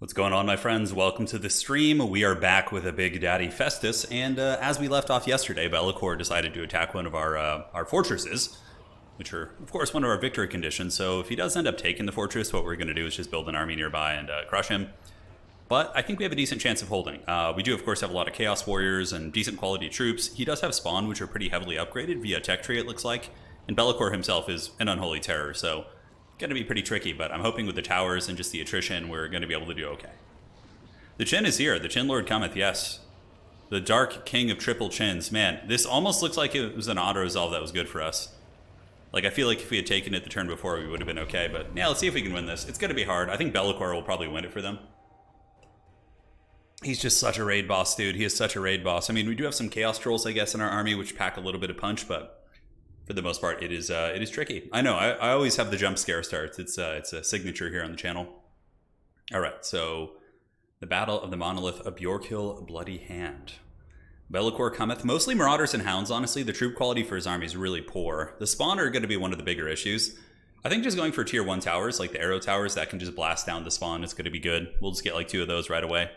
What's going on, my friends? Welcome to the stream. We are back with a big daddy Festus, and as we left off yesterday, Leechlord decided to attack one of our fortresses, which are, of course, one of our victory conditions. So if he does end up taking the fortress, what we're going to do is just build an army nearby and crush him. But I think we have a decent chance of holding. We do, of course, have a lot of Chaos Warriors and decent quality troops. He does have Spawn, which are pretty heavily upgraded via Tech Tree, it looks like. And Leechlord himself is an unholy terror, so going to be pretty tricky, but I'm hoping with the towers and just the attrition, we're going to be able to do okay. The Chin is here. The Chin Lord cometh, yes. The Dark King of Triple Chins. Man, this almost looks like it was an auto-resolve that was good for us. Like, I feel like if we had taken it the turn before, we would have been okay, but yeah, let's see if we can win this. It's going to be hard. I think Leechlord will probably win it for them. He's just such a raid boss, dude. He is such a raid boss. I mean, we do have some Chaos Trolls, I guess, in our army, which pack a little bit of punch, but for the most part, it is tricky. I know, I always have the jump scare starts. It's a signature here on the channel. All right, so the Battle of the Monolith of Bjorkhill Bloody Hand. Leechlord cometh. Mostly Marauders and Hounds, honestly. The troop quality for his army is really poor. The Spawn are going to be one of the bigger issues. I think just going for tier 1 towers, like the arrow towers, that can just blast down the Spawn is going to be good. We'll just get like 2 of those right away.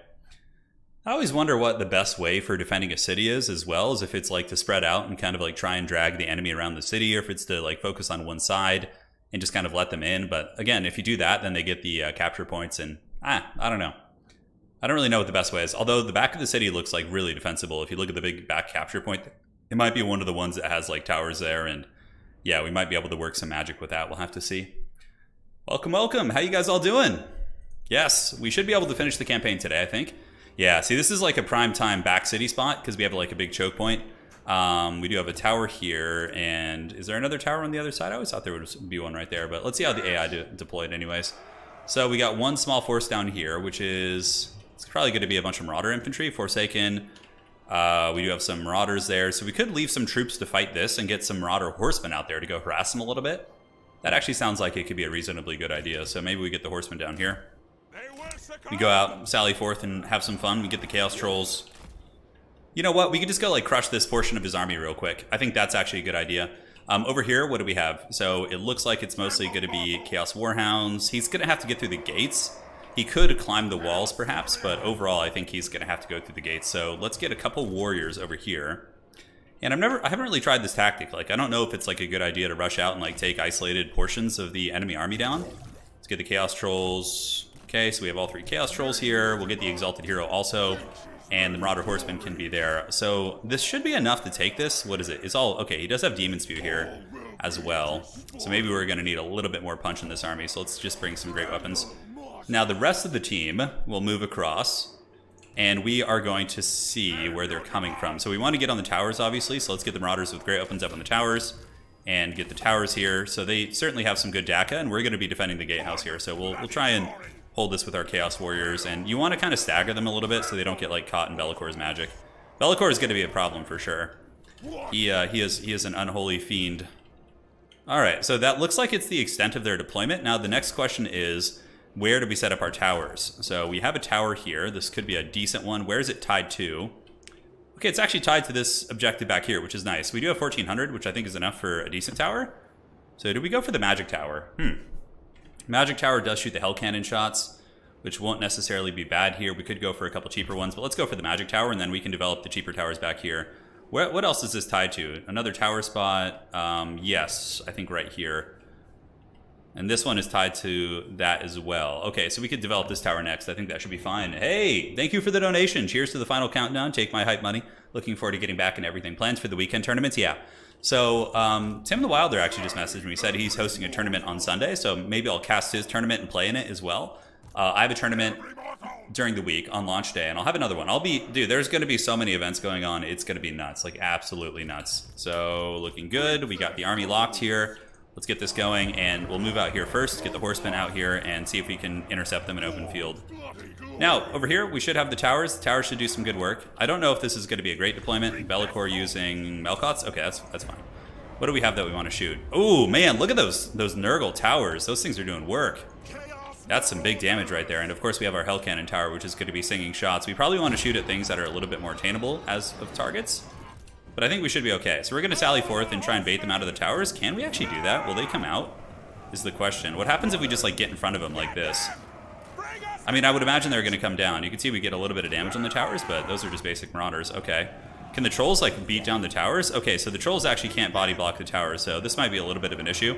I always wonder what the best way for defending a city is, as well, as if it's like to spread out and kind of like try and drag the enemy around the city, or if it's to like focus on one side and just kind of let them in. But again, if you do that, then they get the capture points, and I don't know. I don't really know what the best way is. Although the back of the city looks like really defensible. If you look at the big back capture point, it might be one of the ones that has like towers there, and yeah, we might be able to work some magic with that. We'll have to see. Welcome, welcome. How you guys all doing? Yes, we should be able to finish the campaign today, I think. Yeah, see, this is like a prime time back city spot because we have like a big choke point. We do have a tower here, and is there another tower on the other side? I always thought there would be one right there, but let's see how the AI deployed anyways. So we got one small force down here, which is, it's probably going to be a bunch of Marauder infantry, Forsaken. We do have some Marauders there, so we could leave some troops to fight this and get some Marauder horsemen out there to go harass them a little bit. That actually sounds like it could be a reasonably good idea, so maybe we get the horsemen down here. We go out, sally forth, and have some fun. We get the Chaos Trolls. You know what? We could just go like crush this portion of his army real quick. I think that's actually a good idea. Over here, what do we have? So it looks like it's mostly going to be Chaos Warhounds. He's going to have to get through the gates. He could climb the walls, perhaps, but overall, I think he's going to have to go through the gates. So let's get a couple warriors over here. And I haven't really tried this tactic. Like, I don't know if it's like a good idea to rush out and like take isolated portions of the enemy army down. Let's get the Chaos Trolls. Okay, so we have all 3 Chaos Trolls here. We'll get the Exalted Hero also, and the Marauder Horseman can be there. So this should be enough to take this. What is it? It's all, okay, he does have Demon Spew here as well. So maybe we're going to need a little bit more punch in this army, so let's just bring some great weapons. Now the rest of the team will move across, and we are going to see where they're coming from. So we want to get on the towers, obviously, so let's get the Marauders with great weapons up on the towers, and get the towers here. So they certainly have some good DACA, and we're going to be defending the gatehouse here, so we'll try and hold this with our Chaos Warriors, and you want to kind of stagger them a little bit so they don't get like caught in Leechlord's magic. Leechlord is going to be a problem for sure. He is an unholy fiend. All right, so that looks like it's the extent of their deployment. Now the next question is, where do we set up our towers? So we have a tower here. This could be a decent one. Where is it tied to? Okay, it's actually tied to this objective back here, which is nice. We do have 1400, which I think is enough for a decent tower. So do we go for the magic tower? Magic Tower does shoot the Hell Cannon shots, which won't necessarily be bad here. We could go for a couple cheaper ones, but let's go for the Magic Tower, and then we can develop the cheaper towers back here. What else is this tied to? Another tower spot? Yes, I think right here. And this one is tied to that as well. Okay, so we could develop this tower next. I think that should be fine. Hey, thank you for the donation. Cheers to the final countdown. Take my hype money. Looking forward to getting back and everything. Plans for the weekend tournaments? Yeah. So Tim the Wilder actually just messaged me. He said he's hosting a tournament on Sunday, so maybe I'll cast his tournament and play in it as well. I have a tournament during the week on launch day, and I'll have another one. Dude, there's going to be so many events going on. It's going to be nuts, like absolutely nuts. So looking good. We got the army locked here. Let's get this going, and we'll move out here first, get the horsemen out here, and see if we can intercept them in open field. Now, over here, we should have the towers. The towers should do some good work. I don't know if this is going to be a great deployment. Leechlord using Melkots? Okay, that's fine. What do we have that we want to shoot? Oh, man, look at those Nurgle towers. Those things are doing work. That's some big damage right there. And, of course, we have our Hell Cannon tower, which is going to be singing shots. We probably want to shoot at things that are a little bit more attainable as of targets. But I think we should be okay. So we're going to sally forth and try and bait them out of the towers. Can we actually do that? Will they come out? Is the question. What happens if we just like get in front of them like this? I mean, I would imagine they're going to come down. You can see we get a little bit of damage on the towers, but those are just basic marauders. Okay. Can the trolls, like, beat down the towers? Okay, so the trolls actually can't body block the towers, so this might be a little bit of an issue.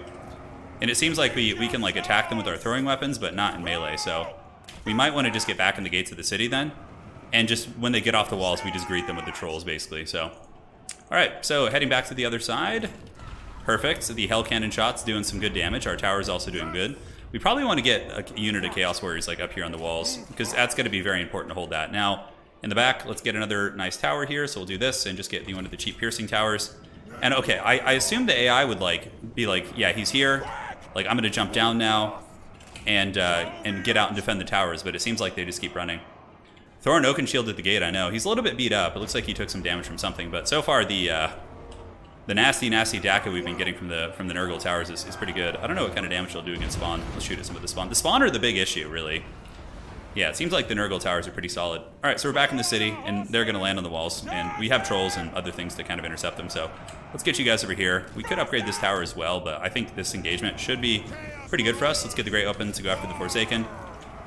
And it seems like we can, like, attack them with our throwing weapons, but not in melee, so we might want to just get back in the gates of the city then. And just when they get off the walls, we just greet them with the trolls, basically, so. Alright, so heading back to the other side. Perfect. So the Hell Cannon shot's doing some good damage. Our tower's also doing good. We probably want to get a unit of Chaos Warriors like up here on the walls, because that's going to be very important to hold that. Now, in the back, let's get another nice tower here. So we'll do this and just get one of the cheap piercing towers. And okay, I assume the AI would like be like, yeah, he's here. Like, I'm going to jump down now and get out and defend the towers, but it seems like they just keep running. Throw an Oaken Shield at the gate, I know. He's a little bit beat up. It looks like he took some damage from something, but so far the nasty DACA we've been getting from the Nurgle towers is pretty good. I don't know what kind of damage he'll do against spawn. Let's shoot at some of the spawn. The spawn are the big issue, really. Yeah, it seems like the Nurgle towers are pretty solid. All right, so we're back in the city, and they're going to land on the walls, and we have trolls and other things to kind of intercept them, so let's get you guys over here. We could upgrade this tower as well, but I think this engagement should be pretty good for us. Let's get the Great Weapon to go after the Forsaken,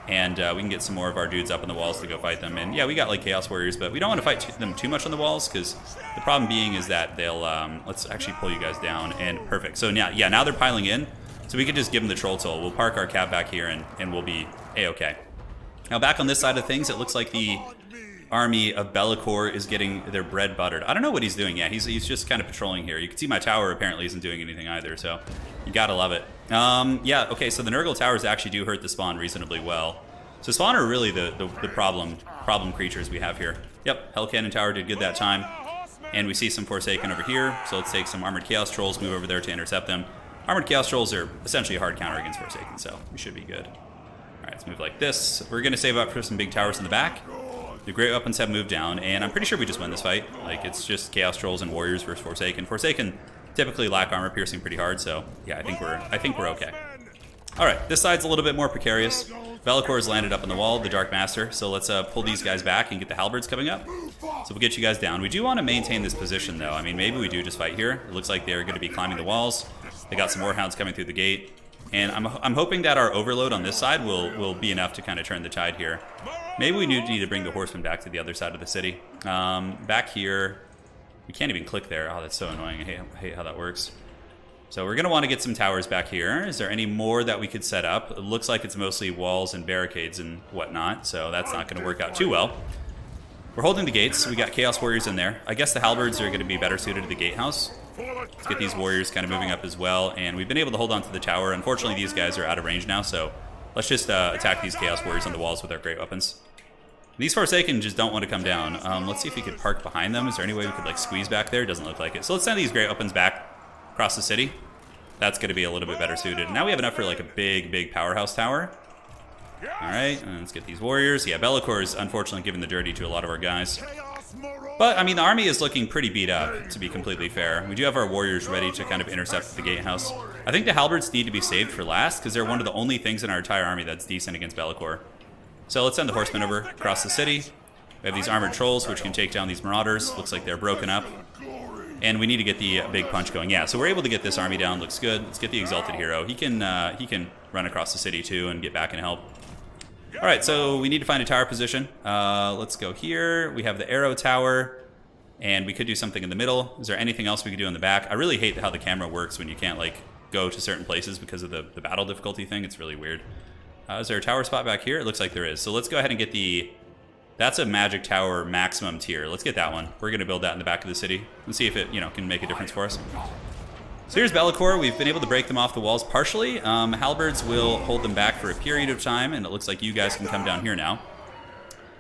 and we can get some more of our dudes up on the walls to go fight them. And yeah, we got like Chaos Warriors, but we don't want to fight them too much on the walls, because the problem being is that they'll, let's actually pull you guys down, and perfect. So now they're piling in, so we could just give them the Troll Toll. We'll park our cab back here, and we'll be A-okay. Now back on this side of things, it looks like the army of Bellicor is getting their bread buttered. I don't know what he's doing. Yeah, he's just kind of patrolling here. You can see my tower apparently isn't doing anything either, so you gotta love it. Yeah, okay, so the Nurgle towers actually do hurt the spawn reasonably well. So spawn are really the problem creatures we have here. Yep, Hell Cannon Tower did good that time. And we see some Forsaken over here, so let's take some Armored Chaos Trolls, move over there to intercept them. Armored Chaos Trolls are essentially a hard counter against Forsaken, so we should be good. Alright, let's move like this. We're going to save up for some big towers in the back. The Great Weapons have moved down, and I'm pretty sure we just win this fight. Like, it's just Chaos Trolls and Warriors versus Forsaken. Forsaken typically lack armor piercing pretty hard, so yeah, I think we're okay. Alright, this side's a little bit more precarious. Bellicor's landed up on the wall, the Dark Master, so let's pull these guys back and get the Halberds coming up. So we'll get you guys down. We do want to maintain this position, though. I mean, maybe we do just fight here. It looks like they're going to be climbing the walls. They got some Warhounds coming through the gate. And I'm hoping that our overload on this side will be enough to kind of turn the tide here. Maybe we need to bring the horsemen back to the other side of the city. Back here, we can't even click there. Oh, that's so annoying. I hate how that works. So we're going to want to get some towers back here. Is there any more that we could set up? It looks like it's mostly walls and barricades and whatnot, so that's not going to work out too well. We're holding the gates. We got Chaos Warriors in there. I guess the Halberds are going to be better suited to the gatehouse. Let's get these warriors kind of moving up as well, and we've been able to hold on to the tower. Unfortunately, these guys are out of range now, so let's just attack these Chaos Warriors on the walls with our Great Weapons. These Forsaken just don't want to come down. Let's see if we could park behind them. Is there any way we could like squeeze back there? Doesn't look like it. So let's send these Great Weapons back across the city. That's going to be a little bit better suited. Now we have enough for like a big powerhouse tower. Alright, let's get these warriors. Yeah, Bellicor is unfortunately giving the dirty to a lot of our guys. But, I mean, the army is looking pretty beat up, to be completely fair. We do have our warriors ready to kind of intercept the gatehouse. I think the Halberds need to be saved for last, because they're one of the only things in our entire army that's decent against Bellicor. So let's send the horsemen over across the city. We have these armored trolls, which can take down these marauders. Looks like they're broken up. And we need to get the big punch going. Yeah, so we're able to get this army down. Looks good. Let's get the Exalted Hero. He can run across the city, too, and get back and help. All right, so we need to find a tower position. Let's go here. We have the arrow tower, and we could do something in the middle. Is there anything else we could do in the back? I really hate how the camera works when you can't like go to certain places because of the battle difficulty thing. It's really weird. Is there a tower spot back here? It looks like there is. So let's go ahead and get the... That's a magic tower maximum tier. Let's get that one. We're going to build that in the back of the city and see if it, can make a difference for us. So here's Bellicor. We've been able to break them off the walls partially. Halberds will hold them back for a period of time, and it looks like you guys can come down here now.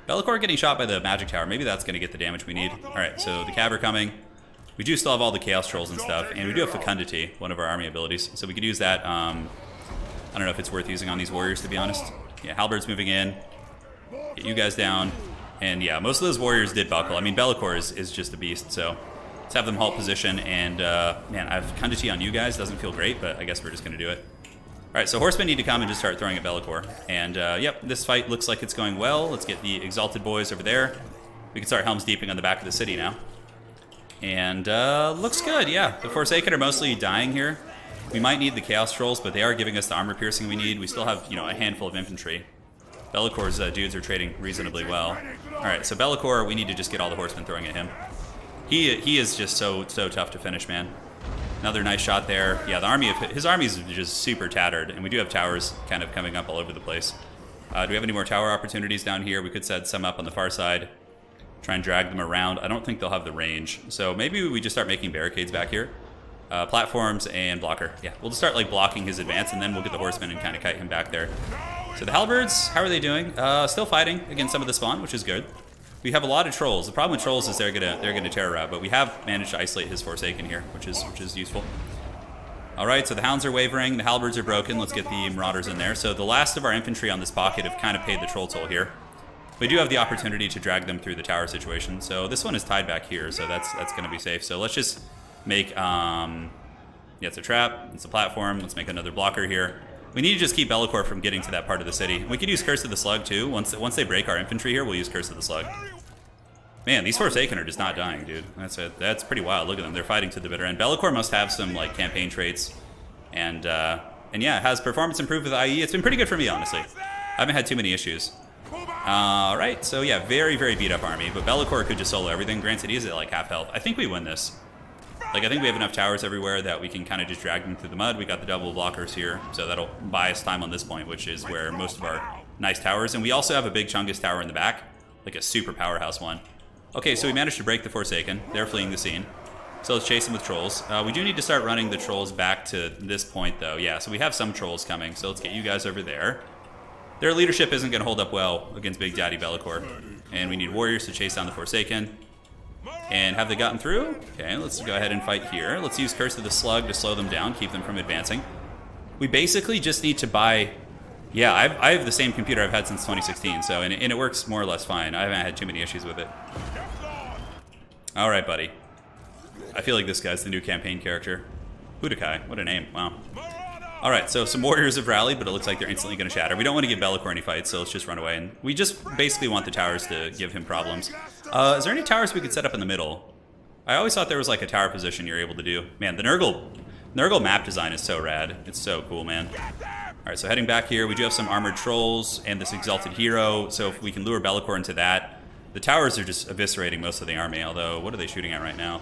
Bellicor getting shot by the magic tower. Maybe that's going to get the damage we need. All right, so the cab are coming. We do still have all the Chaos Trolls and stuff, and we do have Fecundity, one of our army abilities. So we could use that. I don't know if it's worth using on these warriors, to be honest. Yeah, Halberds moving in. Get you guys down. And yeah, most of those warriors did buckle. I mean, Bellicor is just a beast, so let's have them halt position. And man, I have Fecundity on you guys. Doesn't feel great, but I guess we're just going to do it. All right, so horsemen need to come and just start throwing at Bellicor. And yep, this fight looks like it's going well. Let's get the Exalted Boys over there. We can start Helm's Deeping on the back of the city now. And looks good, yeah. The Forsaken are mostly dying here. We might need the Chaos Trolls, but they are giving us the armor piercing we need. We still have, a handful of infantry. Bellacor's dudes are trading reasonably well. All right, so Be'lakor, we need to just get all the horsemen throwing at him. He is just so tough to finish, man. Another nice shot there. Yeah, his army is just super tattered, and we do have towers kind of coming up all over the place. Do we have any more tower opportunities down here? We could set some up on the far side. Try and drag them around. I don't think they'll have the range. So maybe we just start making barricades back here. Platforms and blocker. Yeah, we'll just start like blocking his advance, and then we'll get the horsemen and kind of kite him back there. So the halberds, how are they doing? Still fighting against some of the spawn, which is good. We have a lot of trolls. The problem with trolls is they're gonna terror out, but we have managed to isolate his Forsaken here, which is useful. All right, so the hounds are wavering, the halberds are broken. Let's get the marauders in there. So the last of our infantry on this pocket have kind of paid the troll toll here. We do have the opportunity to drag them through the tower situation. So this one is tied back here, so that's going to be safe. So let's just make yeah, it's a trap, it's a platform. Let's make another blocker here. We need to just keep Be'lakor from getting to that part of the city. We could use Curse of the Slug too. Once they break our infantry here, we'll use Curse of the Slug. Man, these Forsaken are just not dying, dude. That's pretty wild. Look at them. They're fighting to the bitter end. Be'lakor must have some like campaign traits, and yeah, it has performance improved with IE. It's been pretty good for me, honestly. I haven't had too many issues. All right, so yeah, very beat up army, but Be'lakor could just solo everything. Granted, he is at like half health. I think we win this. Like, I think we have enough towers everywhere that we can kind of just drag them through the mud. We got the double blockers here, so that'll buy us time on this point, which is where most of our nice towers. And we also have a big Chungus tower in the back, like a super powerhouse one. Okay, so we managed to break the Forsaken. They're fleeing the scene. So let's chase them with trolls. We do need to start running the trolls back to this point, though. Yeah, so we have some trolls coming, so let's get you guys over there. Their leadership isn't going to hold up well against Big Daddy Be'lakor. And we need warriors to chase down the Forsaken. And have they gotten through? Okay, let's go ahead and fight here. Let's use Curse of the Slug to slow them down, keep them from advancing. We basically just need to buy... Yeah, I have the same computer I've had since 2016, so and it works more or less fine. I haven't had too many issues with it. All right, buddy. I feel like this guy's the new campaign character. Budokai, what a name, wow. All right, so some warriors have rallied, but it looks like they're instantly going to shatter. We don't want to give Be'lakor any fights, so let's just run away. And we just basically want the towers to give him problems. Is there any towers we could set up in the middle? I always thought there was like a tower position you're able to do. Man, the Nurgle map design is so rad. It's so cool, man. All right, so heading back here, we do have some armored trolls and this exalted hero. So if we can lure Be'lakor into that, the towers are just eviscerating most of the army. Although, what are they shooting at right now?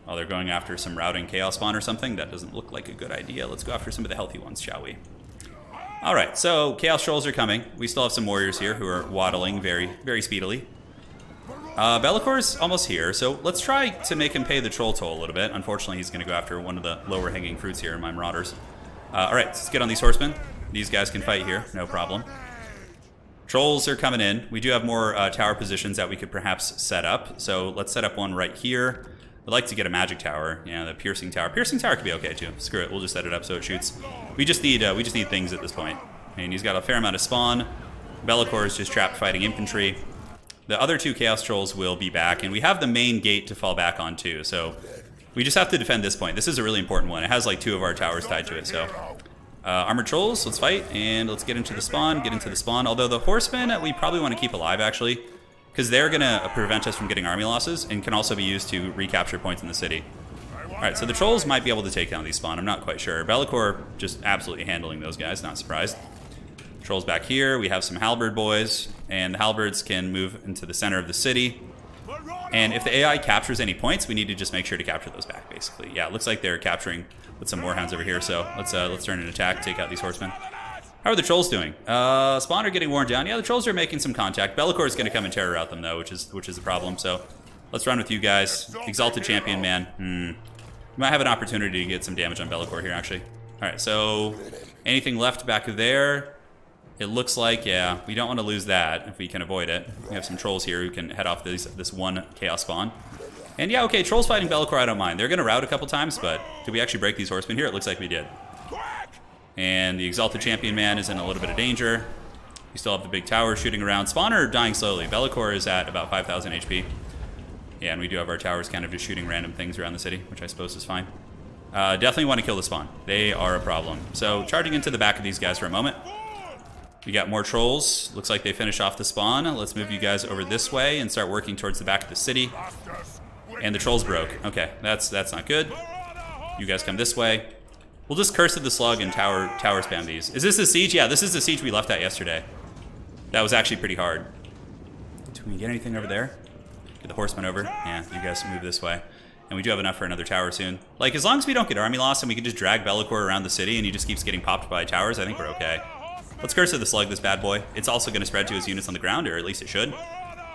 Oh, they're going after some routing chaos spawn or something. That doesn't look like a good idea. Let's go after some of the healthy ones, shall we? All right, so chaos trolls are coming. We still have some warriors here who are waddling very speedily. Be'lakor's almost here, so let's try to make him pay the troll toll a little bit. Unfortunately, he's going to go after one of the lower hanging fruits here in my marauders. All right, let's get on these horsemen. These guys can fight here, no problem. Trolls are coming in. We do have more tower positions that we could perhaps set up. So let's set up one right here. I'd like to get a magic tower. Yeah, the piercing tower. Piercing tower could be okay too. Screw it, we'll just set it up so it shoots. We just need things at this point. And he's got a fair amount of spawn. Be'lakor is just trapped fighting infantry. The other two chaos trolls will be back, and we have the main gate to fall back on too. So we just have to defend this point. This is a really important one. It has like 2 of our towers tied to it. So armored trolls, let's fight, and let's get into the spawn. Although the horsemen we probably want to keep alive actually, because they're gonna prevent us from getting army losses and can also be used to recapture points in the city. All right, so the trolls might be able to take down these spawn. I'm not quite sure. Be'lakor just absolutely handling those guys. Not surprised. Trolls back here. We have some halberd boys, and the halberds can move into the center of the city. And if the AI captures any points, we need to just make sure to capture those back, basically. Yeah, it looks like they're capturing with some warhounds over here, so let's turn an attack, take out these horsemen. How are the trolls doing? Spawn are getting worn down. Yeah, the trolls are making some contact. Be'lakor is going to come and terror out them, though, which is a problem. So let's run with you guys. Exalted Champion, man. We might have an opportunity to get some damage on Be'lakor here, actually. All right, so anything left back there? It looks like, yeah, we don't want to lose that if we can avoid it. We have some trolls here who can head off this one chaos spawn. And yeah, okay, trolls fighting Be'lakor, I don't mind. They're going to rout a couple times, but did we actually break these horsemen here? It looks like we did. And the Exalted Champion man is in a little bit of danger. We still have the big tower shooting around. Spawn are dying slowly. Be'lakor is at about 5,000 HP. Yeah, and we do have our towers kind of just shooting random things around the city, which I suppose is fine. Definitely want to kill the spawn. They are a problem. So charging into the back of these guys for a moment. We got more trolls. Looks like they finish off the spawn. Let's move you guys over this way and start working towards the back of the city. And the trolls broke. Okay, that's not good. You guys come this way. We'll just Curse of the Slug and tower spam these. Is this the siege? Yeah, this is the siege we left at yesterday. That was actually pretty hard. Can we get anything over there? Get the horsemen over. Yeah, you guys move this way. And we do have enough for another tower soon. Like, as long as we don't get army loss and we can just drag Be'lakor around the city and he just keeps getting popped by towers, I think we're okay. Let's Curse of the Slug, this bad boy. It's also going to spread to his units on the ground, or at least it should.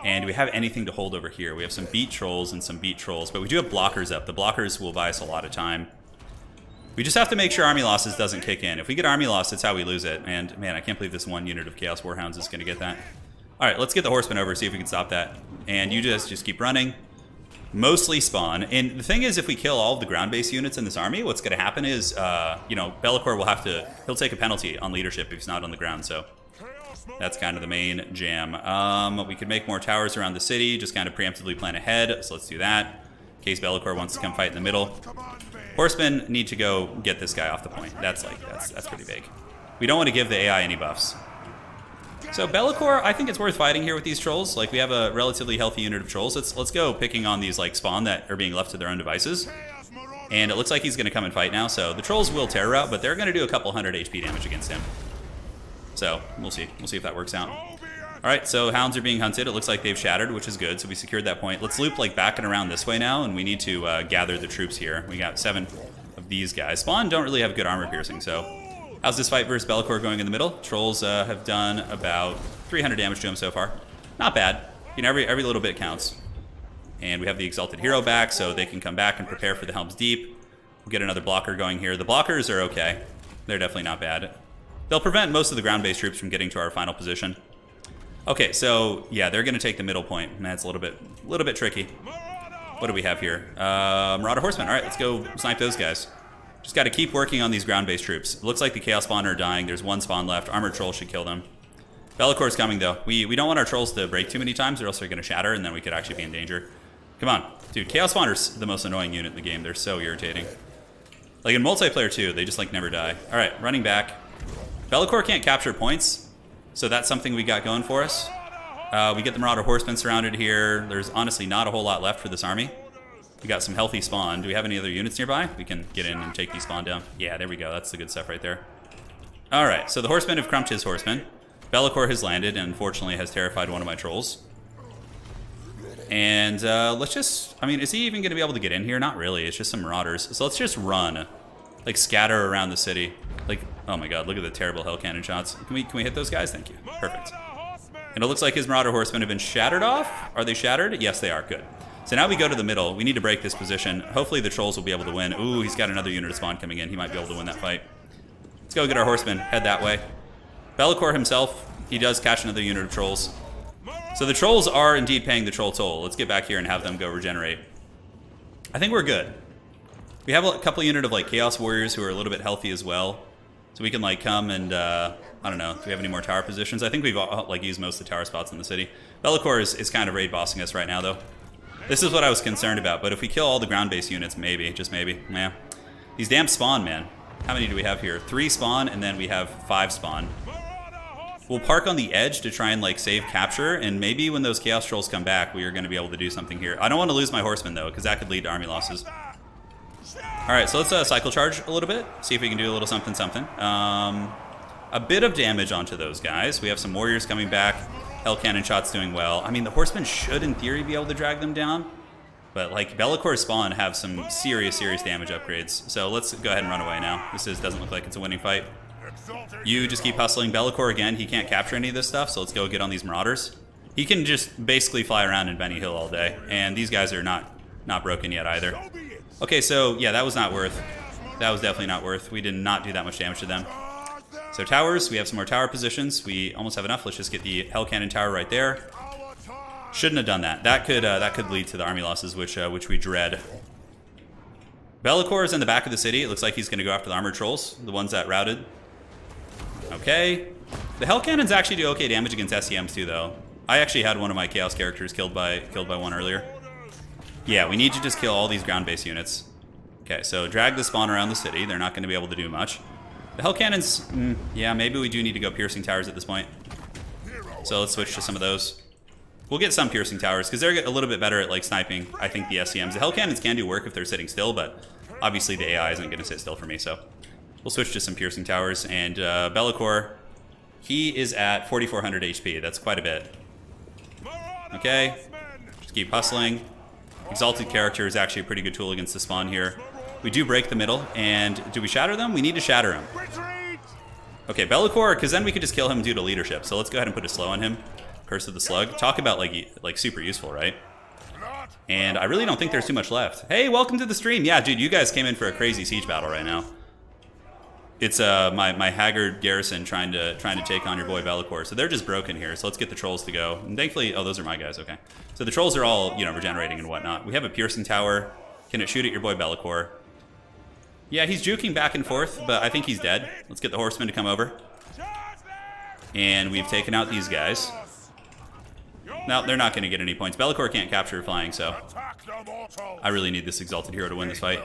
And do we have anything to hold over here? We have some beat trolls and some beat trolls, but we do have blockers up. The blockers will buy us a lot of time. We just have to make sure army losses doesn't kick in. If we get army loss, that's how we lose it. And man, I can't believe this one unit of Chaos Warhounds is going to get that. All right, let's get the horsemen over, see if we can stop that. And you just keep running. Mostly spawn. And the thing is, if we kill all of the ground-based units in this army, what's going to happen is, you know, Be'lakor will have to, he'll take a penalty on leadership if he's not on the ground, so that's kind of the main jam. We could make more towers around the city, just kind of preemptively plan ahead, so let's do that. In case Be'lakor wants to come fight in the middle. Horsemen need to go get this guy off the point. That's pretty big. We don't want to give the AI any buffs. So Be'lakor, I think it's worth fighting here with these trolls. Like, we have a relatively healthy unit of trolls. Let's go picking on these like spawn that are being left to their own devices. And it looks like he's going to come and fight now. So the trolls will terror rout, but they're going to do a couple hundred HP damage against him. So we'll see. We'll see if that works out. All right, so hounds are being hunted. It looks like they've shattered, which is good. So we secured that point. Let's loop like back and around this way now, and we need to gather the troops here. We got 7 of these guys. Spawn don't really have good armor piercing, so... How's this fight versus Be'lakor going in the middle? Trolls have done about 300 damage to him so far. Not bad. You know, every little bit counts. And we have the Exalted Hero back, so they can come back and prepare for the Helm's Deep. We'll get another blocker going here. The blockers are okay. They're definitely not bad. They'll prevent most of the ground-based troops from getting to our final position. Okay, so yeah, they're going to take the middle point. And that's a little bit tricky. What do we have here? Marauder Horsemen. All right, let's go snipe those guys. Just got to keep working on these ground-based troops. It looks like the Chaos Spawn are dying. There's 1 spawn left. Armored Troll should kill them. Be'lakor's coming, though. We don't want our Trolls to break too many times, or else they're going to shatter, and then we could actually be in danger. Come on. Dude, Chaos Spawn are the most annoying unit in the game. They're so irritating. Like, in multiplayer, too, they just, like, never die. All right, running back. Be'lakor can't capture points, so that's something we got going for us. We get the Marauder Horsemen surrounded here. There's honestly not a whole lot left for this army. We got some healthy spawn. Do we have any other units nearby? We can get in and take these spawn down. Yeah, there we go. That's the good stuff right there. All right, so the horsemen have crumped his horsemen. Be'lakor has landed and unfortunately has terrified one of my trolls. And let's just... I mean, is he even going to be able to get in here? Not really. It's just some marauders. So let's just run. Like, scatter around the city. Like, oh my god, look at the terrible hell cannon shots. Can we hit those guys? Thank you. Perfect. And it looks like his Marauder Horsemen have been shattered off. Are they shattered? Yes, they are. Good. So now we go to the middle. We need to break this position. Hopefully the trolls will be able to win. Ooh, he's got another unit of spawn coming in. He might be able to win that fight. Let's go get our horsemen. Head that way. Be'lakor himself, he does catch another unit of trolls. So the trolls are indeed paying the troll toll. Let's get back here and have them go regenerate. I think we're good. We have a couple unit of like Chaos Warriors who are a little bit healthy as well. So we can like come and, I don't know, do we have any more tower positions? I think we've like used most of the tower spots in the city. Be'lakor is kind of raid bossing us right now though. This is what I was concerned about, but if we kill all the ground-based units, maybe, just maybe, yeah. These damn spawn, man. How many do we have here? 3 spawn, and then we have 5 spawn. We'll park on the edge to try and, like, save capture, and maybe when those Chaos Trolls come back, we are going to be able to do something here. I don't want to lose my horsemen, though, because that could lead to army losses. Alright, so let's cycle charge a little bit, see if we can do a little something. A bit of damage onto those guys. We have some warriors coming back. Hell cannon shot's doing well. I mean, the horsemen should, in theory, be able to drag them down. But, like, Be'lakor's spawn have some serious damage upgrades. So let's go ahead and run away now. This doesn't look like it's a winning fight. You just keep hustling. Be'lakor, again, he can't capture any of this stuff, so let's go get on these marauders. He can just basically fly around in Benny Hill all day. And these guys are not broken yet either. Okay, so, yeah, that was not worth. That was definitely not worth. We did not do that much damage to them. So towers, we have some more tower positions. We almost have enough. Let's just get the Hell Cannon tower right there. Shouldn't have done that. That could lead to the army losses, which we dread. Be'lakor is in the back of the city. It looks like he's going to go after the armored trolls, the ones that routed. Okay. The Hell Cannons actually do okay damage against SCMs too, though. I actually had one of my Chaos characters killed by one earlier. Yeah, we need to just kill all these ground-based units. Okay, so drag the spawn around the city. They're not going to be able to do much. The Hell Cannons, yeah, maybe we do need to go piercing towers at this point. So let's switch to some of those. We'll get some piercing towers, because they're a little bit better at like sniping, I think, the SCMs. The Hell Cannons can do work if they're sitting still, but obviously the AI isn't going to sit still for me, so we'll switch to some piercing towers. And Be'lakor, He is at 4,400 HP. That's quite a bit. Okay. Just keep hustling. Exalted Character is actually a pretty good tool against the spawn here. We do break the middle, and do we shatter them? We need to shatter him. Okay, Bellicor, because then we could just kill him due to leadership. So let's go ahead and put a slow on him. Curse of the Slug. Talk about like super useful, right? And I really don't think there's too much left. Hey, welcome to the stream. Yeah, dude, you guys came in for a crazy siege battle right now. It's my haggard garrison trying to take on your boy Bellicor. So they're just broken here. So let's get the trolls to go. And thankfully, oh, those are my guys. Okay. So the trolls are all, you know, regenerating and whatnot. We have a piercing tower. Can it shoot at your boy Bellicor? Yeah, he's juking back and forth, but I think he's dead. Let's get the horsemen to come over. And we've taken out these guys. No, they're not going to get any points. Bellicor can't capture flying, so I really need this exalted hero to win this fight.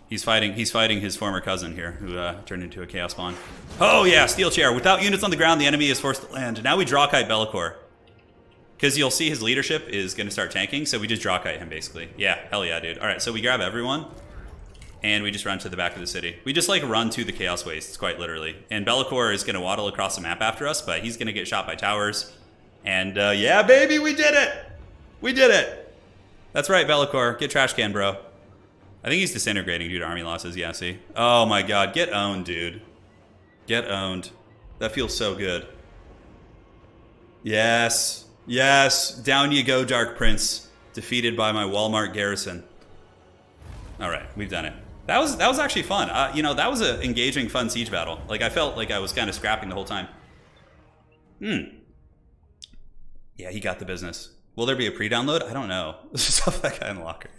He's fighting his former cousin here, who turned into a chaos spawn. Oh yeah, steel chair. Without units on the ground, the enemy is forced to land. Now we draw kite Bellicor, because you'll see his leadership is going to start tanking, so we just draw kite him basically. Yeah, hell yeah, dude. All right, so we grab everyone, and we just run to the back of the city. We just like run to the chaos wastes, quite literally. And Bellicor is going to waddle across the map after us, but he's going to get shot by towers. And yeah, baby, we did it! We did it! That's right, Bellicor. Get trash can, bro. I think he's disintegrating due to army losses. Yeah, see? Oh my god, get owned, dude. Get owned. That feels so good. Yes. Yes. Down you go, Dark Prince. Defeated by my Walmart garrison. Alright, we've done it. That was actually fun. You know, that was an engaging, fun siege battle. Like, I felt like I was kind of scrapping the whole time. Yeah, he got the business. Will there be a pre-download? I don't know. Stuff that guy in the locker.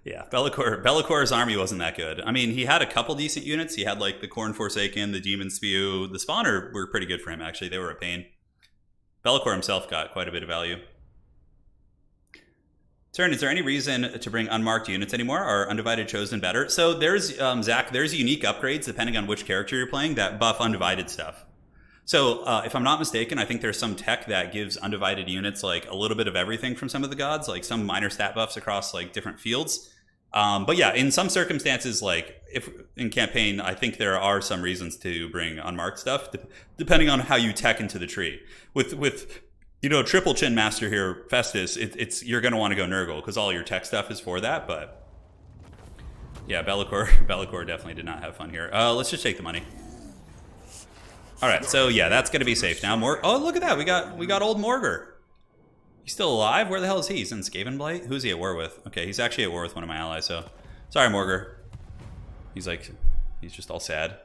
Yeah, Bellicor's army wasn't that good. I mean, he had a couple decent units. He had like the Khorne Forsaken, the Demon Spew. The Spawner were pretty good for him, actually. They were a pain. Bellicor himself got quite a bit of value. Turn, is there any reason to bring unmarked units anymore? Are Undivided chosen better? So there's, Zach, there's unique upgrades depending on which character you're playing that buff Undivided stuff. So, if I'm not mistaken, I think there's some tech that gives Undivided units like a little bit of everything from some of the gods, like some minor stat buffs across like different fields. But yeah, in some circumstances, like if in campaign, I think there are some reasons to bring unmarked stuff, depending on how you tech into the tree. With you know, Triple Chin Master here, Festus, it's you're going to want to go Nurgle because all your tech stuff is for that. But yeah, Bellicor definitely did not have fun here. Let's just take the money. All right, so yeah, that's gonna be safe now. Oh, look at that, we got old Morgar. He's still alive. Where the hell is he? He's in Skavenblight. Who's he at war with? Okay, he's actually at war with one of my allies. So, sorry, Morgar. He's just all sad.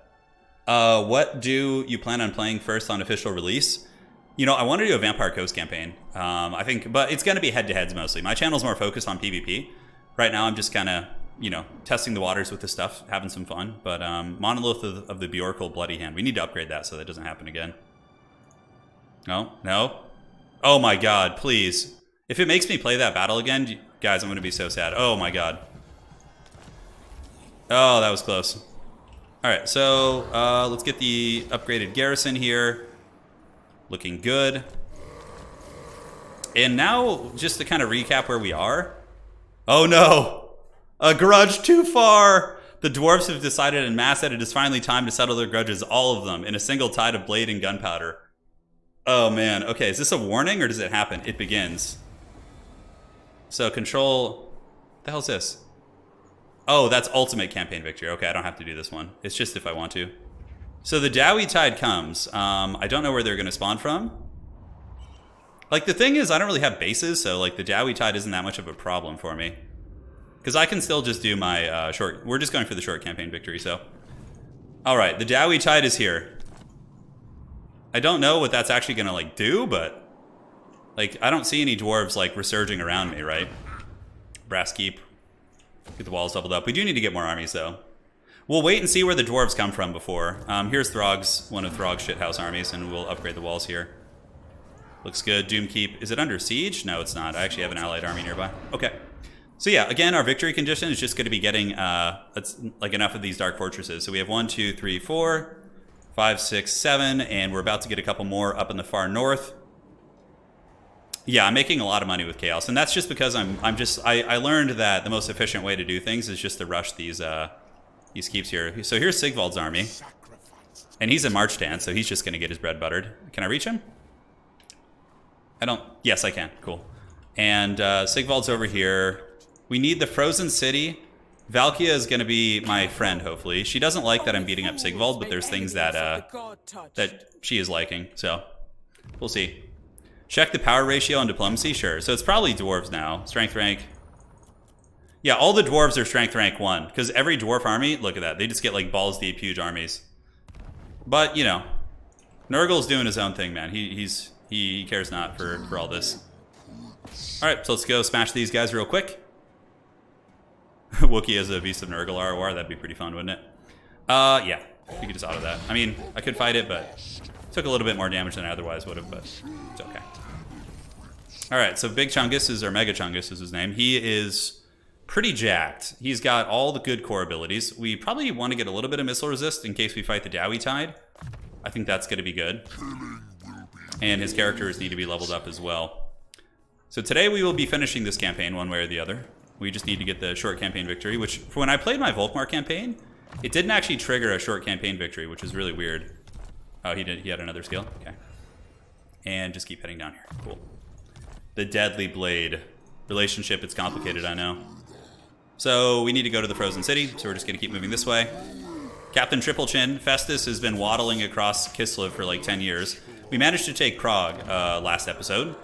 What do you plan on playing first on official release? You know, I want to do a Vampire Coast campaign. I think, but it's gonna be head-to-heads mostly. My channel's more focused on PvP. Right now, I'm just kind of, you know, testing the waters with this stuff, having some fun. But Monolith of the Bjorkle Bloody Hand. We need to upgrade that so that doesn't happen again. No? Oh my god, please. If it makes me play that battle again, guys, I'm going to be so sad. Oh my god. Oh, that was close. Alright, so let's get the upgraded garrison here. Looking good. And now, just to kind of recap where we are. Oh no! A grudge too far! The dwarves have decided en masse that it is finally time to settle their grudges, all of them, in a single tide of blade and gunpowder. Oh man, okay, is this a warning or does it happen? It begins. So control... What the hell is this? Oh, that's ultimate campaign victory. Okay, I don't have to do this one. It's just if I want to. So the Dowie tide comes. I don't know where they're going to spawn from. Like, the thing is, I don't really have bases, so like the Dowie tide isn't that much of a problem for me. Because I can still just do my short... We're just going for the short campaign victory, so... Alright, the Dowie tide is here. I don't know what that's actually going to, like, do, but... Like, I don't see any dwarves, like, resurging around me, right? Brass Keep. Get the walls doubled up. We do need to get more armies, though. We'll wait and see where the dwarves come from before. Here's Throg's, one of Throg's shithouse armies, and we'll upgrade the walls here. Looks good. Doom Keep. Is it under siege? No, it's not. I actually have an allied army nearby. Okay. So yeah, again, our victory condition is just going to be getting like enough of these dark fortresses. So we have 1, 2, 3, 4, 5, 6, 7, and we're about to get a couple more up in the far north. Yeah, I'm making a lot of money with Chaos, and that's just because I learned that the most efficient way to do things is just to rush these keeps here. So here's Sigvald's army. And he's in march stance, so he's just going to get his bread buttered. Can I reach him? I don't... Yes, I can. Cool. And Sigvald's over here. We need the Frozen City. Valkia is going to be my friend, hopefully. She doesn't like that I'm beating up Sigvald, but there's things that she is liking, so we'll see. Check the power ratio on diplomacy? Sure. So it's probably dwarves now. Strength rank. Yeah, all the dwarves are strength rank 1, because every dwarf army, look at that, they just get like balls deep huge armies. But, you know, Nurgle's doing his own thing, man. He cares not for all this. Alright, so let's go smash these guys real quick. Wookiee as a Beast of Nurgle ROR, that'd be pretty fun, wouldn't it? Yeah, we could just auto that. I mean, I could fight it, but took a little bit more damage than I otherwise would have, but it's okay. Alright, so Big Chungus is, or Mega Chungus is his name. He is pretty jacked. He's got all the good core abilities. We probably want to get a little bit of missile resist in case we fight the Dowie Tide. I think that's going to be good. And his characters need to be leveled up as well. So today we will be finishing this campaign one way or the other. We just need to get the short campaign victory, which for when I played my Volkmar campaign, it didn't actually trigger a short campaign victory, which is really weird. Oh, he did. He had another skill. Okay. And just keep heading down here. Cool. The Deadly Blade. Relationship, it's complicated, I know. So we need to go to the Frozen City, so we're just going to keep moving this way. Captain Triple Chin, Festus has been waddling across Kislev for like 10 years. We managed to take Prague last episode.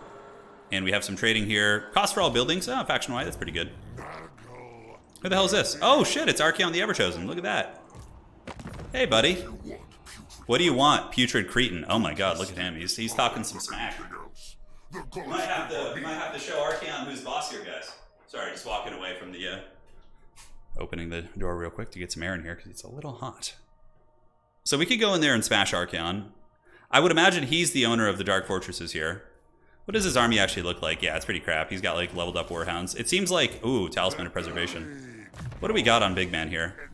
And we have some trading here. Cost for all buildings. Oh, faction-wide, that's pretty good. Who the hell is this? Oh, shit, it's Archeon the Everchosen. Look at that. Hey, buddy. What do you want, Putrid Cretin? Oh my god, look at him. He's talking some smack. We might have to show Archeon who's boss here, guys. Sorry, just walking away from the... opening the door real quick to get some air in here, because it's a little hot. So we could go in there and smash Archeon. I would imagine he's the owner of the Dark Fortresses here. What does his army actually look like? Yeah, it's pretty crap. He's got like leveled up Warhounds. It seems like, ooh, Talisman of Preservation. What do we got on Big Man here?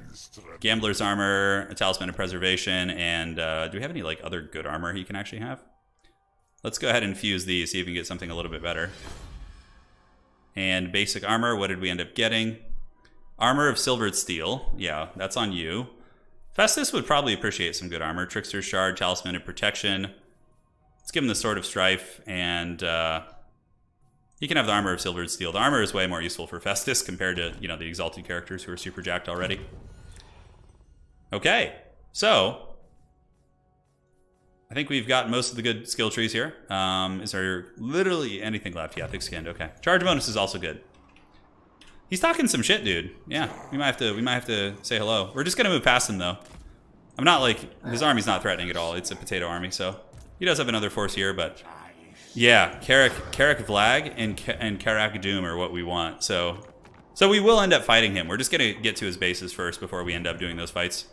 Gambler's Armor, a Talisman of Preservation, and do we have any like other good armor he can actually have? Let's go ahead and fuse these, see if we can get something a little bit better. And basic armor, what did we end up getting? Armor of Silvered Steel. Yeah, that's on you. Festus would probably appreciate some good armor. Trickster's Shard, Talisman of Protection. Let's give him the Sword of Strife, and he can have the Armor of Silvered Steel. The armor is way more useful for Festus compared to, you know, the Exalted characters who are super jacked already. Okay, so I think we've got most of the good skill trees here. Is there literally anything left? Yeah, thick-skinned. Okay, charge bonus is also good. He's talking some shit, dude. Yeah, we might have to say hello. We're just gonna move past him though. I'm not like, his army's not threatening at all. It's a potato army, so he does have another force here, but yeah, Karak Vlag and Karak Doom are what we want. So we will end up fighting him. We're just gonna get to his bases first before we end up doing those fights.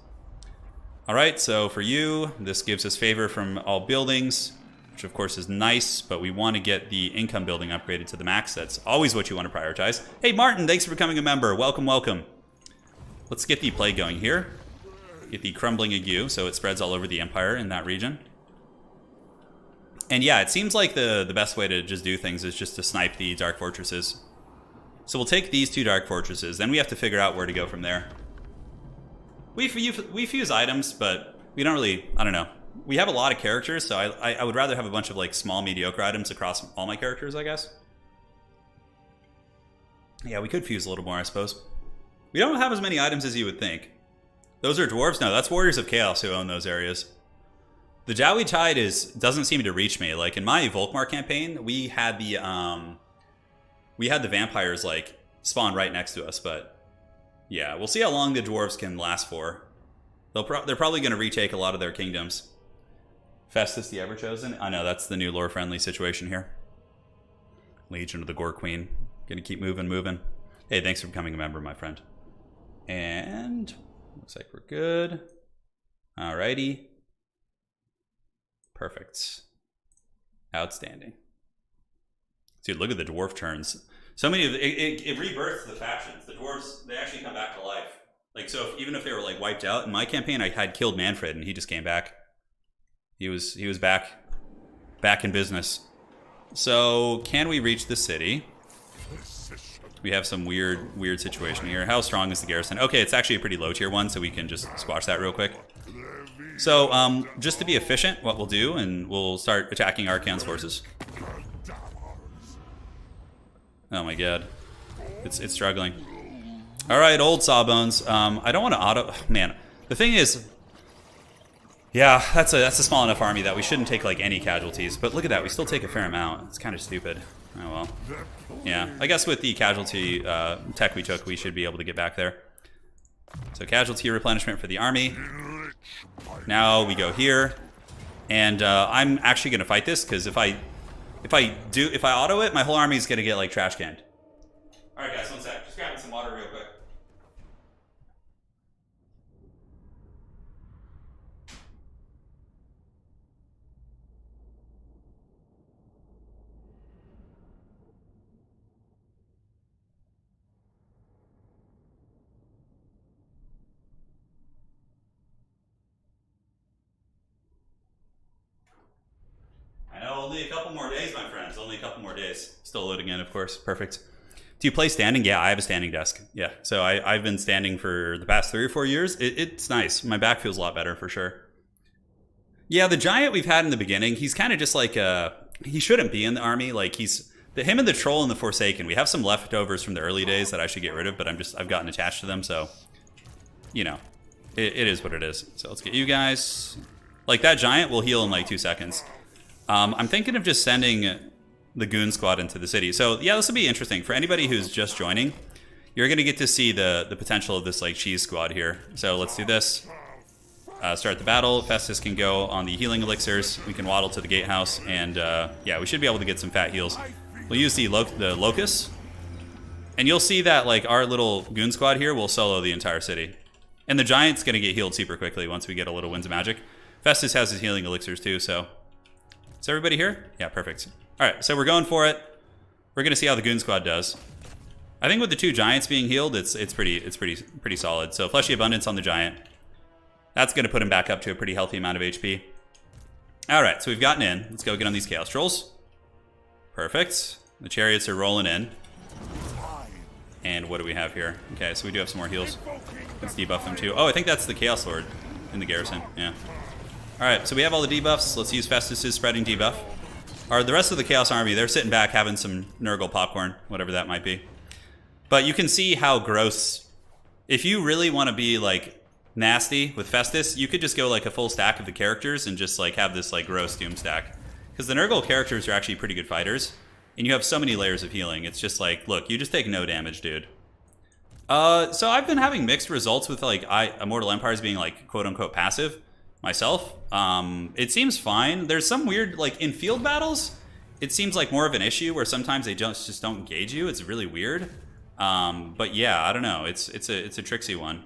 All right, so for you, this gives us favor from all buildings, which of course is nice, but we want to get the income building upgraded to the max. That's always what you want to prioritize. Hey, Martin, thanks for becoming a member. Welcome, welcome. Let's get the plague going here. Get the crumbling ague, so it spreads all over the empire in that region. And yeah, it seems like the best way to just do things is just to snipe the Dark Fortresses. So we'll take these two Dark Fortresses, then we have to figure out where to go from there. We fuse items, but we don't really, I don't know. We have a lot of characters, so I would rather have a bunch of like small, mediocre items across all my characters, I guess. Yeah, we could fuse a little more, I suppose. We don't have as many items as you would think. Those are dwarves? No, that's Warriors of Chaos who own those areas. The Dowie Tide doesn't seem to reach me. Like in my Volkmar campaign, we had the vampires like spawn right next to us, but yeah, we'll see how long the dwarves can last for. They're probably going to retake a lot of their kingdoms. Festus the Everchosen? I know, that's the new lore-friendly situation here. Legion of the Gore Queen. Gonna keep moving. Hey, thanks for becoming a member, my friend. And looks like we're good. Alrighty. Perfect. Outstanding. Dude, look at the dwarf turns. So many of it rebirths the factions. The dwarves, they actually come back to life. Like, so even if they were like wiped out, in my campaign I had killed Manfred and he just came back. He was back in business. So can we reach the city? We have some weird situation here. How strong is the garrison? Okay, it's actually a pretty low tier one, so we can just squash that real quick. So, just to be efficient, what we'll do, and we'll start attacking Archaon's forces. Oh my god. It's struggling. Alright, old Sawbones. I don't want to auto... Man, the thing is... Yeah, that's a small enough army that we shouldn't take, like, any casualties. But look at that, we still take a fair amount. It's kind of stupid. Oh well. Yeah, I guess with the casualty tech we took, we should be able to get back there. So casualty replenishment for the army. Now we go here, and I'm actually going to fight this because if I auto it, my whole army is going to get like trash canned. All right, guys, one sec. Just grabbing some water real quick. Only a couple more days, my friends. Only a couple more days. Still loading in, of course. Perfect. Do you play standing? Yeah, I have a standing desk. Yeah, so I've been standing for the past 3 or 4 years. It's nice. My back feels a lot better, for sure. Yeah, the giant we've had in the beginning, he's kind of just like he shouldn't be in the army. Like, him and the troll and the Forsaken. We have some leftovers from the early days that I should get rid of, but I've gotten attached to them, so, you know, it is what it is. So let's get you guys. Like, that giant will heal in like 2 seconds. I'm thinking of just sending the goon squad into the city. So yeah, this will be interesting for anybody who's just joining. You're gonna get to see the potential of this like cheese squad here. So let's do this. Start the battle. Festus can go on the healing elixirs. We can waddle to the gatehouse, and yeah, we should be able to get some fat heals. We'll use the locust, and you'll see that like our little goon squad here will solo the entire city, and the giant's gonna get healed super quickly once we get a little winds of magic. Festus has his healing elixirs too, so. Is everybody here? Yeah, perfect. All right, so we're going for it. We're gonna see how the goon squad does. I think with the 2 giants being healed, it's pretty solid. So fleshy abundance on the giant. That's gonna put him back up to a pretty healthy amount of HP. All right, so we've gotten in. Let's go get on these chaos trolls. Perfect. The chariots are rolling in. And what do we have here? Okay, so we do have some more heals. Let's debuff them too. Oh, I think that's the Chaos Lord in the garrison. Yeah. Alright, so we have all the debuffs. Let's use Festus's spreading debuff. The rest of the Chaos Army, they're sitting back having some Nurgle popcorn, whatever that might be. But you can see how gross... If you really want to be, like, nasty with Festus, you could just go, like, a full stack of the characters and just, like, have this, like, gross doom stack. Because the Nurgle characters are actually pretty good fighters. And you have so many layers of healing. It's just like, look, you just take no damage, dude. So I've been having mixed results with, like, Immortal Empires being, like, quote-unquote passive. Myself, it seems fine. There's some weird, like in field battles, it seems like more of an issue where sometimes they just don't engage you. It's really weird. But yeah, I don't know. It's a tricksy one.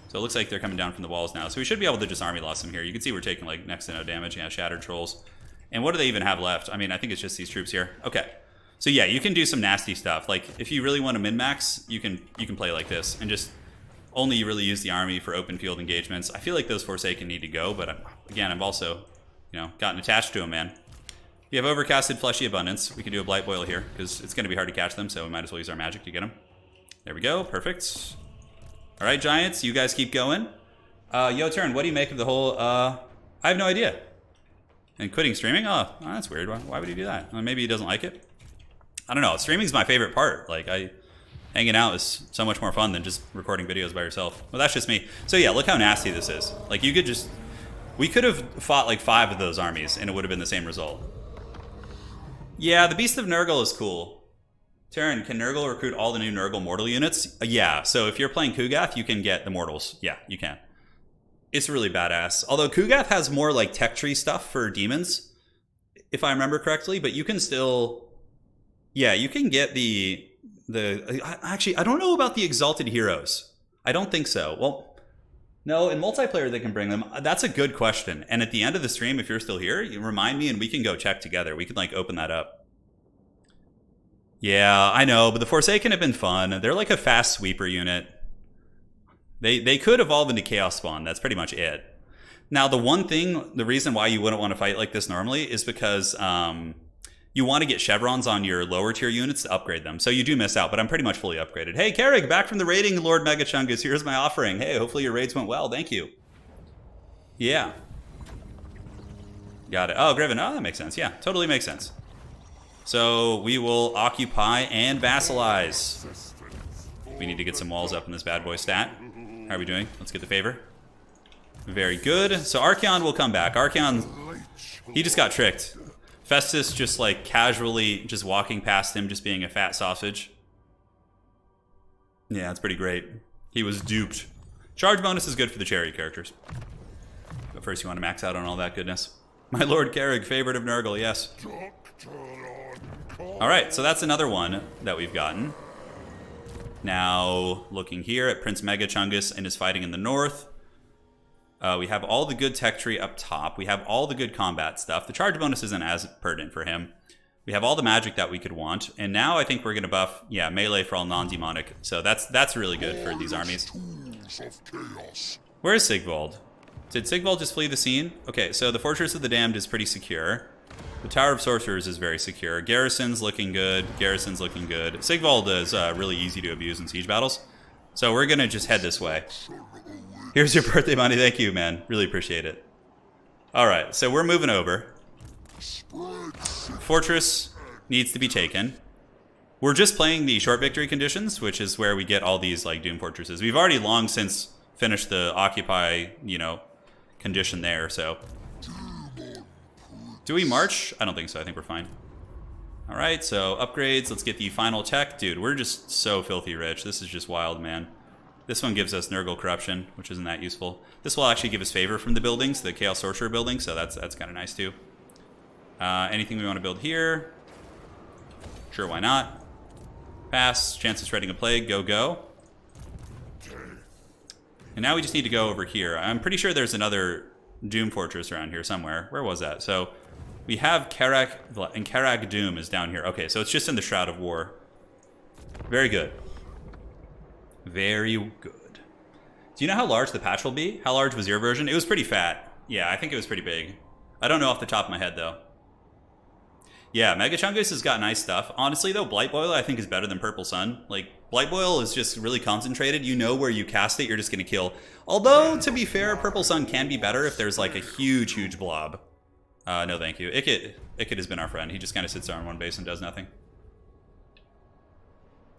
So it looks like they're coming down from the walls now. So we should be able to just army loss them here. You can see we're taking like next to no damage. Yeah, shattered trolls. And what do they even have left? I mean, I think it's just these troops here. Okay. So yeah, you can do some nasty stuff. Like if you really want to min-max, you can play like this and just only really use the army for open field engagements. I feel like those Forsaken need to go, but again, I've also, you know, gotten attached to them, man. You have overcasted Fleshy Abundance. We can do a Blight Boil here, because it's going to be hard to catch them, so we might as well use our magic to get them. There we go, perfect. All right, Giants, you guys keep going. Yo, Turin, what do you make of the whole, I have no idea. And quitting streaming? Oh, that's weird. Why would he do that? Maybe he doesn't like it? I don't know. Streaming's my favorite part. Like, hanging out is so much more fun than just recording videos by yourself. Well, that's just me. So yeah, look how nasty this is. Like you could just, we could have fought like 5 of those armies and it would have been the same result. Yeah, the Beast of Nurgle is cool. Turin, can Nurgle recruit all the new Nurgle mortal units? Yeah, so if you're playing Kugath, you can get the mortals. Yeah, you can. It's really badass. Although Kugath has more like tech tree stuff for demons, if I remember correctly, but you can still, yeah, you can get actually, I don't know about the Exalted Heroes. I don't think so. Well, no, in multiplayer they can bring them. That's a good question. And at the end of the stream, if you're still here, you remind me and we can go check together. We can like open that up. Yeah, I know, but the Forsaken have been fun. They're like a fast sweeper unit. They could evolve into Chaos Spawn. That's pretty much it. Now, the reason why you wouldn't want to fight like this normally is because you want to get chevrons on your lower tier units to upgrade them. So you do miss out, but I'm pretty much fully upgraded. Hey, Carrig, back from the raiding, Lord Megachungus. Here's my offering. Hey, hopefully your raids went well. Thank you. Yeah. Got it. Oh, Griffin. Oh, that makes sense. Yeah, totally makes sense. So we will occupy and vassalize. We need to get some walls up in this bad boy stat. How are we doing? Let's get the favor. Very good. So Archeon will come back. Archeon, he just got tricked. Festus just like casually just walking past him, just being a fat sausage. Yeah, that's pretty great. He was duped. Charge bonus is good for the chariot characters. But first you want to max out on all that goodness. My Lord Carrig, favorite of Nurgle, yes. Alright, so that's another one that we've gotten. Now, looking here at Prince Megachungus and his fighting in the north. We have all the good tech tree up top. We have all the good combat stuff. The charge bonus isn't as pertinent for him. We have all the magic that we could want. And now I think we're going to buff, yeah, melee for all non-demonic. So that's really good for these armies. Where is Sigvald? Did Sigvald just flee the scene? Okay, so the Fortress of the Damned is pretty secure. The Tower of Sorcerers is very secure. Garrison's looking good. Garrison's looking good. Sigvald is really easy to abuse in siege battles. So we're going to just head this way. Here's your birthday money. Thank you, man. Really appreciate it. All right, so we're moving over. Fortress needs to be taken. We're just playing the short victory conditions, which is where we get all these like Doom Fortresses. We've already long since finished the occupy, you know, condition there, so. Do we march? I don't think so. I think we're fine. All right, so upgrades. Let's get the final tech. Dude, we're just so filthy rich. This is just wild, man. This one gives us Nurgle Corruption, which isn't that useful. This will actually give us favor from the buildings, the Chaos Sorcerer building, so that's kind of nice too. Anything we want to build here? Sure, why not? Pass, chance of spreading a plague, go, go. And now we just need to go over here. I'm pretty sure there's another Doom Fortress around here somewhere. Where was that? So we have Karak, and Karak Doom is down here. Okay, so it's just in the Shroud of War. Very good. Very good. Do you know how large the patch will be? How large was your version? It was pretty fat. Yeah, I think it was pretty big. I don't know off the top of my head, though. Yeah, Megachungus has got nice stuff. Honestly, though, Blight Boil I think is better than Purple Sun. Like, Blight Boil is just really concentrated. You know where you cast it, you're just going to kill. Although, to be fair, Purple Sun can be better if there's like a huge, huge blob. No, thank you. Ikit has been our friend. He just kind of sits there on one base and does nothing.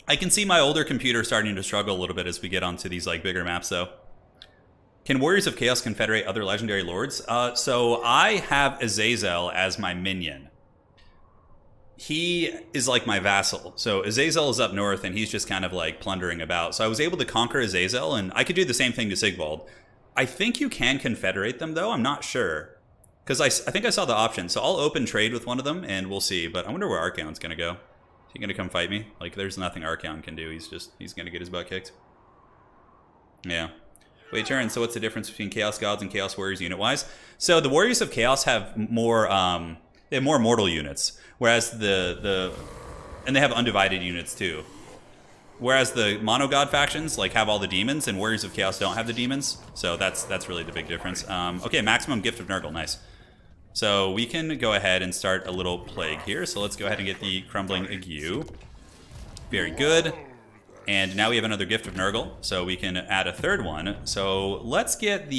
I can see my older computer starting to struggle a little bit as we get onto these like bigger maps, though. Can Warriors of Chaos confederate other legendary lords? So I have Azazel as my minion. He is like my vassal. So Azazel is up north, and he's just kind of like plundering about. So I was able to conquer Azazel, and I could do the same thing to Sigvald. I think you can confederate them, though. I'm not sure. Because I think I saw the option. So I'll open trade with one of them, and we'll see. But I wonder where Archeon's going to go. Is he going to come fight me? Like, there's nothing Archeon can do. He's going to get his butt kicked. Yeah. Wait, Turin, so what's the difference between Chaos Gods and Chaos Warriors unit-wise? So the Warriors of Chaos have more, they have more mortal units. Whereas and they have undivided units, too. Whereas the Mono-God factions, like, have all the demons, and Warriors of Chaos don't have the demons. So that's really the big difference. Okay, maximum Gift of Nurgle, nice. So we can go ahead and start a little plague here. So let's go ahead and get the Crumbling Ague. Very good. And now we have another Gift of Nurgle, so we can add a third one. So let's get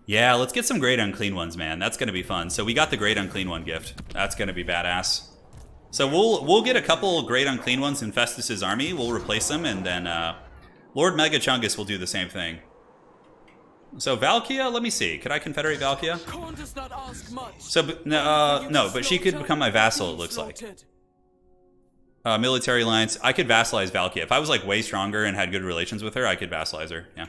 let's get some Great Unclean Ones, man. That's going to be fun. So we got the Great Unclean One gift. That's going to be badass. So we'll get a couple Great Unclean Ones in Festus's army. We'll replace them, and then Lord Megachungus will do the same thing. So Valkia, let me see. Could I confederate Valkia? So no, but she could become my vassal, it looks like. Military alliance. I could vassalize Valkia. If I was like way stronger and had good relations with her, I could vassalize her. Yeah.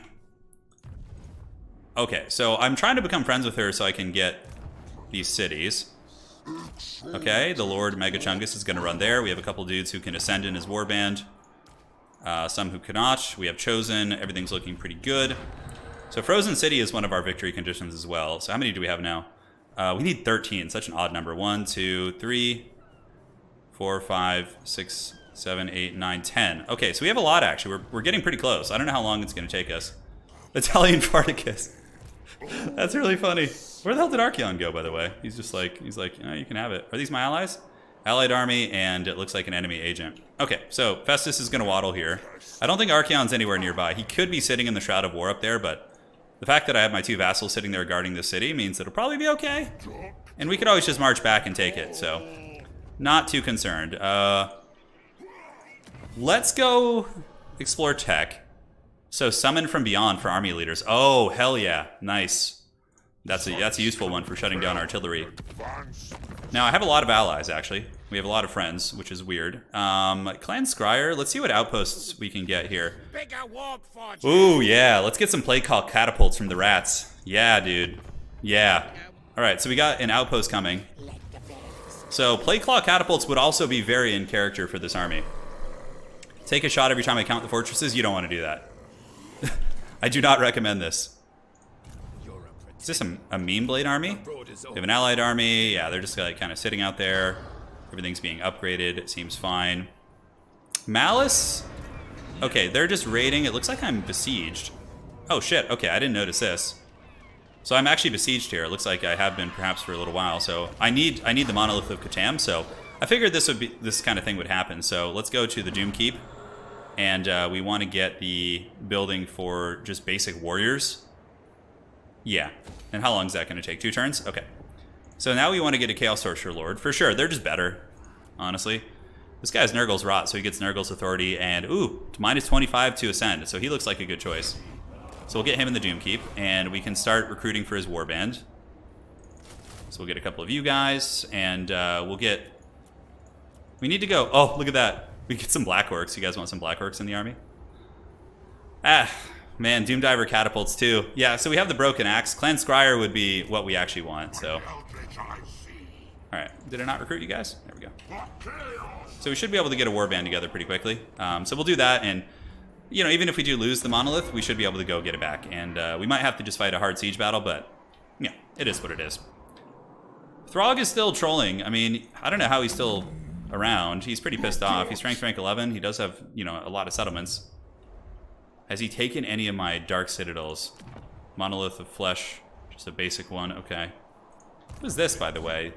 Okay, so I'm trying to become friends with her so I can get these cities. Okay, the Lord Megachungus is going to run there. We have a couple dudes who can ascend in his warband. Some who cannot. We have Chosen. Everything's looking pretty good. So Frozen City is one of our victory conditions as well. So how many do we have now? We need 13. Such an odd number. 1, 2, 3, 4, 5, 6, 7, 8, 9, 10. Okay, so we have a lot, actually. We're getting pretty close. I don't know how long it's going to take us. Italian Spartacus. That's really funny. Where the hell did Archeon go, by the way? He's like, oh, you can have it. Are these my allies? Allied army, and it looks like an enemy agent. Okay, so Festus is going to waddle here. I don't think Archeon's anywhere nearby. He could be sitting in the Shroud of War up there, but the fact that I have my two vassals sitting there guarding the city means it'll probably be okay. And we could always just march back and take it, so not too concerned. Let's go explore tech. So summon from beyond for army leaders. Oh, hell yeah. Nice. That's a useful one for shutting down artillery. Now, I have a lot of allies, actually. We have a lot of friends, which is weird. Clan Scryer, let's see what outposts we can get here. Ooh, yeah. Let's get some plague call catapults from the rats. Yeah, dude. Yeah. All right, so we got an outpost coming. So plague claw catapults would also be very in character for this army. Take a shot every time I count the fortresses. You don't want to do that. I do not recommend this. Is this a meme blade army? They have an allied army. Yeah, they're just like kind of sitting out there. Everything's being upgraded. It seems fine. Malice? Okay, they're just raiding. It looks like I'm besieged. Oh shit, okay, I didn't notice this. So I'm actually besieged here. It looks like I have been perhaps for a little while. So I need the Monolith of Catan. So I figured this kind of thing would happen. So let's go to the Doom Keep. And we want to get the building for just basic warriors. Yeah. And how long is that going to take? 2 turns? Okay. So now we want to get a Chaos Sorcerer Lord. For sure, they're just better, honestly. This guy's Nurgle's Rot, so he gets Nurgle's Authority. And, ooh, minus 25 to Ascend. So he looks like a good choice. So we'll get him in the Doom Keep. And we can start recruiting for his Warband. So we'll get a couple of you guys. And we'll get... We need to go... Oh, look at that. We get some Black Orcs. You guys want some Black Orcs in the army? Ah, man, Doomdiver catapults too. Yeah, so we have the Broken Axe. Clan Scryer would be what we actually want, so. Alright, did I not recruit you guys? There we go. So we should be able to get a warband together pretty quickly. So we'll do that, and you know, even if we do lose the Monolith, we should be able to go get it back. And we might have to just fight a hard siege battle, but yeah, it is what it is. Throg is still trolling. I mean, I don't know how he's still around. He's pretty pissed off. He's strength rank 11. He does have, you know, a lot of settlements. Has he taken any of my Dark Citadels? Monolith of Flesh, just a basic one. Okay. Who's this, by the way?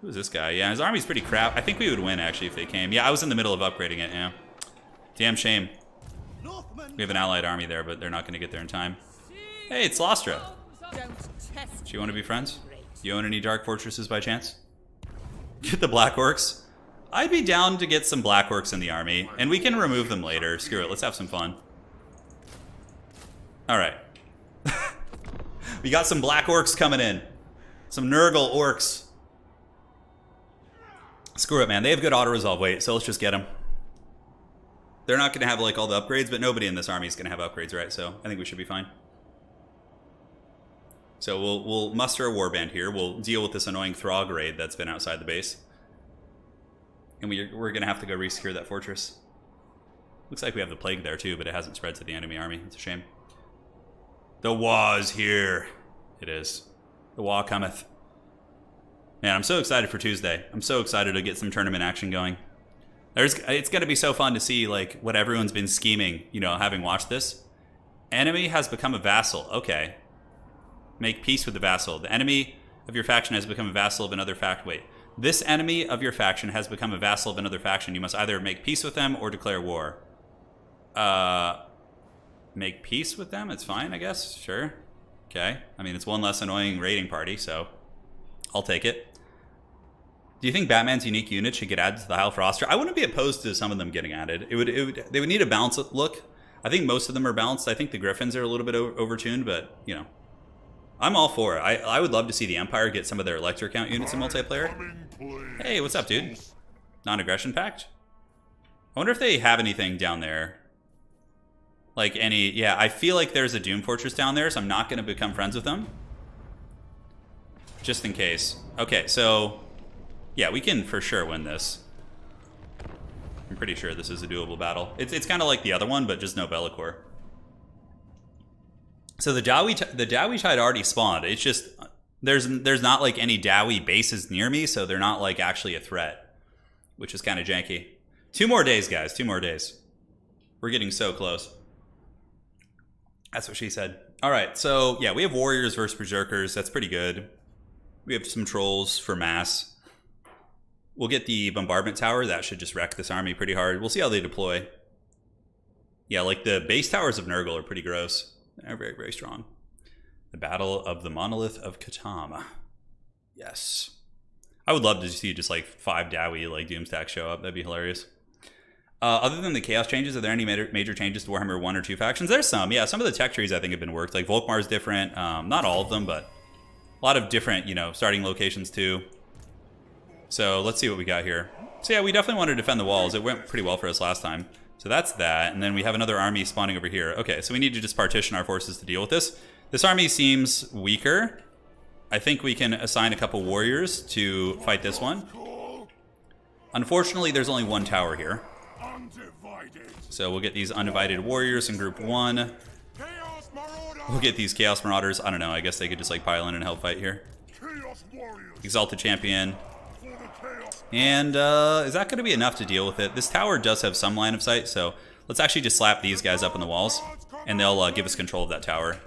Who's this guy? Yeah, his army's pretty crap. I think we would win, actually, if they came. Yeah, I was in the middle of upgrading it, yeah. Damn shame. We have an allied army there, but they're not going to get there in time. Hey, it's Lostra. Do you want to be friends? Do you own any Dark Fortresses by chance? Get the Black Orcs. I'd be down to get some Black Orcs in the army, and we can remove them later. Screw it, let's have some fun. Alright. We got some Black Orcs coming in. Some Nurgle Orcs. Screw it, man. They have good auto-resolve weight, so let's just get them. They're not going to have, like, all the upgrades, but nobody in this army is going to have upgrades, right? So I think we should be fine. So we'll muster a warband here. We'll deal with this annoying Throg raid that's been outside the base. And we're going to have to go re-secure that fortress. Looks like we have the plague there too, but it hasn't spread to the enemy army. It's a shame. The Wa is here. It is. The Wa cometh. Man, I'm so excited for Tuesday. I'm so excited to get some tournament action going. It's going to be so fun to see like what everyone's been scheming, you know, having watched this. Enemy has become a vassal. Okay. Make peace with the vassal. The enemy of your faction has become a vassal of another faction. Wait. This enemy of your faction has become a vassal of another faction. You must either make peace with them or declare war. Make peace with them? It's fine, I guess. Sure. Okay. I mean, it's one less annoying raiding party, so I'll take it. Do you think Batman's unique unit should get added to the Health roster? I wouldn't be opposed to some of them getting added. They would need a balanced look. I think most of them are balanced. I think the Griffins are a little bit overtuned, but, you know. I'm all for it. I would love to see the Empire get some of their Elector count units in multiplayer. Hey, what's up, dude? Non-aggression pact? I wonder if they have anything down there. Like any... Yeah, I feel like there's a Doom Fortress down there, so I'm not going to become friends with them. Just in case. Okay, so... Yeah, we can for sure win this. I'm pretty sure this is a doable battle. It's kind of like the other one, but just no Bellicor. So the Dowie Tide already spawned. It's just there's not like any Dowie bases near me, so they're not like actually a threat, which is kind of janky. 2 more days, guys. 2 more days. We're getting so close. That's what she said. All right, so yeah, we have warriors versus berserkers. That's pretty good. We have some trolls for mass. We'll get the bombardment tower. That should just wreck this army pretty hard. We'll see how they deploy. Yeah, like the base towers of Nurgle are pretty gross. They're very, very strong. The Battle of the Monolith of Catan. Yes. I would love to see just like 5 Dowie like Doomstack show up. That'd be hilarious. Other than the chaos changes, are there any major changes to Warhammer 1 or 2 factions? There's some. Yeah, some of the tech trees I think have been worked. Like Volkmar's different. Not all of them, but a lot of different, you know, starting locations too. So let's see what we got here. So yeah, we definitely want to defend the walls. It went pretty well for us last time. So that's that. And then we have another army spawning over here. Okay, so we need to just partition our forces to deal with this. This army seems weaker. I think we can assign a couple warriors to fight this one. Unfortunately, there's only 1 tower here. So we'll get these undivided warriors in group 1. We'll get these Chaos Marauders. I don't know, I guess they could just like pile in and help fight here. Exalted Champion. And is that going to be enough to deal with it? This tower does have some line of sight, so let's actually just slap these guys up on the walls, and they'll give us control of that tower.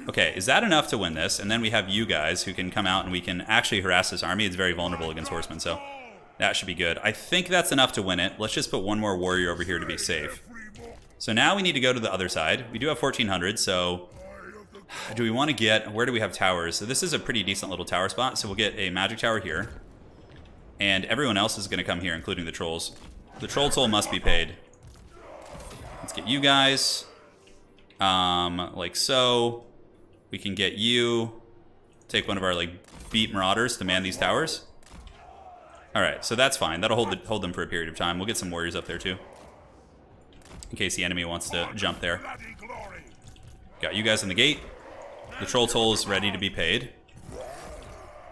Okay, is that enough to win this? And then we have you guys who can come out and we can actually harass this army. It's very vulnerable against horsemen, so that should be good. I think that's enough to win it. Let's just put 1 more warrior over here to be safe. So now we need to go to the other side. We do have 1,400, so do we want to get... Where do we have towers? So this is a pretty decent little tower spot, so we'll get a magic tower here. And everyone else is going to come here, including the trolls. The troll toll must be paid. Let's get you guys. Like so. We can get you. Take one of our like beat marauders to man these towers. Alright, so that's fine. That'll hold them for a period of time. We'll get some warriors up there too, in case the enemy wants to jump there. Got you guys in the gate. The troll toll is ready to be paid.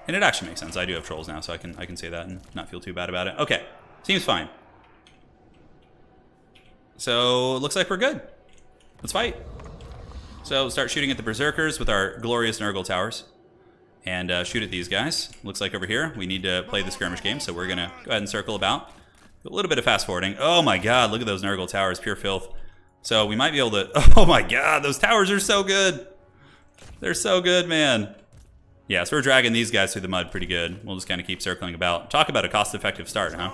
And it actually makes sense. I do have trolls now, so I can say that and not feel too bad about it. Okay, seems fine. So, looks like we're good. Let's fight. So, start shooting at the Berserkers with our glorious Nurgle towers. And shoot at these guys. Looks like over here, we need to play the skirmish game, so we're going to go ahead and circle about. A little bit of fast forwarding. Oh my god, look at those Nurgle towers, pure filth. So, we might be able to... Oh my god, those towers are so good. They're so good, man. Yeah, so we're dragging these guys through the mud pretty good. We'll just kind of keep circling about. Talk about a cost-effective start, huh?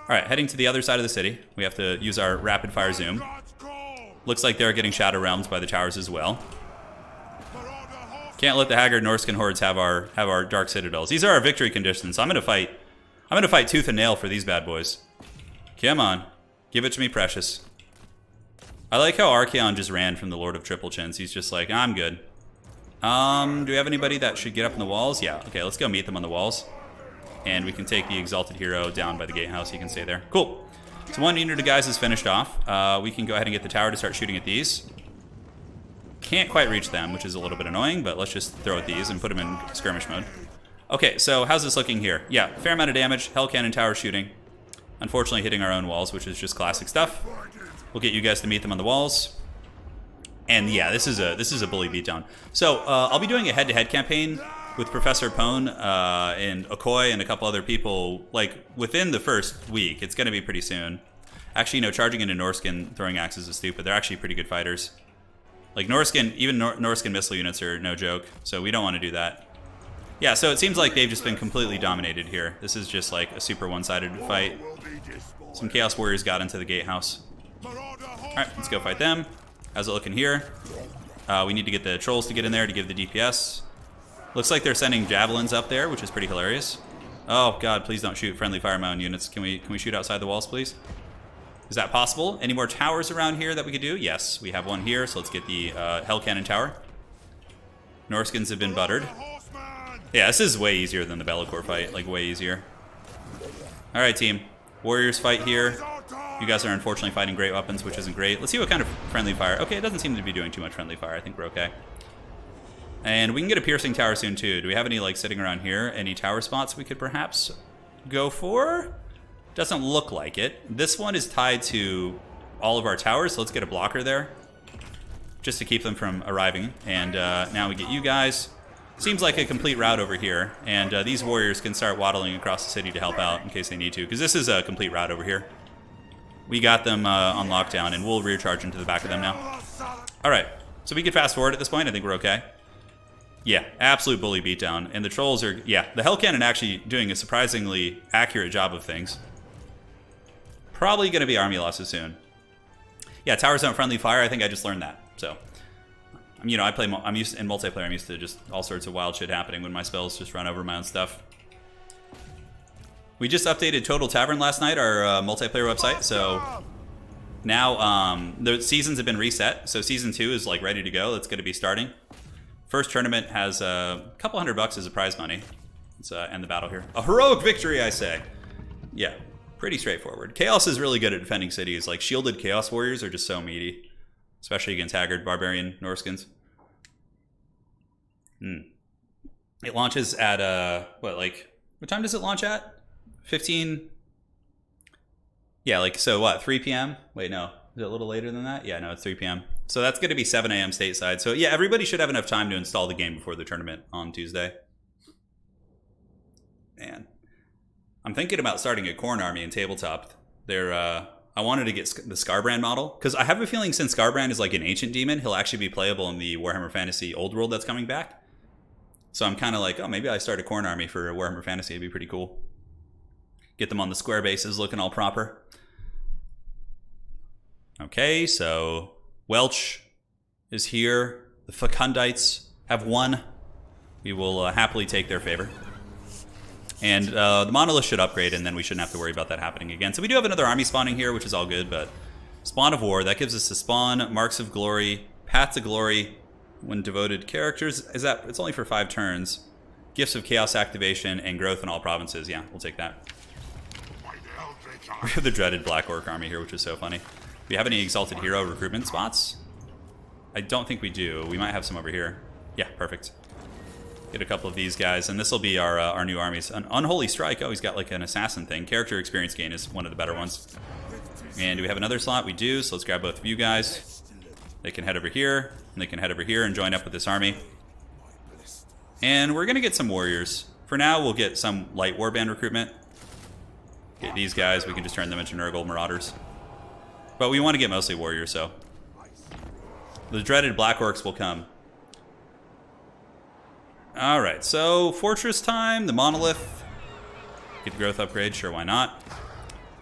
Alright, heading to the other side of the city. We have to use our rapid-fire zoom. Looks like they're getting Shadow Realms by the towers as well. Can't let the Haggard Norscan hordes have our Dark Citadels. These are our victory conditions, so I'm gonna fight tooth and nail for these bad boys. Come on. Give it to me, precious. I like how Archaon just ran from the Lord of Triple Chins. He's just like, I'm good. Do we have anybody that should get up on the walls? Yeah, okay, let's go meet them on the walls. And we can take the Exalted Hero down by the gatehouse. He can stay there. Cool. So 1 unit of guys is finished off. We can go ahead and get the tower to start shooting at these. Can't quite reach them, which is a little bit annoying, but let's just throw at these and put them in skirmish mode. Okay, so how's this looking here? Yeah, fair amount of damage. Hell Cannon tower shooting. Unfortunately hitting our own walls, which is just classic stuff. We'll get you guys to meet them on the walls. And yeah, this is a bully beatdown. So I'll be doing a head-to-head campaign with Professor Pone and Okoye and a couple other people, like, within the first week. It's going to be pretty soon. Actually, you know, charging into Norscan throwing axes is stupid. They're actually pretty good fighters. Like, Norscan, even Norscan missile units are no joke, so we don't want to do that. Yeah, so it seems like they've just been completely dominated here. This is just like a super one-sided fight. Some Chaos Warriors got into the gatehouse. Alright, let's go fight them. How's it looking here? We need to get the trolls to get in there to give the DPS. Looks like they're sending javelins up there, which is pretty hilarious. Oh god, please don't shoot friendly fire my own units. Can we shoot outside the walls, please? Is that possible? Any more towers around here that we could do? Yes, we have one here, so let's get the Hell Cannon tower. Norscans have been buttered. Yeah, this is way easier than the Be'lakor fight, like way easier. Alright team, Warriors fight here. You guys are unfortunately fighting great weapons, which isn't great. Let's see what kind of friendly fire. Okay, it doesn't seem to be doing too much friendly fire. I think we're okay. And we can get a piercing tower soon too. Do we have any like sitting around here? Any tower spots we could perhaps go for? Doesn't look like it. This one is tied to all of our towers, so let's get a blocker there. Just to keep them from arriving. And now we get you guys. Seems like a complete route over here. And these warriors can start waddling across the city to help out in case they need to. Because this is a complete route over here. We got them on lockdown, and we'll rear charge into the back of them now. Alright, so we can fast forward at this point. I think we're okay. Yeah, absolute bully beatdown. And the trolls are, yeah, the Hell Cannon actually doing a surprisingly accurate job of things. Probably going to be army losses soon. Yeah, towers don't friendly fire. I think I just learned that. So, You know, I'm used in multiplayer. I'm used to just all sorts of wild shit happening when my spells just run over my own stuff. We just updated Total Tavern last night, our multiplayer website. So now the seasons have been reset. So season 2 is like ready to go. It's going to be starting. First tournament has a couple $100 as a prize money. Let's end the battle here. A heroic victory, I say. Yeah, pretty straightforward. Chaos is really good at defending cities. Like shielded Chaos Warriors are just so meaty, especially against Haggard Barbarian Norskins. It launches at what time does it launch at? 15. Yeah, like so what? 3 p.m. Wait, no, is it a little later than that? Yeah, no, it's 3 p.m. So that's going to be 7 a.m. stateside. So yeah, everybody should have enough time to install the game before the tournament on Tuesday. Man, I'm thinking about starting a Khorne army in tabletop. I wanted to get the Scarbrand model because I have a feeling since Scarbrand is like an ancient demon, he'll actually be playable in the Warhammer Fantasy Old World that's coming back. So I'm kind of like, oh, maybe I start a Khorne army for Warhammer Fantasy. It'd be pretty cool. Get them on the square bases looking all proper. Okay, so Welch is here. The Fecundites have won. We will happily take their favor. And the Monolith should upgrade, and then we shouldn't have to worry about that happening again. So we do have another army spawning here, which is all good, but Spawn of War, that gives us the Spawn, Marks of Glory, Path to Glory, when devoted characters. It's only for 5 turns. Gifts of Chaos activation, and growth in all provinces. Yeah, we'll take that. We have the dreaded Black Orc army here, which is so funny. Do we have any Exalted Hero recruitment spots? I don't think we do. We might have some over here. Yeah, perfect. Get a couple of these guys, and this will be our new armies. An Unholy Strike. Oh, he's got like an assassin thing. Character experience gain is one of the better ones. And do we have another slot? We do, so let's grab both of you guys. They can head over here, and they can head over here and join up with this army. And we're going to get some warriors. For now, we'll get some light warband recruitment. Get these guys. We can just turn them into Nurgle Marauders. But we want to get mostly warriors, so. The dreaded Black Orcs will come. Alright, so Fortress time, the Monolith. Get the growth upgrade, sure, why not?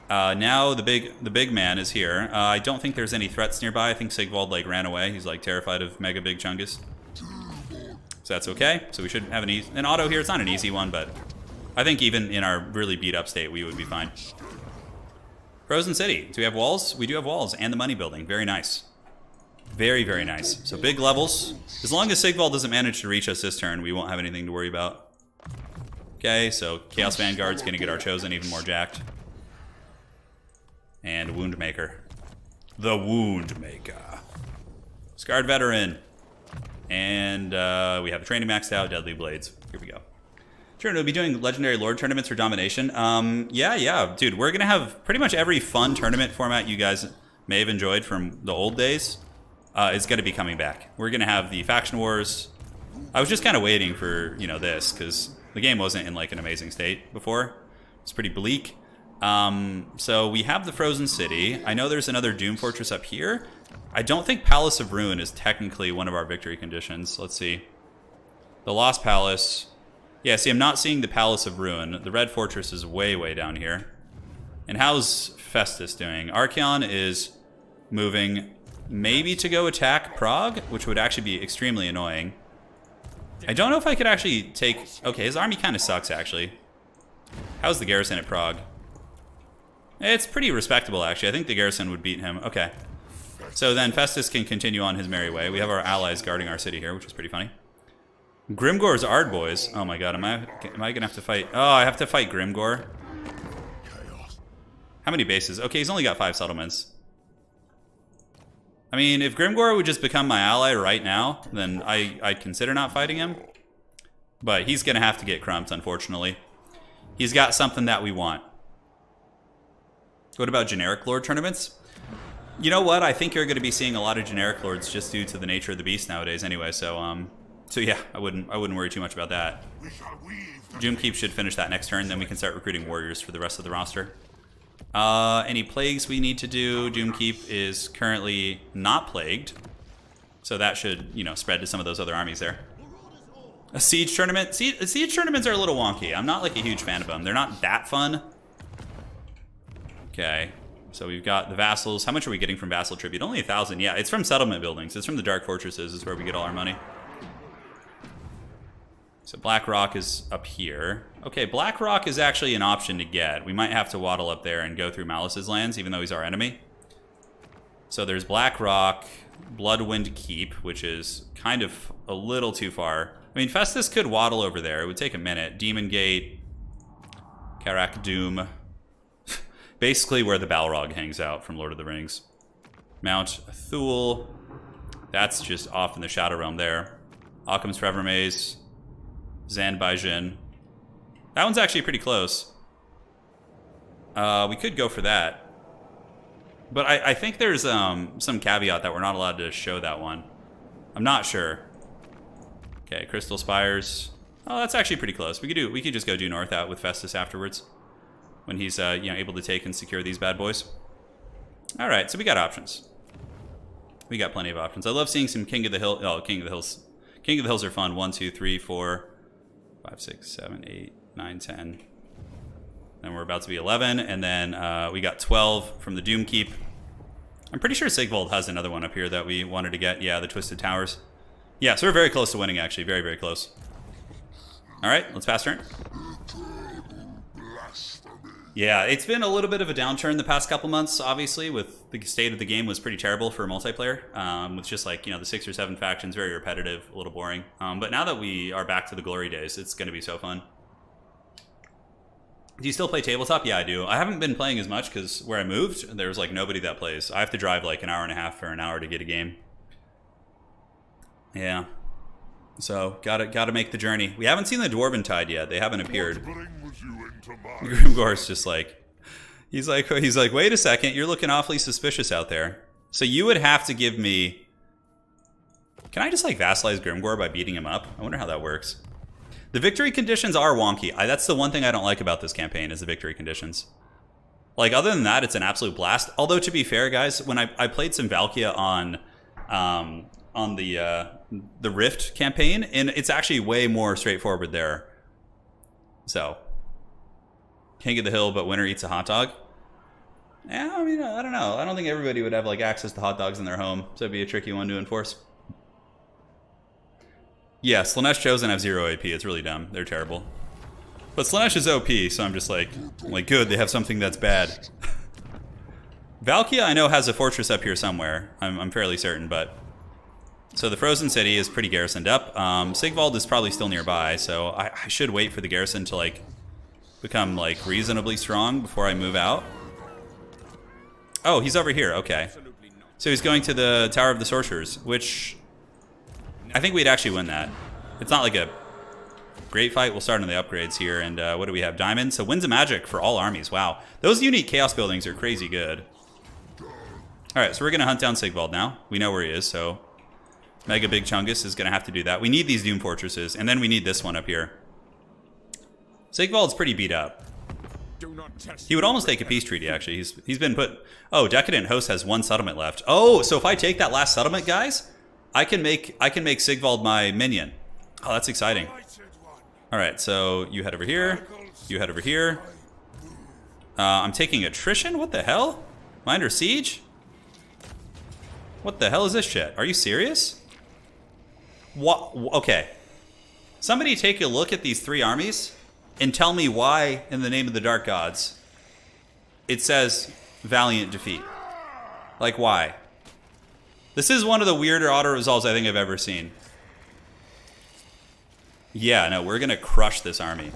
Now the big man is here. I don't think there's any threats nearby. I think Sigvald like ran away. He's like terrified of Mega Big Chungus. So that's okay. So we should have an auto here. It's not an easy one, but I think even in our really beat up state, we would be fine. Frozen City. Do we have walls? We do have walls and the money building. Very nice. Very, very nice. So big levels. As long as Sigvald doesn't manage to reach us this turn, we won't have anything to worry about. Okay, so Chaos Vanguard's going to get our Chosen even more jacked. And Woundmaker. The Woundmaker. Scarred Veteran. And we have a training maxed out. Deadly Blades. Here we go. Sure, we'll be doing Legendary Lord tournaments for Domination. Yeah. Dude, we're going to have pretty much every fun tournament format you guys may have enjoyed from the old days. Is going to be coming back. We're going to have the Faction Wars. I was just kind of waiting for, this, because the game wasn't in, like, an amazing state before. It's pretty bleak. So we have the Frozen City. I know there's another Doom Fortress up here. I don't think Palace of Ruin is technically one of our victory conditions. Let's see. The Lost Palace. Yeah, see, I'm not seeing the Palace of Ruin. The Red Fortress is way, way down here. And how's Festus doing? Archeon is moving maybe to go attack Prague, which would actually be extremely annoying. I don't know if I could actually take... Okay, his army kind of sucks, actually. How's the garrison at Prague? It's pretty respectable, actually. I think the garrison would beat him. Okay. So then Festus can continue on his merry way. We have our allies guarding our city here, which is pretty funny. Grimgor's Ardboys. Oh my god, am I going to have to fight... Oh, I have to fight Grimgor. How many bases? Okay, he's only got 5 settlements. I mean, if Grimgor would just become my ally right now, then I'd consider not fighting him. But he's going to have to get crumped, unfortunately. He's got something that we want. What about generic lord tournaments? You know what? I think you're going to be seeing a lot of generic lords just due to the nature of the beast nowadays anyway. So yeah, I wouldn't worry too much about that. Doomkeep should finish that next turn, then we can start recruiting warriors for the rest of the roster. Any plagues we need to do? Doomkeep is currently not plagued. So that should, spread to some of those other armies there. A siege tournament? Siege tournaments are a little wonky. I'm not like a huge fan of them. They're not that fun. Okay. So we've got the vassals. How much are we getting from vassal tribute? Only 1,000. Yeah, it's from settlement buildings. It's from the dark fortresses is where we get all our money. So Black Rock is up here. Okay, Black Rock is actually an option to get. We might have to waddle up there and go through Malice's lands, even though he's our enemy. So there's Black Rock, Bloodwind Keep, which is kind of a little too far. I mean, Festus could waddle over there. It would take a minute. Demon Gate, Karak Doom. Basically where the Balrog hangs out from Lord of the Rings. Mount Thule. That's just off in the Shadow Realm there. Occam's Forever Maze. Zanbaijin. That one's actually pretty close. We could go for that. But I think there's some caveat that we're not allowed to show that one. I'm not sure. Okay, Crystal Spires. Oh, that's actually pretty close. We could just go due north out with Festus afterwards. When he's able to take and secure these bad boys. All right, so we got options. We got plenty of options. I love seeing some King of the Hill. Oh, King of the Hills. King of the Hills are fun. 1, 2, 3, 4, 5, 6, 7, 8, 9, 10. Then we're about to be 11, and then we got 12 from the Doom Keep. I'm pretty sure Sigvald has another one up here that we wanted to get. Yeah, the Twisted Towers. Yeah, so we're very close to winning, actually. Very, very close. All right, let's pass turn. Yeah, it's been a little bit of a downturn the past couple months, obviously, with the state of the game was pretty terrible for multiplayer. With just like, the 6 or 7 factions, very repetitive, a little boring. But now that we are back to the glory days, it's going to be so fun. Do you still play tabletop? Yeah, I do. I haven't been playing as much because where I moved, there's like nobody that plays. I have to drive like an hour and a half or an hour to get a game. Yeah. So, gotta make the journey. We haven't seen the Dwarven Tide yet. They haven't appeared. Grimgor's just like, he's like, wait a second, you're looking awfully suspicious out there. So you would have to give me. Can I just like vassalize Grimgor by beating him up? I wonder how that works. The victory conditions are wonky. That's the one thing I don't like about this campaign is the victory conditions. Like other than that, it's an absolute blast. Although to be fair, guys, when I played some Valkia on the Rift campaign, and it's actually way more straightforward there. So. King of the Hill, but winner eats a hot dog. Yeah, I mean, I don't know. I don't think everybody would have like access to hot dogs in their home, so it'd be a tricky one to enforce. Yeah, Slanesh Chosen have 0 AP. It's really dumb. They're terrible. But Slanesh is OP, so I'm just like good. They have something that's bad. Valkia, I know, has a fortress up here somewhere. I'm fairly certain, but so the Frozen City is pretty garrisoned up. Sigvald is probably still nearby, so I should wait for the garrison to like. Become like reasonably strong before I move out. Oh, he's over here. Okay. So he's going to the Tower of the Sorcerers, which I think we'd actually win that. It's not like a great fight. We'll start on the upgrades here. And what do we have? Diamond. So Winds of Magic for all armies. Wow. Those unique Chaos buildings are crazy good. All right, so we're going to hunt down Sigvald now. We know where he is, so Mega Big Chungus is going to have to do that. We need these Doom Fortresses, and then we need this one up here. Sigvald's pretty beat up. He would almost take a peace treaty, actually. He's been put. Oh, Decadent Host has 1 settlement left. Oh, so if I take that last settlement, guys, I can make Sigvald my minion. Oh, that's exciting. All right, so you head over here. You head over here. I'm taking attrition. What the hell? Am I under siege? What the hell is this shit? Are you serious? What? Okay. Somebody take a look at these 3 armies. And tell me why, in the name of the Dark Gods, it says Valiant Defeat. Like, why? This is one of the weirder auto-resolves I think I've ever seen. Yeah, no, we're going to crush this army.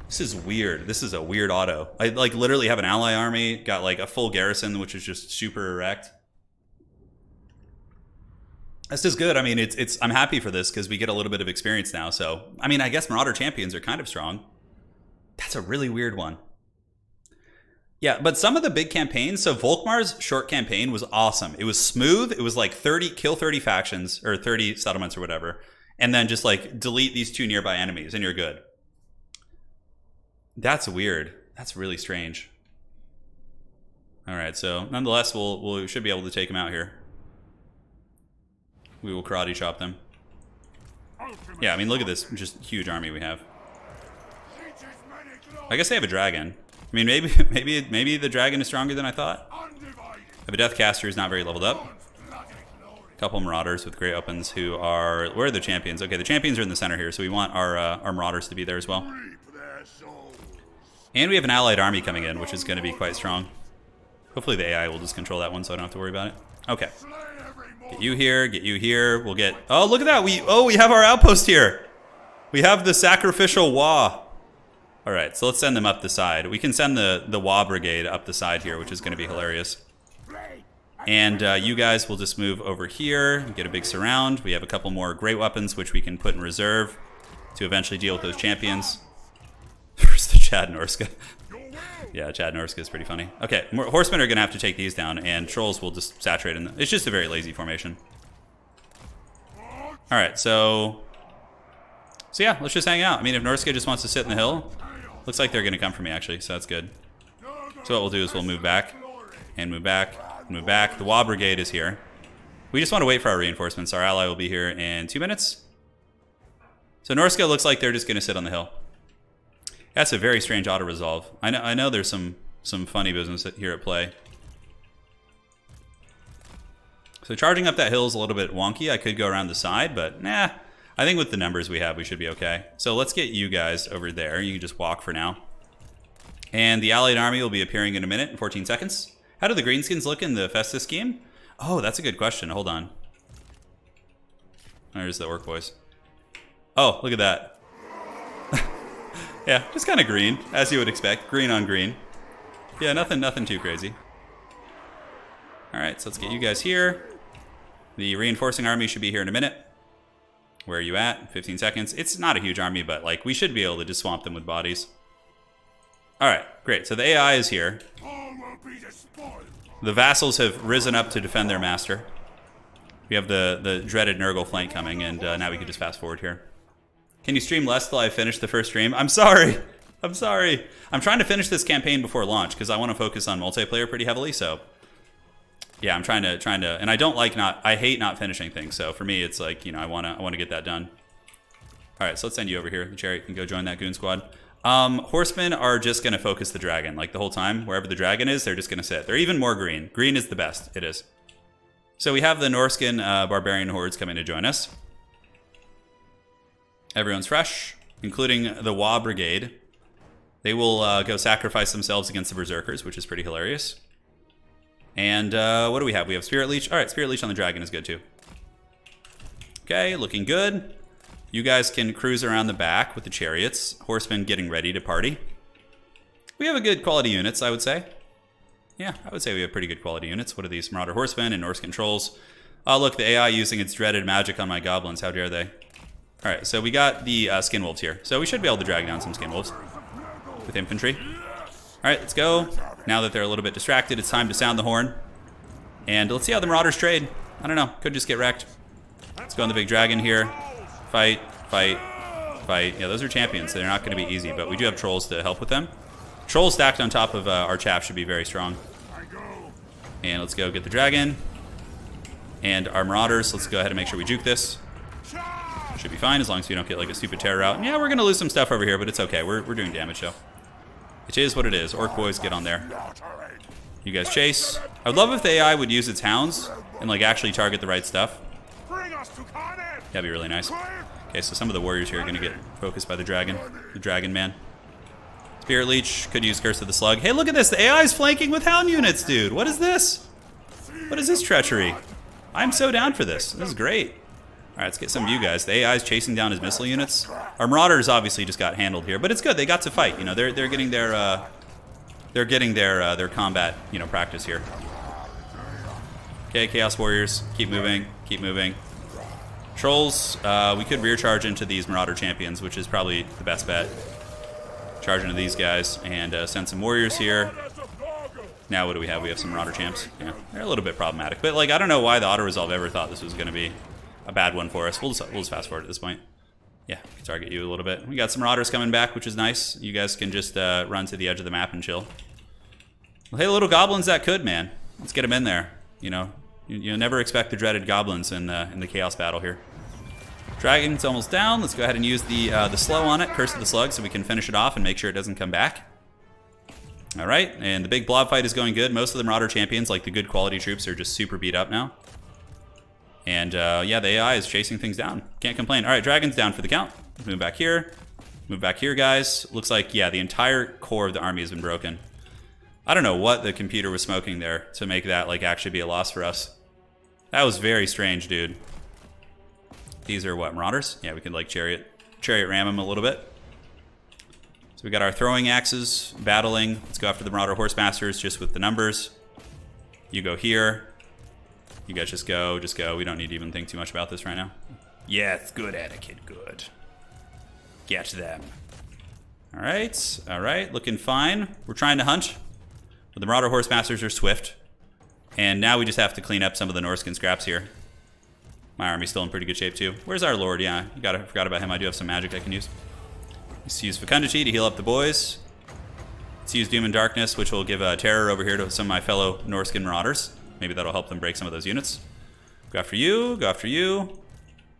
This is weird. This is a weird auto. I, like, literally have an ally army, got, like, a full garrison, which is just super erect. This is good. I mean, I'm happy for this because we get a little bit of experience now. So, I mean, I guess Marauder champions are kind of strong. That's a really weird one. Yeah, but some of the big campaigns, so Volkmar's short campaign was awesome. It was smooth. It was like kill 30 factions or 30 settlements or whatever. And then just like delete these 2 nearby enemies and you're good. That's weird. That's really strange. All right, so nonetheless, we should be able to take them out here. We will karate chop them. Yeah, I mean, look at this just huge army we have. I guess they have a dragon. I mean, maybe the dragon is stronger than I thought. I have a Deathcaster who's not very leveled up. A couple Marauders with great weapons who are... Where are the champions? Okay, the champions are in the center here, so we want our Marauders to be there as well. And we have an allied army coming in, which is going to be quite strong. Hopefully the AI will just control that one so I don't have to worry about it. Okay. Get you here, get you here. We'll get... Oh, look at that! We have our outpost here! We have the sacrificial Wa. Alright, so let's send them up the side. We can send the Wa Brigade up the side here, which is going to be hilarious. And you guys will just move over here, get a big surround. We have a couple more great weapons, which we can put in reserve to eventually deal with those champions. First the Chad Norska. Yeah, Chad Norska is pretty funny. Okay, horsemen are going to have to take these down, and trolls will just saturate in them. It's just a very lazy formation. Alright, so yeah, let's just hang out. I mean, if Norska just wants to sit in the hill, looks like they're going to come for me, actually, so that's good. So what we'll do is we'll move back, and move back, move back. The Wa Brigade is here. We just want to wait for our reinforcements. Our ally will be here in 2 minutes. So Norska looks like they're just going to sit on the hill. That's a very strange auto-resolve. I know there's some funny business here at play. So charging up that hill is a little bit wonky. I could go around the side, but nah. I think with the numbers we have, we should be okay. So let's get you guys over there. You can just walk for now. And the allied army will be appearing in a minute and 14 seconds. How do the greenskins look in the Festus scheme? Oh, that's a good question. Hold on. There's the orc boys. Oh, look at that. Yeah, just kind of green, as you would expect. Green on green. Yeah, nothing too crazy. Alright, so let's get you guys here. The reinforcing army should be here in a minute. Where are you at? 15 seconds. It's not a huge army, but like we should be able to just swamp them with bodies. Alright, great. So the AI is here. The vassals have risen up to defend their master. We have the dreaded Nurgle flank coming, and now we can just fast forward here. Can you stream less till I finish the first stream? I'm sorry. I'm sorry. I'm trying to finish this campaign before launch because I want to focus on multiplayer pretty heavily. So yeah, I'm trying to, and I hate not finishing things. So for me, it's like, you know, I want to get that done. All right, so let's send you over here. The chariot can go join that goon squad. Horsemen are just going to focus the dragon like the whole time. Wherever the dragon is, they're just going to sit. They're even more green. Green is the best. It is. So we have the Norskin barbarian hordes coming to join us. Everyone's fresh, including the Wa Brigade. They will go sacrifice themselves against the Berserkers, which is pretty hilarious. And what do we have? We have Spirit Leech. All right, Spirit Leech on the dragon is good too. Okay, looking good. You guys can cruise around the back with the chariots. Horsemen getting ready to party. We have a good quality units, I would say. Yeah, I would say we have pretty good quality units. What are these? Marauder Horsemen and Norse Controls. Oh, look, the AI using its dreaded magic on my goblins. How dare they? All right, so we got the Skin Wolves here. So we should be able to drag down some Skin Wolves with infantry. All right, let's go. Now that they're a little bit distracted, it's time to sound the horn. And let's see how the Marauders trade. I don't know. Could just get wrecked. Let's go on the big dragon here. Fight, fight, fight. Yeah, those are champions. So they're not going to be easy, but we do have trolls to help with them. Trolls stacked on top of our chaff should be very strong. And let's go get the dragon. And our Marauders. Let's go ahead and make sure we juke this. Should be fine as long as we don't get like a stupid terror out. Yeah, we're going to lose some stuff over here, but it's okay. We're doing damage, though. It is what it is. Orc boys, get on there. You guys chase. I would love if the AI would use its hounds and like actually target the right stuff. That'd be really nice. Okay, so some of the warriors here are going to get focused by the dragon man. Spirit Leech could use Curse of the Slug. Hey, look at this. The AI is flanking with hound units, dude. What is this? What is this treachery? I'm so down for this. This is great. All right, let's get some of you guys. The AI is chasing down his missile units. Our Marauders obviously just got handled here, but it's good. They got to fight. You know, they're getting their combat, you know, practice here. Okay, Chaos Warriors, keep moving, keep moving. Trolls, we could rear charge into these Marauder champions, which is probably the best bet. Charge into these guys and send some warriors here. Now what do we have? We have some Marauder champs. Yeah, they're a little bit problematic, but like I don't know why the auto resolve ever thought this was going to be a bad one for us. We'll just fast forward at this point. Yeah, we can target you a little bit. We got some Marauders coming back, which is nice. You guys can just run to the edge of the map and chill. Well, hey, little goblins that could, man. Let's get them in there. You know, you never expect the dreaded goblins in the chaos battle here. Dragon's almost down. Let's go ahead and use the slow on it, Curse of the Slug, so we can finish it off and make sure it doesn't come back. All right, and the big blob fight is going good. Most of the Marauder champions, like the good quality troops, are just super beat up now. And yeah, the AI is chasing things down. Can't complain. All right, dragons down for the count. Move back here. Move back here, guys. Looks like, yeah, the entire core of the army has been broken. I don't know what the computer was smoking there to make that like actually be a loss for us. That was very strange, dude. These are what, Marauders? Yeah, we can like chariot ram them a little bit. So we got our throwing axes battling. Let's go after the Marauder Horsemasters just with the numbers. You go here. You guys just go. We don't need to even think too much about this right now. Yes, good etiquette, good. Get them. All right, looking fine. We're trying to hunt. But the Marauder Horsemasters are swift. And now we just have to clean up some of the Norskin scraps here. My army's still in pretty good shape too. Where's our Lord? Yeah, forgot about him. I do have some magic I can use. Let's use Fecundity to heal up the boys. Let's use Doom and Darkness, which will give terror over here to some of my fellow Norskin Marauders. Maybe that'll help them break some of those units. Go after you, go after you.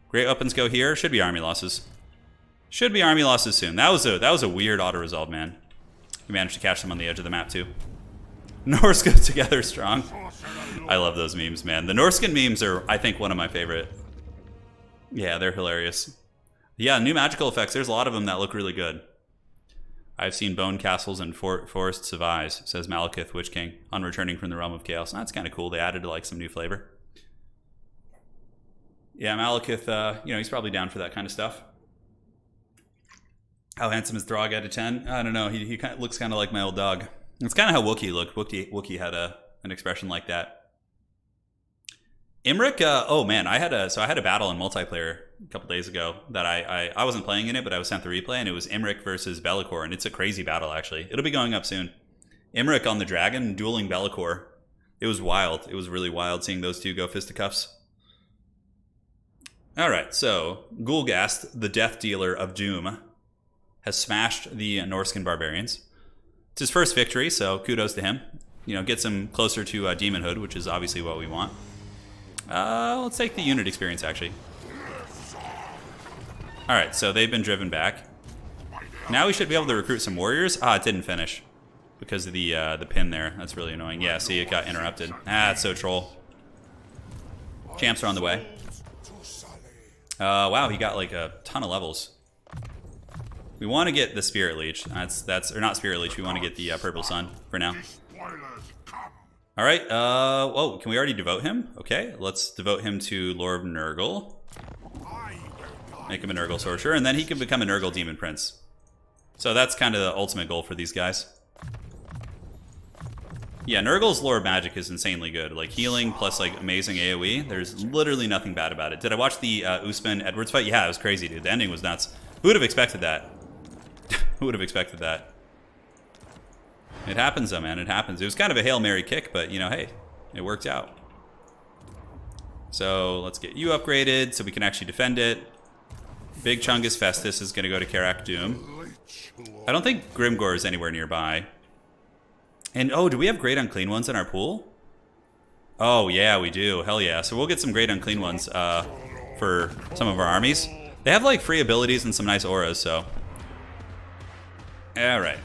Great weapons go here. Should be army losses. Should be army losses soon. That was a weird auto-resolve, man. We managed to catch them on the edge of the map too. Norse go together strong. I love those memes, man. The Norskin memes are, I think, one of my favorite. Yeah, they're hilarious. Yeah, new magical effects. There's a lot of them that look really good. I've seen bone castles and forests of eyes, says Malekith Witch King, on returning from the realm of chaos. That's kind of cool. They added like some new flavor. Yeah, Malekith, you know, he's probably down for that kind of stuff. How handsome is Throg out of 10? I don't know. He kind of looks kind of like my old dog. It's kind of how Wookiee looked. Wookiee had an expression like that. Imric, oh man, I had a battle in multiplayer a couple days ago that I wasn't playing in it, but I was sent the replay, and it was Imric versus Be'lakor, and it's a crazy battle actually. It'll be going up soon. Imric on the dragon dueling Be'lakor. It was wild. It was really wild seeing those two go fisticuffs. All right, so Gulgast, the Death Dealer of Doom, has smashed the Norskin barbarians. It's his first victory, so kudos to him. You know, gets him closer to demonhood, which is obviously what we want. Let's take the unit experience, actually. Alright, so they've been driven back. Now we should be able to recruit some warriors. Ah, it didn't finish because of the pin there. That's really annoying. Yeah, see, it got interrupted. Ah, it's so troll. Champs are on the way. Wow, he got like a ton of levels. We want to get the Spirit Leech. That's or not Spirit Leech. We want to get the Purple Sun for now. All right. Whoa, can we already devote him? Okay, let's devote him to Lord Nurgle. Make him a Nurgle Sorcerer, and then he can become a Nurgle Demon Prince. So that's kind of the ultimate goal for these guys. Yeah, Nurgle's Lore of Magic is insanely good. Like healing plus like amazing AoE. There's literally nothing bad about it. Did I watch the Usman Edwards fight? Yeah, it was crazy, dude. The ending was nuts. Who would have expected that? Who would have expected that? It happens though, man. It happens. It was kind of a Hail Mary kick, but you know, hey, it worked out. So let's get you upgraded so we can actually defend it. Big Chungus Festus is going to go to Karak Doom. I don't think Grimgor is anywhere nearby. And oh, do we have Great Unclean Ones in our pool? Oh yeah, we do. Hell yeah. So we'll get some Great Unclean Ones for some of our armies. They have like free abilities and some nice auras, so. All right.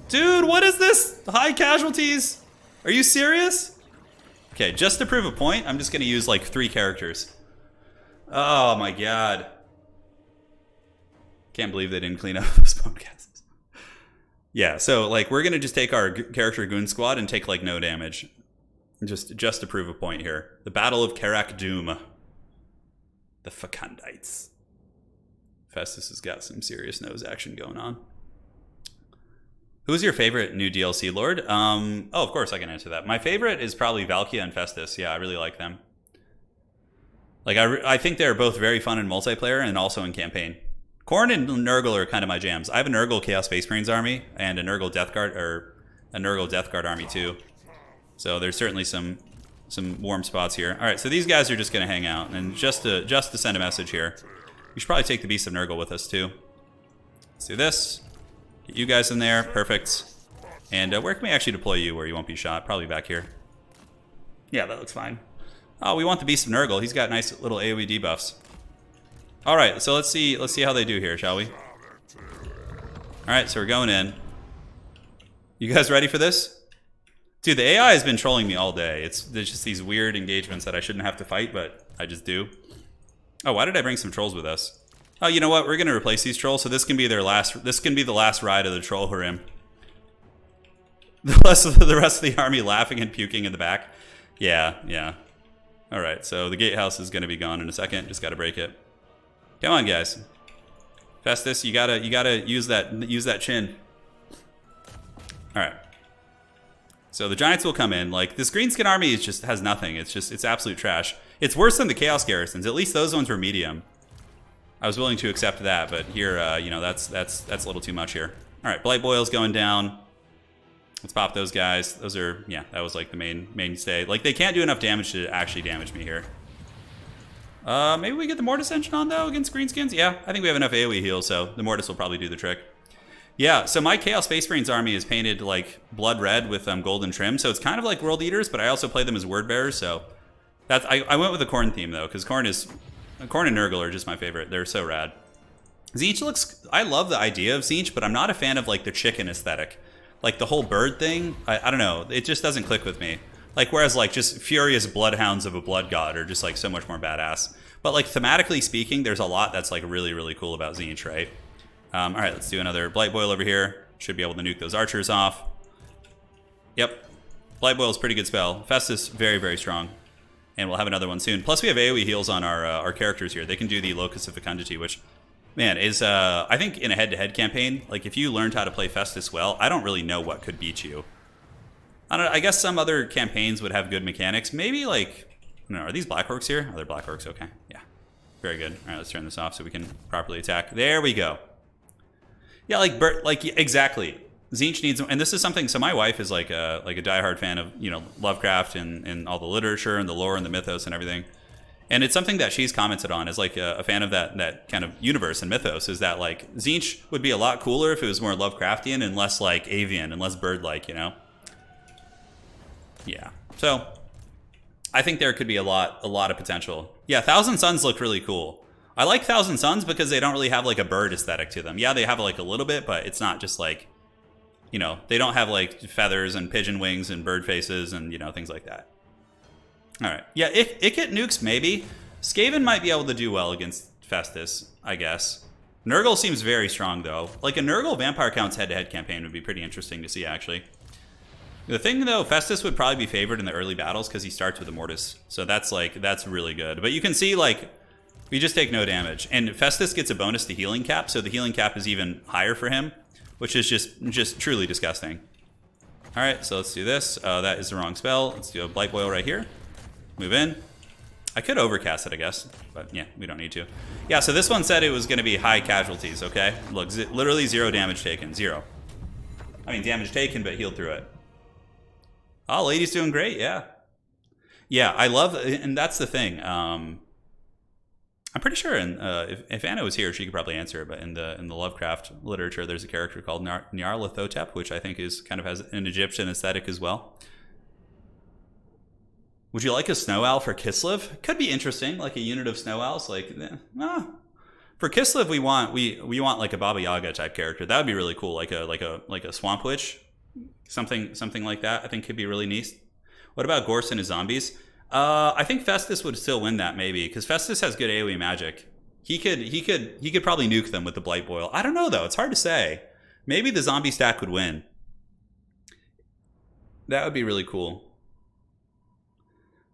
Dude, what is this? High casualties? Are you serious? Okay, just to prove a point, I'm just going to use like 3 characters. Oh my god. Can't believe they didn't clean up those podcasts. Yeah, so like we're going to just take our character Goon Squad and take like no damage. Just to prove a point here. The Battle of Karak Doom. The Fecundites. Festus has got some serious nose action going on. Who's your favorite new DLC Lord? Oh, of course I can answer that. My favorite is probably Valkia and Festus. Yeah, I really like them. Like, I think they're both very fun in multiplayer and also in campaign. Khorne and Nurgle are kind of my jams. I have a Nurgle Chaos Space Marines army and a Nurgle Death Guard army too. So there's certainly some warm spots here. All right, so these guys are just going to hang out, and just to send a message here, we should probably take the Beast of Nurgle with us too. Let's do this. Get you guys in there. Perfect. And where can we actually deploy you where you won't be shot? Probably back here. Yeah, that looks fine. Oh, we want the Beast of Nurgle. He's got nice little AoE debuffs. All right, so let's see how they do here, shall we? All right, so we're going in. You guys ready for this? Dude, the AI has been trolling me all day. There's just these weird engagements that I shouldn't have to fight, but I just do. Oh, why did I bring some trolls with us? Oh, you know what? We're gonna replace these trolls, so this can be their last. This can be the last ride of the troll harem. The rest of the army laughing and puking in the back. Yeah. All right, so the gatehouse is gonna be gone in a second. Just gotta break it. Come on, guys. Festus, you gotta use that chin. All right. So the giants will come in. Like, this greenskin army has nothing. It's absolute trash. It's worse than the chaos garrisons. At least those ones were medium. I was willing to accept that, but here, you know, that's a little too much here. All right, blight boil's going down. Let's pop those guys. Those are, yeah, that was like the mainstay. Like, they can't do enough damage to actually damage me here. Maybe we get the Mortis engine on though against greenskins. Yeah, I think we have enough AoE heal, so the Mortis will probably do the trick. Yeah, so my Chaos Space Marines army is painted like blood red with golden trim, so it's kind of like World Eaters, but I also play them as Word Bearers, so that's I went with the Khorne theme though, because Khorne and Nurgle are just my favorite. They're so rad. Tzeentch looks, I love the idea of Tzeentch, but I'm not a fan of like the chicken aesthetic. Like the whole bird thing, I don't know, it just doesn't click with me. Like, whereas like just furious bloodhounds of a blood god are just like so much more badass. But like thematically speaking, there's a lot that's like really, really cool about Tzeentch, right? All right, let's do another Blight Boil over here. Should be able to nuke those archers off. Yep. Blight Boil is a pretty good spell. Festus, very, very strong. And we'll have another one soon. Plus, we have AoE heals on our characters here. They can do the Locus of Fecundity, which, man, is, I think in a head-to-head campaign, like, if you learned how to play Festus well, I don't really know what could beat you. I guess some other campaigns would have good mechanics. Maybe, like, no, are these Black Orcs here? Oh, they're Black Orcs, okay. Yeah. Very good. All right, let's turn this off so we can properly attack. There we go. Yeah, like exactly. Tzeentch needs, and this is something. So my wife is like a diehard fan of, you know, Lovecraft and all the literature and the lore and the mythos and everything. And it's something that she's commented on as like a fan of that kind of universe and mythos. Is that like Tzeentch would be a lot cooler if it was more Lovecraftian and less like avian and less bird-like, you know? Yeah. So I think there could be a lot of potential. Yeah, Thousand Suns look really cool. I like Thousand Suns because they don't really have like a bird aesthetic to them. Yeah, they have like a little bit, but it's not just like, you know, they don't have like feathers and pigeon wings and bird faces and, you know, things like that. All right. Yeah, Ikit nukes maybe. Skaven might be able to do well against Festus, I guess. Nurgle seems very strong though. Like a Nurgle Vampire Counts head-to-head campaign would be pretty interesting to see actually. The thing though, Festus would probably be favored in the early battles because he starts with a Mortis. So that's really good. But you can see like, we just take no damage. And Festus gets a bonus to healing cap, so the healing cap is even higher for him, which is just truly disgusting. All right, so let's do this. That is the wrong spell. Let's do a Blight Boil right here. Move in. I could overcast it, I guess, but yeah, we don't need to. Yeah, so this one said it was going to be high casualties, okay? Look, literally 0 damage taken, 0. I mean, damage taken, but healed through it. Oh, lady's doing great, yeah. Yeah, I love, and that's the thing. I'm pretty sure, if Anna was here, she could probably answer. But in the Lovecraft literature, there's a character called Nyarlathotep, which I think is kind of has an Egyptian aesthetic as well. Would you like a snow owl for Kislev? Could be interesting, like a unit of snow owls. Like, for Kislev, we want like a Baba Yaga type character. That would be really cool, like a swamp witch, something like that. I think could be really neat. What about Gorse and his zombies? I think Festus would still win that maybe because Festus has good AoE magic. He could probably nuke them with the Blight Boil. I don't know though. It's hard to say. Maybe the zombie stack would win. That would be really cool.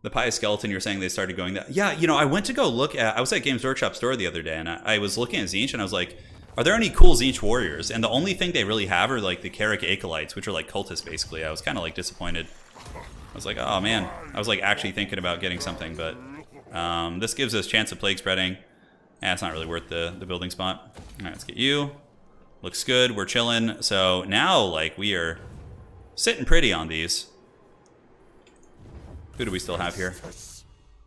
The Pious Skeleton, you're saying they started going that? Yeah, you know, I went to go look at. I was at Games Workshop store the other day, and I was looking at Tzeentch, and I was like, are there any cool Tzeentch warriors? And the only thing they really have are like the Carrick Acolytes, which are like cultists basically. I was kind of like disappointed. I was like, oh man. I was like actually thinking about getting something, but this gives us chance of plague spreading. It's not really worth the building spot. All right, let's get you. Looks good. We're chilling. So now, like, we are sitting pretty on these. Who do we still have here?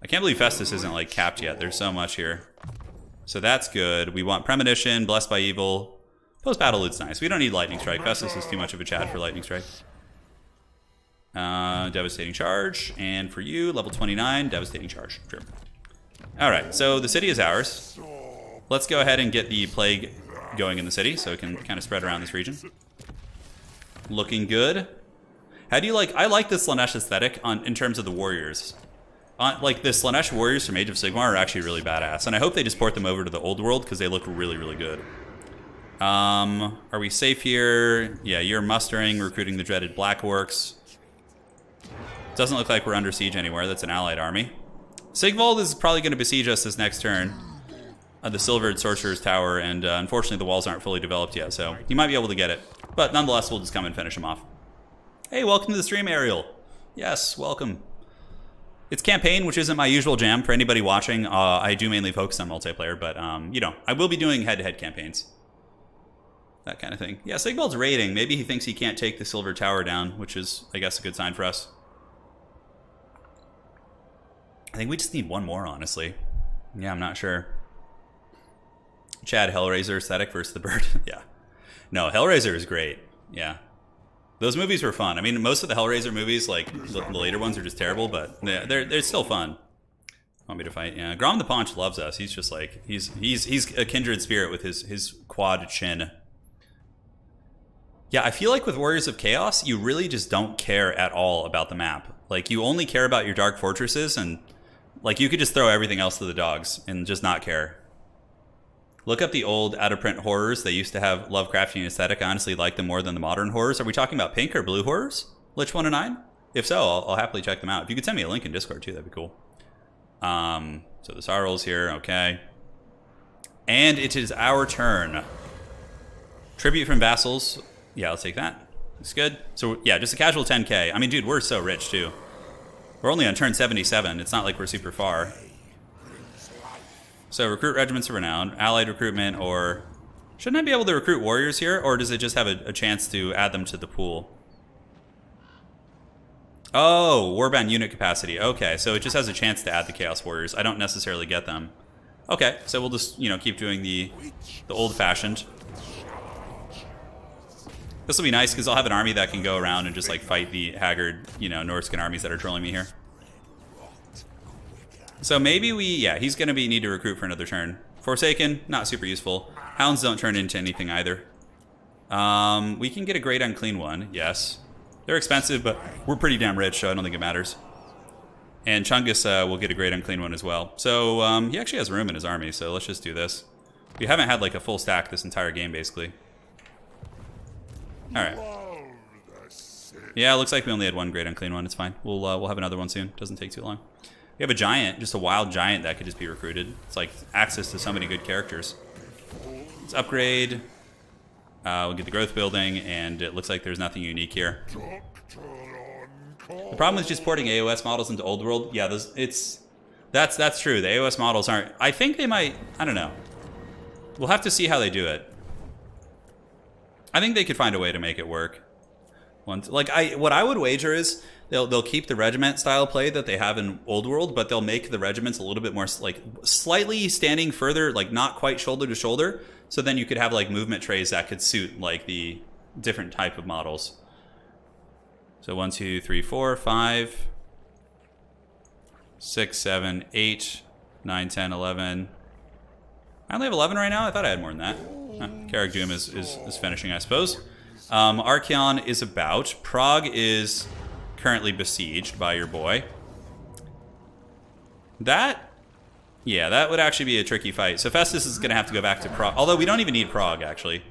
I can't believe Festus isn't like capped yet. There's so much here. So that's good. We want Premonition, Blessed by Evil. Post-battle loot's nice. We don't need Lightning Strike. Festus is too much of a Chad for Lightning Strike. Devastating Charge. And for you, level 29, Devastating Charge. Sure. Alright, so the city is ours. Let's go ahead and get the plague going in the city so it can kind of spread around this region. Looking good. How do you like... I like the Slanesh aesthetic in terms of the warriors. Like, the Slanesh warriors from Age of Sigmar are actually really badass. And I hope they just port them over to the old world because they look really, really good. Are we safe here? Yeah, you're mustering, recruiting the dreaded Black Orcs. Doesn't look like we're under siege anywhere. That's an allied army. Sigvald is probably going to besiege us this next turn. The Silvered Sorcerer's Tower, and unfortunately the walls aren't fully developed yet, so he might be able to get it. But nonetheless, we'll just come and finish him off. Hey, welcome to the stream, Ariel. Yes, welcome. It's campaign, which isn't my usual jam. For anybody watching, I do mainly focus on multiplayer, but, you know, I will be doing head-to-head campaigns. That kind of thing. Yeah, Sigvald's raiding. Maybe he thinks he can't take the Silver Tower down, which is, I guess, a good sign for us. I think we just need one more, honestly. Yeah, I'm not sure. Chad, Hellraiser aesthetic versus the bird. Yeah. No, Hellraiser is great. Yeah. Those movies were fun. I mean, most of the Hellraiser movies, like, the later ones are just terrible, but they're still fun. Want me to fight? Yeah. Grom the Paunch loves us. He's just like, he's a kindred spirit with his quad chin. Yeah, I feel like with Warriors of Chaos, you really just don't care at all about the map. Like, you only care about your Dark Fortresses, and, like, you could just throw everything else to the dogs and just not care. Look up the old out-of-print horrors. They used to have Lovecraftian aesthetic. I honestly like them more than the modern horrors. Are we talking about pink or blue horrors? Lich 109? If so, I'll happily check them out. If you could send me a link in Discord, too, that'd be cool. So the Sarl's here, okay. And it is our turn. Tribute from vassals. Yeah, let's take that. It's good. So, yeah, just a casual 10k. I mean, dude, we're so rich, too. We're only on turn 77. It's not like we're super far. So recruit regiments of renown, allied recruitment, or... Shouldn't I be able to recruit warriors here, or does it just have a chance to add them to the pool? Oh, warband unit capacity. Okay, so it just has a chance to add the Chaos Warriors. I don't necessarily get them. Okay, so we'll just, you know, keep doing the old-fashioned. This will be nice, because I'll have an army that can go around and just, like, fight the haggard, you know, Norscan armies that are trolling me here. So maybe yeah, he's going to need to recruit for another turn. Forsaken, not super useful. Hounds don't turn into anything either. We can get a great unclean one, yes. They're expensive, but we're pretty damn rich, so I don't think it matters. And Chungus will get a great unclean one as well. So he actually has room in his army, so let's just do this. We haven't had like a full stack this entire game, basically. Alright. Yeah, it looks like we only had one great unclean one. It's fine. We'll have another one soon. Doesn't take too long. We have a giant, just a wild giant that could just be recruited. It's like access to so many good characters. Let's upgrade. We'll get the growth building, and it looks like there's nothing unique here. The problem with just porting AOS models into Old World, yeah, that's true. The AOS models aren't... I think they might... I don't know. We'll have to see how they do it. I think they could find a way to make it work. What I would wager is they'll keep the regiment style play that they have in Old World, but they'll make the regiments a little bit more like slightly standing further, like not quite shoulder to shoulder. So then you could have like movement trays that could suit like the different type of models. So 1, 2, 3, 4, 5, 6, 7, 8, 9, 10, 11. I only have 11 right now. I thought I had more than that. Carrick Doom is finishing, I suppose. Archeon is about. Prague is currently besieged by your boy. Yeah, that would actually be a tricky fight. So Festus is going to have to go back to Prague. Although we don't even need Prague, actually.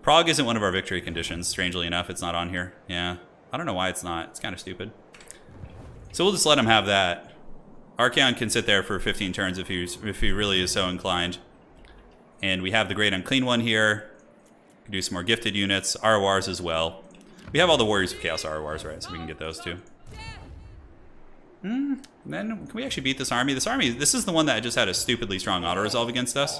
Prague isn't one of our victory conditions. Strangely enough, it's not on here. Yeah, I don't know why it's not. It's kind of stupid. So we'll just let him have that. Archeon can sit there for 15 turns if he really is so inclined. And we have the Great Unclean One here. We can do some more gifted units. RORs as well. We have all the Warriors of Chaos RORs, right? So we can get those too. Then, can we actually beat this army? This is the one that just had a stupidly strong auto-resolve against us.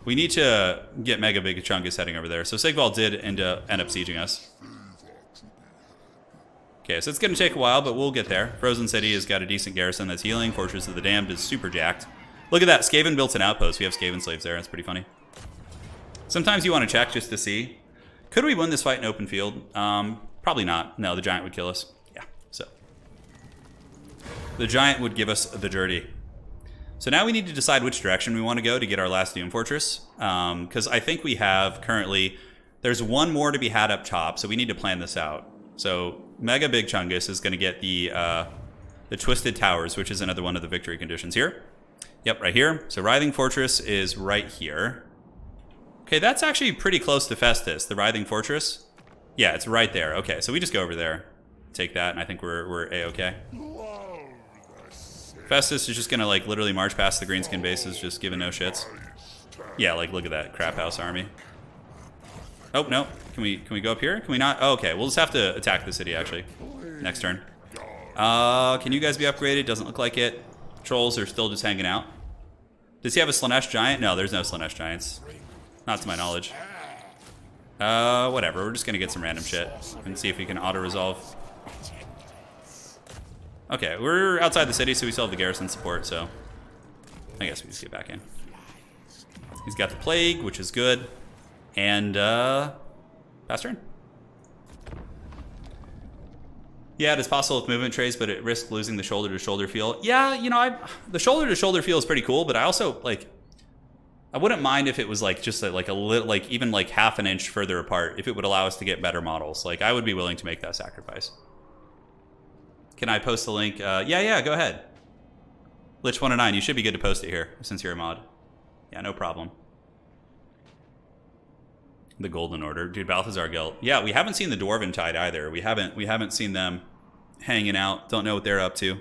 We need to get Mega Big Chungus heading over there. So Sigvald did end up sieging us. Okay, so it's going to take a while, but we'll get there. Frozen City has got a decent garrison that's healing. Fortress of the Damned is super jacked. Look at that. Skaven built an outpost. We have Skaven slaves there. That's pretty funny. Sometimes you want to check just to see. Could we win this fight in open field? Probably not. No, the giant would kill us. Yeah, so. The giant would give us the dirty. So now we need to decide which direction we want to go to get our last Doom Fortress. Because I think we have currently There's one more to be had up top, so we need to plan this out. So Mega Big Chungus is going to get the Twisted Towers, which is another one of the victory conditions here. Yep, right here. So Writhing Fortress is right here. Okay, that's actually pretty close to Festus, the Writhing Fortress. Yeah, it's right there. Okay, so we just go over there, take that, and I think we're A-okay. Festus is just going to, like, literally march past the greenskin bases, just giving no shits. Yeah, like, look at that crap house army. Oh, no. Can we go up here? Can we not? Oh, okay, we'll just have to attack the city, actually. Next turn. Can you guys be upgraded? Doesn't look like it. Trolls are still just hanging out. Does he have a Slanesh Giant? No, there's no Slanesh Giants. Not to my knowledge. Whatever. We're just going to get some random shit and see if we can auto-resolve. Okay, we're outside the city, so we still have the garrison support, so I guess we just get back in. He's got the Plague, which is good. And, pass turn. Yeah, it is possible with movement trays, but it risks losing the shoulder-to-shoulder feel. Yeah, you know, the shoulder-to-shoulder feel is pretty cool, but I also, like, I wouldn't mind if it was, like, just, like, a little, like, even, like, half an inch further apart, if it would allow us to get better models. Like, I would be willing to make that sacrifice. Can I post the link? Yeah, go ahead. Lich109, you should be good to post it here, since you're a mod. Yeah, no problem. The Golden Order. Dude, Balthazar Guild. Yeah, we haven't seen the Dwarven Tide either. We haven't seen them hanging out. Don't know what they're up to.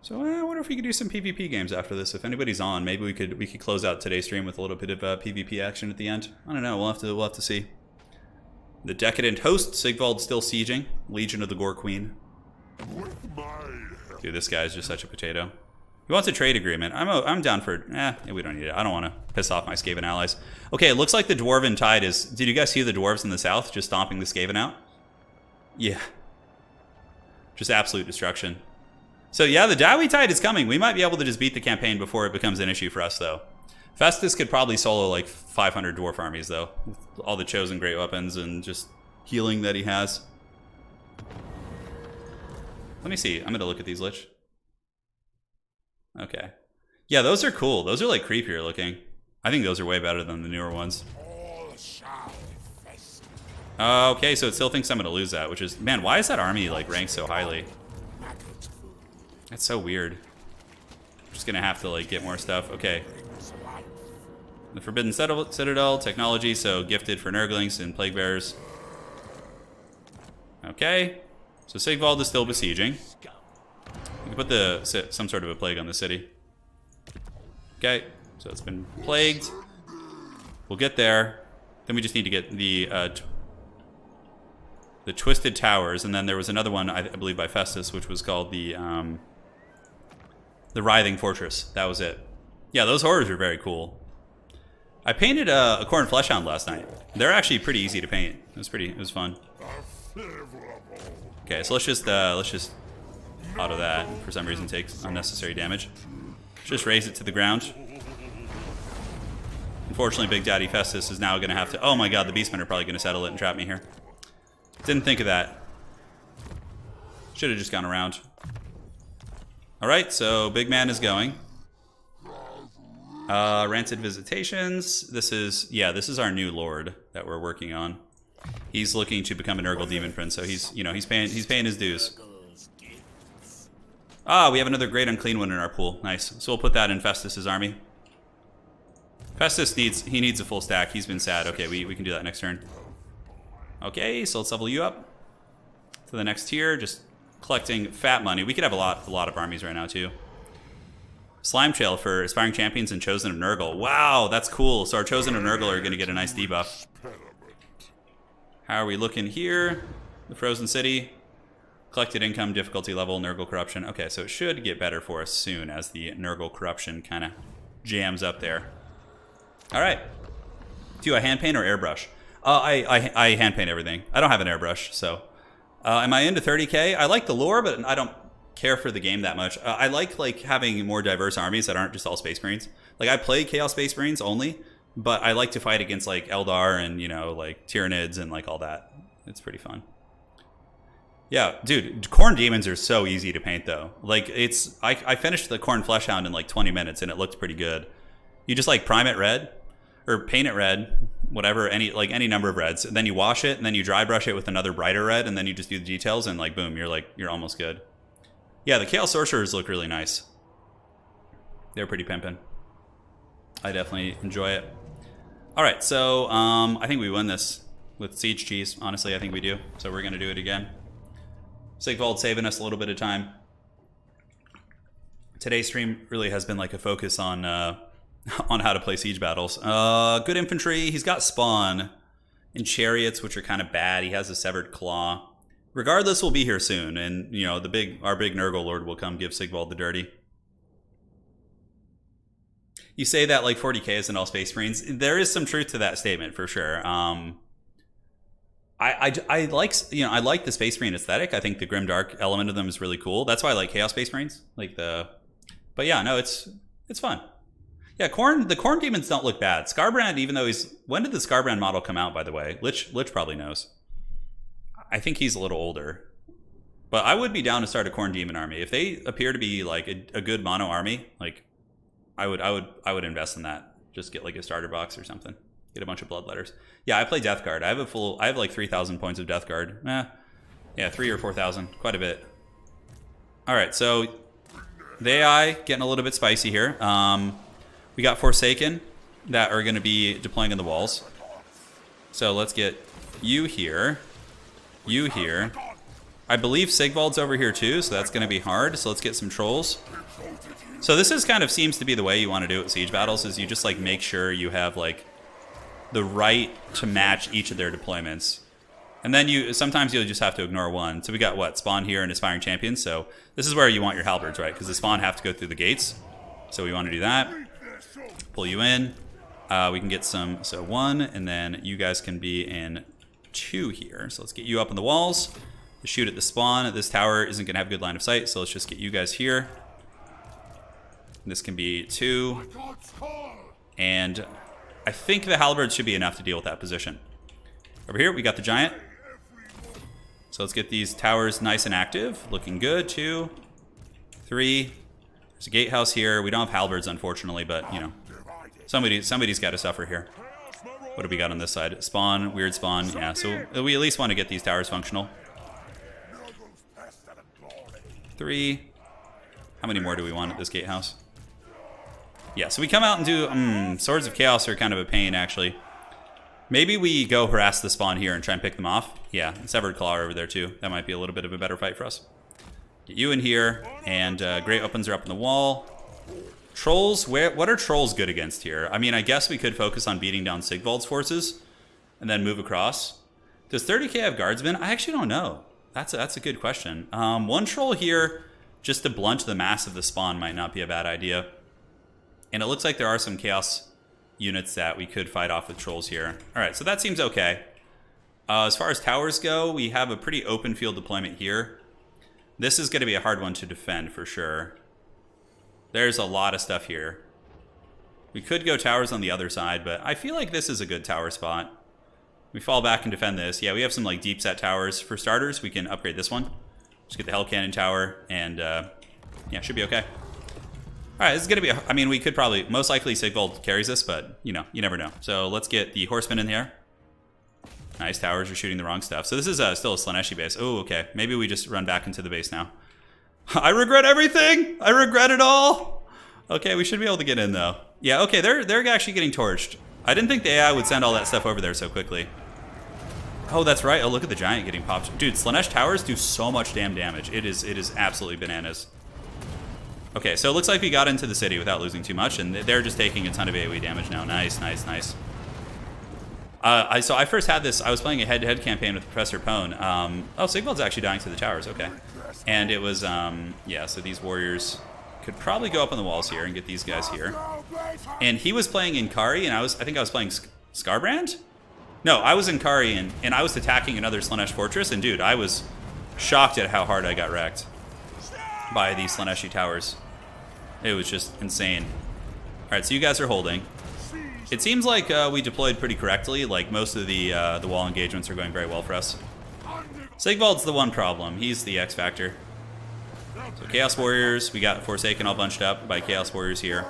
So I wonder if we could do some PvP games after this. If anybody's on, maybe we could close out today's stream with a little bit of PvP action at the end. I don't know. We'll have to see. The Decadent Host, Sigvald still sieging. Legion of the Gore Queen. Dude, this guy's just such a potato. He wants a trade agreement. I'm down for... we don't need it. I don't want to piss off my Skaven allies. Okay, it looks like the Dwarven Tide is... Did you guys see the dwarves in the south just stomping the Skaven out? Yeah. Just absolute destruction. So yeah, the Dowie Tide is coming. We might be able to just beat the campaign before it becomes an issue for us, though. Festus could probably solo like 500 dwarf armies, though. With all the chosen great weapons and just healing that he has. Let me see. I'm going to look at these Lich. Okay. Yeah, those are cool. Those are like creepier looking. I think those are way better than the newer ones. Okay, so it still thinks I'm going to lose that, which is... Man, why is that army like ranked so highly? That's so weird. I'm just going to have to like get more stuff. Okay. The Forbidden Citadel, technology, so gifted for Nurglings and Plague Bearers. Okay. So Sigvald is still besieging. We can put some sort of a plague on the city. Okay, so it's been plagued. We'll get there. Then we just need to get the Twisted Towers, and then there was another one, I believe, by Festus, which was called the Writhing Fortress. That was it. Yeah, those horrors are very cool. I painted a Khorne Fleshhound last night. They're actually pretty easy to paint. It was fun. Okay, so let's just auto that. For some reason, takes unnecessary damage. Just raise it to the ground. Unfortunately, Big Daddy Festus is now going to have to... Oh my god, the Beastmen are probably going to settle it and trap me here. Didn't think of that. Should have just gone around. Alright, so Big Man is going. Rancid Visitations. This is our new Lord that we're working on. He's looking to become an Nurgle Demon Prince, so he's paying his dues. Ah, we have another Great Unclean one in our pool. Nice. So we'll put that in Festus's army. Festus needs a full stack. He's been sad. Okay, we can do that next turn. Okay, so let's level you up to the next tier. Just collecting fat money. We could have a lot of armies right now too. Slime Trail for Aspiring Champions and Chosen of Nurgle. Wow, that's cool. So our Chosen of Nurgle are going to get a nice debuff. How are we looking here? The Frozen City. Collected income, difficulty level, Nurgle Corruption. Okay, so it should get better for us soon as the Nurgle Corruption kind of jams up there. All right. Do I hand paint or airbrush? I hand paint everything. I don't have an airbrush, so. Am I into 30k? I like the lore, but I don't care for the game that much. I like having more diverse armies that aren't just all Space Marines. Like, I play Chaos Space Marines only, but I like to fight against, like, Eldar and, you know, like, Tyranids and, like, all that. It's pretty fun. Yeah, dude, Khorne Demons are so easy to paint, though. Like, I finished the Khorne Fleshhound in, like, 20 minutes, and it looked pretty good. You just, like, prime it red. or paint it red, whatever, any number of reds. And then you wash it, and then you dry brush it with another brighter red, and then you just do the details, and like boom, you're almost good. Yeah, the Chaos Sorcerers look really nice. They're pretty pimpin'. I definitely enjoy it. All right, so I think we win this with Siege Cheese. Honestly, I think we do. So we're gonna do it again. Sigvald saving us a little bit of time. Today's stream really has been like a focus on how to play siege battles. Good infantry. He's got spawn and chariots, which are kind of bad. He has a severed claw. Regardless, we'll be here soon, and you know our big Nurgle Lord will come give Sigvald the dirty. You say that like 40k isn't all Space Marines. There is some truth to that statement for sure. I like the Space Marine aesthetic. I think the grim dark element of them is really cool. That's why I like Chaos Space Marines. But yeah, no, it's fun. Yeah, the Khorne demons don't look bad. Skarbrand, even though when did the Skarbrand model come out, by the way? Lich probably knows. I think he's a little older. But I would be down to start a Khorne demon army. If they appear to be like a good mono army, like I would invest in that. Just get like a starter box or something. Get a bunch of bloodletters. Yeah, I play Death Guard. I have like 3,000 points of Death Guard. Yeah, 3,000 or 4,000, quite a bit. All right, so the AI getting a little bit spicy here. We got Forsaken that are going to be deploying in the walls. So let's get you here, you here. I believe Sigvald's over here too, so that's going to be hard. So let's get some trolls. So this seems to be the way you want to do it with siege battles, is you just like make sure you have like the right to match each of their deployments. And then sometimes you'll just have to ignore one. So we got what? Spawn here and Aspiring Champions. So this is where you want your halberds, right? Because the spawn have to go through the gates. So we want to do that. Pull you in. We can get some, so 1, and then you guys can be in 2 here. So let's get you up on the walls to shoot at the spawn. This tower isn't going to have good line of sight, so let's just get you guys here. This can be 2. And I think the halberds should be enough to deal with that position. Over here, we got the giant. So let's get these towers nice and active. Looking good. 2, 3. There's a gatehouse here. We don't have halberds, unfortunately, but, you know, somebody's got to suffer here. What do we got on this side? Spawn, weird spawn. Yeah, so we at least want to get these towers functional. 3. How many more do we want at this gatehouse? Yeah, so we come out and do... Swords of Chaos are kind of a pain, actually. Maybe we go harass the spawn here and try and pick them off. Yeah, Severed Claw over there, too. That might be a little bit of a better fight for us. Get you in here, and Great Weapons are up on the wall. Trolls, what are trolls good against here? I mean, I guess we could focus on beating down Sigvald's forces and then move across. Does 30k have guardsmen? I actually don't know. That's a good question. One troll here, just to blunt the mass of the spawn, might not be a bad idea. And it looks like there are some chaos units that we could fight off with trolls here. All right, so that seems okay. As far as towers go, we have a pretty open field deployment here. This is going to be a hard one to defend for sure. There's a lot of stuff here. We could go towers on the other side, but I feel like this is a good tower spot. We fall back and defend this. Yeah, we have some like deep set towers. For starters, we can upgrade this one. Just get the Hell Cannon tower, and yeah, should be okay. All right, this is going to be, I mean, we could probably, most likely Sigvald carries this, but, you know, you never know. So let's get the Horsemen in here. Nice, towers are shooting the wrong stuff. So this is still a Slaneshi base. Oh, okay. Maybe we just run back into the base now. I regret everything! I regret it all! Okay, we should be able to get in, though. Yeah, okay, they're actually getting torched. I didn't think the AI would send all that stuff over there so quickly. Oh, that's right. Oh, look at the giant getting popped. Dude, Slanesh towers do so much damn damage. It is absolutely bananas. Okay, so it looks like we got into the city without losing too much, and they're just taking a ton of AoE damage now. Nice, nice, nice. So I first had this, I was playing a head-to-head campaign with Professor Pone. Oh, Sigvald's actually dying to the towers, okay. And it was, yeah, so these warriors could probably go up on the walls here and get these guys here. And he was playing Inkari, and I think I was playing Skarbrand? No, I was Inkari, and I was attacking another Slanesh fortress, and dude, I was shocked at how hard I got wrecked by these Slaneshi towers. It was just insane. All right, so you guys are holding. It seems like we deployed pretty correctly. Like most of the wall engagements are going very well for us. Sigvald's the one problem. He's the X factor. So Chaos Warriors, we got Forsaken all bunched up by Chaos Warriors here.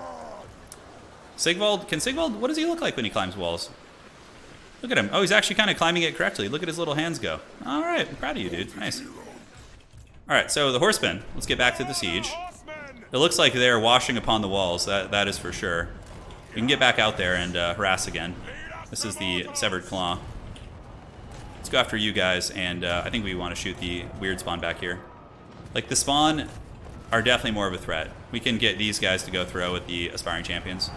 Sigvald, can Sigvald, what does he look like when he climbs walls? Look at him. Oh, he's actually kind of climbing it correctly. Look at his little hands go. All right, I'm proud of you, dude. Nice. All right, so the horsemen. Let's get back to the siege. It looks like they're washing upon the walls. That is for sure. We can get back out there and harass again. This is the Severed Claw. Let's go after you guys, and I think we want to shoot the weird spawn back here. Like, the spawn are definitely more of a threat. We can get these guys to go throw with the aspiring champions.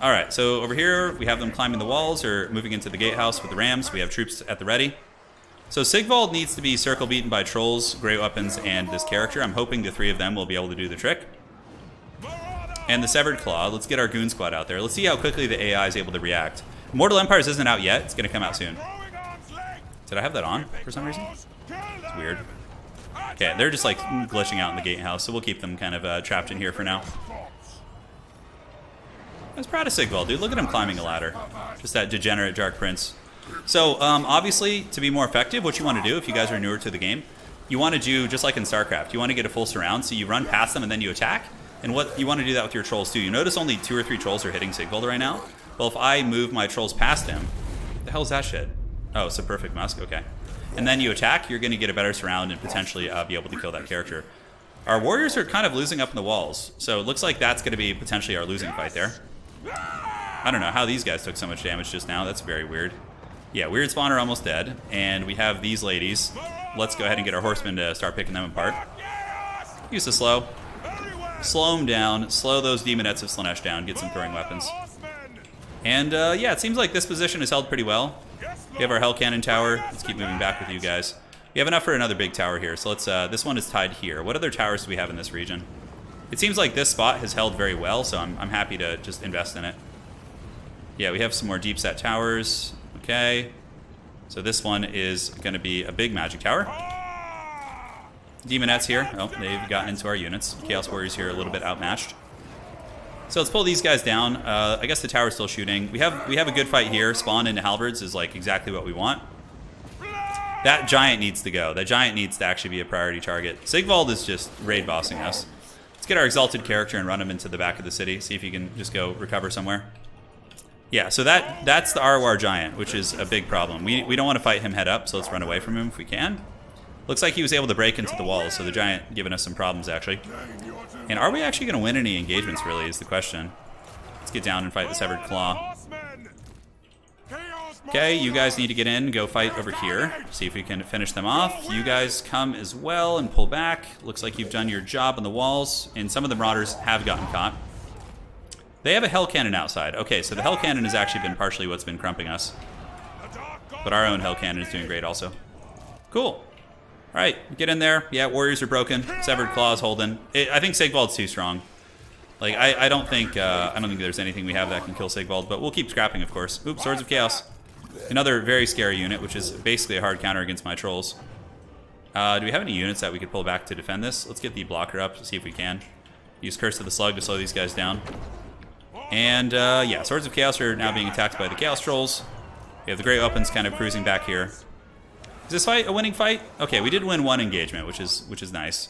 All right, so over here, we have them climbing the walls or moving into the gatehouse with the rams. We have troops at the ready. So Sigvald needs to be circle beaten by trolls, great weapons, and this character. I'm hoping the three of them will be able to do the trick. And the Severed Claw, let's get our goon squad out there. Let's see how quickly the AI is able to react. Immortal Empires isn't out yet. It's going to come out soon. Did I have that on for some reason? It's weird. Okay, they're just like glitching out in the gatehouse, so we'll keep them kind of trapped in here for now. I was proud of Sigvald, dude. Look at him climbing a ladder. Just that degenerate Dark Prince. So, obviously, to be more effective, what you want to do, if you guys are newer to the game, you want to do, just like in StarCraft, you want to get a full surround, so you run past them and then you attack. And what you want to do that with your trolls, too. You notice only 2 or 3 trolls are hitting Sigvald right now. Well, if I move my trolls past him, what the hell is that shit? Oh, it's a perfect musk, okay. And then you attack, you're going to get a better surround and potentially be able to kill that character. Our warriors are kind of losing up in the walls, so it looks like that's going to be potentially our losing fight there. I don't know how these guys took so much damage just now. That's very weird. Yeah, weird spawn are almost dead, and we have these ladies. Let's go ahead and get our horsemen to start picking them apart. Use the slow. Slow them down. Slow those demonettes of Slaanesh down. Get some throwing weapons. And yeah, it seems like this position is held pretty well. We have our Hell Cannon tower. Let's keep moving back with you guys. We have enough for another big tower here, so let's. This one is tied here. What other towers do we have in this region? It seems like this spot has held very well, so I'm happy to just invest in it. Yeah, we have some more deep set towers. Okay. So this one is going to be a big magic tower. Demonettes here. Oh, they've gotten into our units. Chaos Warriors here a little bit outmatched. So let's pull these guys down. I guess the tower's still shooting. We have a good fight here. Spawn into halberds is like exactly what we want. That giant needs to go. That giant needs to actually be a priority target. Sigvald is just raid bossing us. Let's get our exalted character and run him into the back of the city. See if he can just go recover somewhere. Yeah, so that's the Arwar giant, which is a big problem. We don't want to fight him head up, so let's run away from him if we can. Looks like he was able to break into the walls, so the giant giving us some problems, actually. And are we actually going to win any engagements, really, is the question. Let's get down and fight the Severed Claw. Okay, you guys need to get in, go fight over here. See if we can finish them off. You guys come as well and pull back. Looks like you've done your job on the walls, and some of the Marauders have gotten caught. They have a Hell Cannon outside. Okay, so the Hell Cannon has actually been partially what's been crumping us. But our own Hell Cannon is doing great also. Cool. Alright, get in there. Yeah, warriors are broken. Severed Claws holding. I think Sigvald's too strong. Like, I don't think there's anything we have that can kill Sigvald, but we'll keep scrapping, of course. Oops, Swords of Chaos. Another very scary unit, which is basically a hard counter against my trolls. Do we have any units that we could pull back to defend this? Let's get the blocker up to see if we can. Use Curse of the Slug to slow these guys down. And, yeah, Swords of Chaos are now being attacked by the Chaos Trolls. We have the Great Weapons kind of cruising back here. Is this fight a winning fight? Okay, we did win one engagement, which is nice.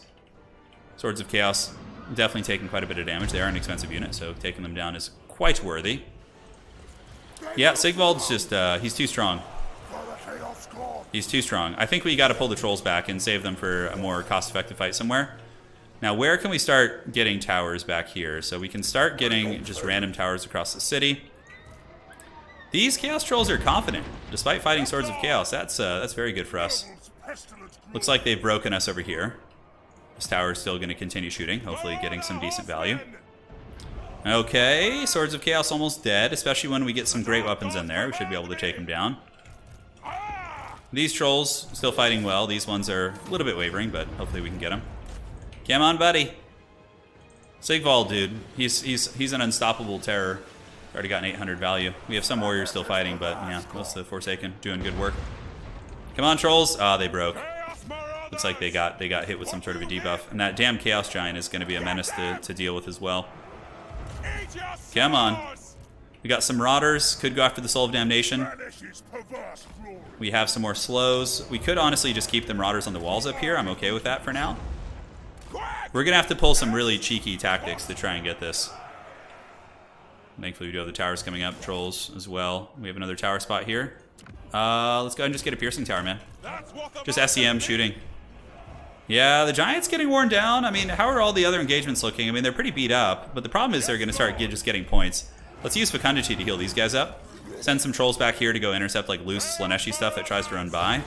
Swords of Chaos definitely taking quite a bit of damage. They are an expensive unit, so taking them down is quite worthy. Yeah, Sigvald's just, he's too strong. He's too strong. I think we got to pull the trolls back and save them for a more cost-effective fight somewhere. Now, where can we start getting towers back here? So we can start getting just random towers across the city. These Chaos Trolls are confident, despite fighting Swords of Chaos. That's very good for us. Looks like they've broken us over here. This tower is still going to continue shooting, hopefully getting some decent value. Okay, Swords of Chaos almost dead, especially when we get some great weapons in there. We should be able to take them down. These trolls still fighting well. These ones are a little bit wavering, but hopefully we can get them. Come on, buddy. Sigvald, dude. He's an unstoppable terror. Already got an 800 value. We have some warriors still fighting, but yeah, most of the Forsaken doing good work. Come on, trolls. Ah, they broke. Looks like they got hit with some sort of a debuff. And that damn Chaos Giant is going to be a menace to deal with as well. Come on. We got some Marauders. Could go after the Soul of Damnation. We have some more slows. We could honestly just keep the Marauders on the walls up here. I'm okay with that for now. We're going to have to pull some really cheeky tactics to try and get this. Thankfully, we do have the towers coming up. Trolls as well. We have another tower spot here. Let's go ahead and just get a piercing tower, man. Just SEM shooting. Yeah, the Giant's getting worn down. I mean, how are all the other engagements looking? I mean, they're pretty beat up, but the problem is they're going to start just getting points. Let's use Fecundity to heal these guys up. Send some trolls back here to go intercept like loose Slaneshi stuff that tries to run by.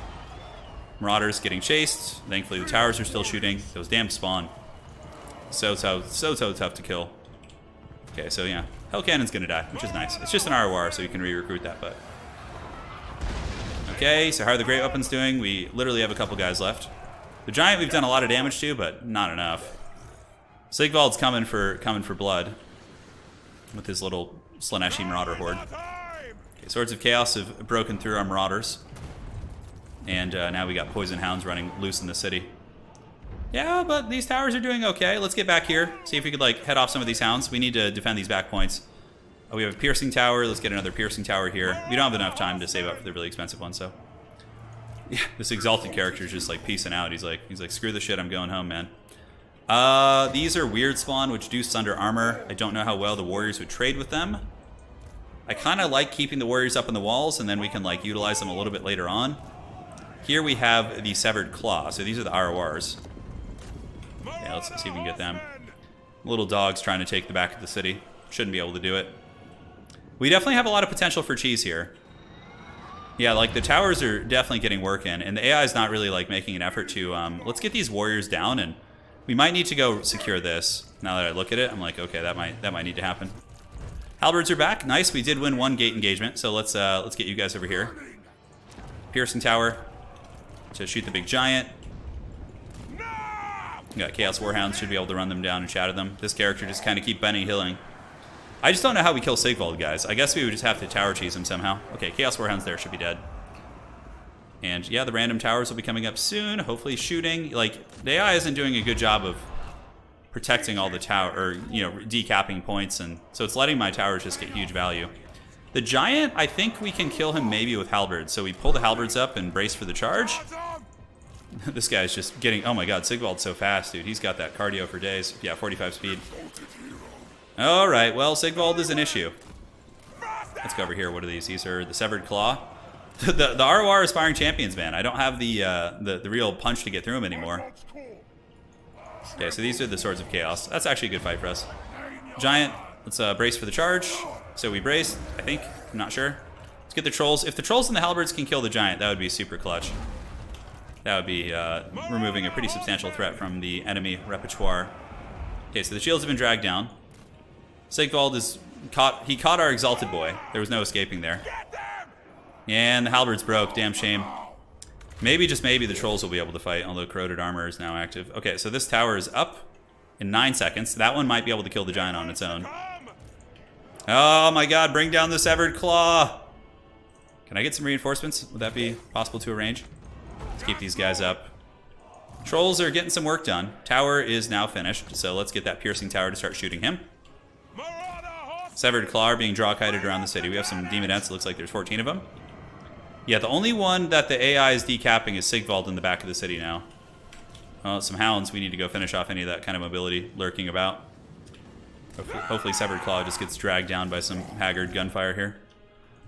Marauders getting chased. Thankfully, the towers are still shooting. Those damn spawn. So tough to kill. Okay, so yeah. Hell Cannon's going to die, which is nice. It's just an ROR, so you can re-recruit that, but... Okay, so how are the Great Weapons doing? We literally have a couple guys left. The Giant we've done a lot of damage to, but not enough. Sigvald's coming for blood with his little Slaneshi Marauder horde. Okay, Swords of Chaos have broken through our Marauders. And now we got Poison Hounds running loose in the city. Yeah, but these towers are doing okay. Let's get back here. See if we could like head off some of these hounds. We need to defend these back points. Oh, we have a piercing tower. Let's get another piercing tower here. We don't have enough time to save up for the really expensive one, so. Yeah, this exalted character is just like peacing out. He's like, screw the shit, I'm going home, man. These are weird spawn, which do sunder armor. I don't know how well the warriors would trade with them. I kind of like keeping the warriors up on the walls, and then we can like utilize them a little bit later on. Here we have the Severed Claw. So these are the RORs. Yeah, let's see if we can get them. Little dogs trying to take the back of the city. Shouldn't be able to do it. We definitely have a lot of potential for cheese here. Yeah, like the towers are definitely getting work in, and the AI is not really like making an effort to, let's get these warriors down, and we might need to go secure this. Now that I look at it, I'm like, okay, that might need to happen. Halberds are back. Nice, we did win one gate engagement, so let's get you guys over here. Piercing tower to shoot the big giant. We got Chaos Warhounds, should be able to run them down and shatter them. This character just kind of keep Benny healing. I just don't know how we kill Sigvald, guys. I guess we would just have to tower cheese him somehow. Okay, Chaos Warhounds there should be dead. And yeah, the random towers will be coming up soon. Hopefully shooting. Like, the AI isn't doing a good job of protecting all the tower, or, you know, decapping points. And so it's letting my towers just get huge value. The Giant, I think we can kill him maybe with Halberds. So we pull the Halberds up and brace for the charge. This guy's just getting... Oh my god, Sigvald's so fast, dude. He's got that cardio for days. Yeah, 45 speed. Alright, well, Sigvald is an issue. Let's go over here. What are these? These are the Severed Claw. The ROR Aspiring Champions, man. I don't have the real punch to get through them anymore. Okay, so these are the Swords of Chaos. That's actually a good fight for us. Giant, let's brace for the charge. So we brace, I think. I'm not sure. Let's get the Trolls. If the Trolls and the Halberds can kill the Giant, that would be super clutch. That would be removing a pretty substantial threat from the enemy repertoire. Okay, so the shields have been dragged down. Sigvald is caught. He caught our Exalted Boy. There was no escaping there. And the Halberds broke. Damn shame. Maybe, just maybe, the Trolls will be able to fight, although Corroded Armor is now active. Okay, so this tower is up in 9 seconds. That one might be able to kill the Giant on its own. Oh my god, bring down the Severed Claw! Can I get some reinforcements? Would that be possible to arrange? Let's keep these guys up. Trolls are getting some work done. Tower is now finished, so let's get that piercing tower to start shooting him. Severed Claw are being draw-kited around the city. We have some Demonettes. It looks like there's 14 of them. Yeah, the only one that the AI is decapping is Sigvald in the back of the city now. Some Hounds. We need to go finish off any of that kind of mobility lurking about. Hopefully Severed Claw just gets dragged down by some haggard gunfire here.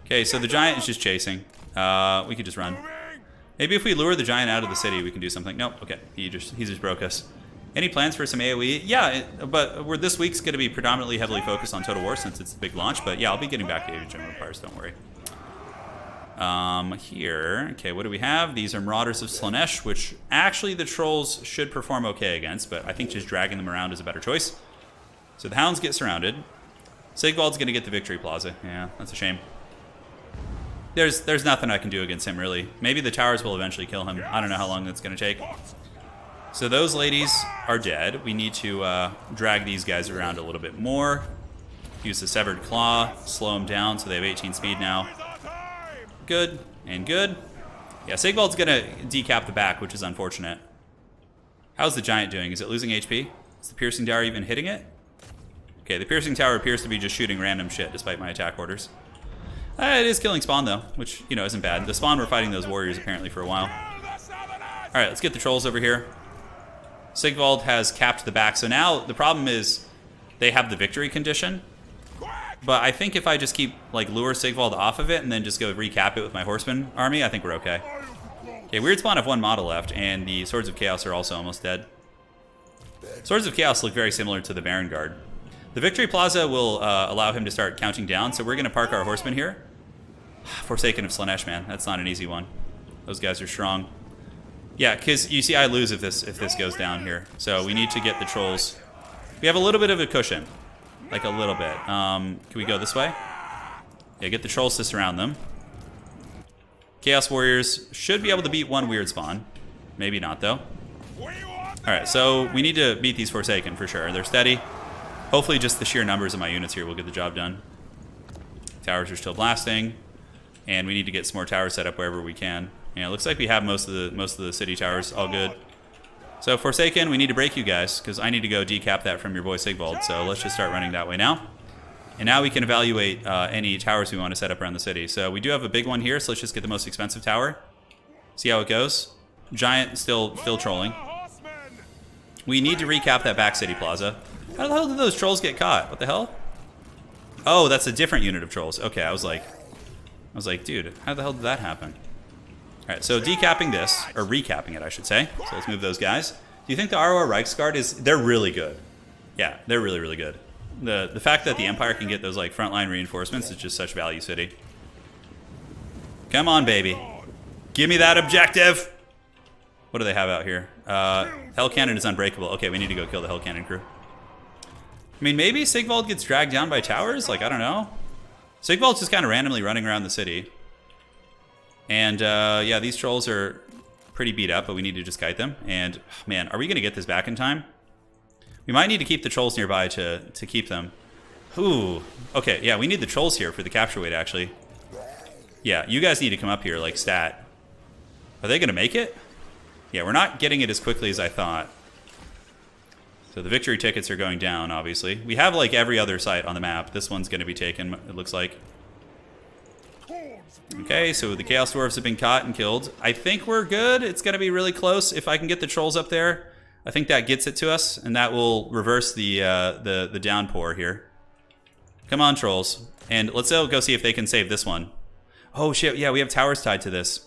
Okay, so the Giant is just chasing. We could just run. Maybe if we lure the Giant out of the city, we can do something. Nope, okay. He just broke us. Any plans for some AoE? Yeah, but this week's going to be predominantly heavily focused on Total War since it's the big launch. But yeah, I'll be getting back to Age of General Empires, don't worry. Here, okay, what do we have? These are Marauders of Slaanesh, which actually the Trolls should perform okay against, but I think just dragging them around is a better choice. So the Hounds get surrounded. Sigvald's going to get the Victory Plaza. Yeah, that's a shame. There's nothing I can do against him, really. Maybe the towers will eventually kill him. I don't know how long that's going to take. So those ladies are dead. We need to drag these guys around a little bit more. Use the Severed Claw, slow them down so they have 18 speed now. Good, and good. Yeah, Sigvald's going to decap the back, which is unfortunate. How's the Giant doing? Is it losing HP? Is the Piercing Tower even hitting it? Okay, the Piercing Tower appears to be just shooting random shit despite my attack orders. It is killing Spawn, though, which, you know, isn't bad. The Spawn were fighting those warriors, apparently, for a while. Alright, let's get the Trolls over here. Sigvald has capped the back, so now the problem is they have the victory condition. But I think if I just keep, like, lure Sigvald off of it and then just go recap it with my horseman army, I think we're okay. Okay, Weird Spawn have one model left, and the Swords of Chaos are also almost dead. Swords of Chaos look very similar to the Baron Guard. The Victory Plaza will allow him to start counting down, so we're going to park our horsemen here. Forsaken of Slaanesh, man. That's not an easy one. Those guys are strong. Yeah, because you see I lose if this goes down here. So we need to get the trolls. We have a little bit of a cushion. Like a little bit. Can we go this way? Yeah, get the trolls to surround them. Chaos Warriors should be able to beat one Weird Spawn. Maybe not, though. Alright, so we need to beat these Forsaken for sure. They're steady. Hopefully just the sheer numbers of my units here will get the job done. Towers are still blasting. And we need to get some more towers set up wherever we can. Yeah, it looks like we have most of the city towers all good. So Forsaken, we need to break you guys, because I need to go decap that from your boy Sigvald. So let's just start running that way now. And now we can evaluate any towers we want to set up around the city. So we do have a big one here, so let's just get the most expensive tower. See how it goes. Giant still trolling. We need to recap that back city plaza. How the hell did those trolls get caught? What the hell? Oh, that's a different unit of trolls. Okay, I was like, dude, how the hell did that happen? All right, so decapping this, or recapping it, I should say. So let's move those guys. Do you think the ROR Reichsguard is... They're really good. Yeah, they're really, really good. The fact that the Empire can get those, like, frontline reinforcements is just such value city. Come on, baby. Give me that objective! What do they have out here? Hell Cannon is unbreakable. Okay, we need to go kill the Hell Cannon crew. I mean, maybe Sigvald gets dragged down by towers? Like, I don't know. Sigvald's just kind of randomly running around the city. And, yeah, these trolls are pretty beat up, but we need to just kite them. And, man, are we going to get this back in time? We might need to keep the trolls nearby to keep them. Ooh. Okay, yeah, we need the trolls here for the capture weight, actually. Yeah, you guys need to come up here, like, stat. Are they going to make it? Yeah, we're not getting it as quickly as I thought. So the victory tickets are going down, obviously. We have, like, every other site on the map. This one's going to be taken, it looks like. Okay, so the Chaos Dwarves have been caught and killed. I think we're good. It's going to be really close. If I can get the trolls up there, I think that gets it to us, and that will reverse the downpour here. Come on, trolls. And let's go see if they can save this one. Oh, shit. Yeah, we have towers tied to this.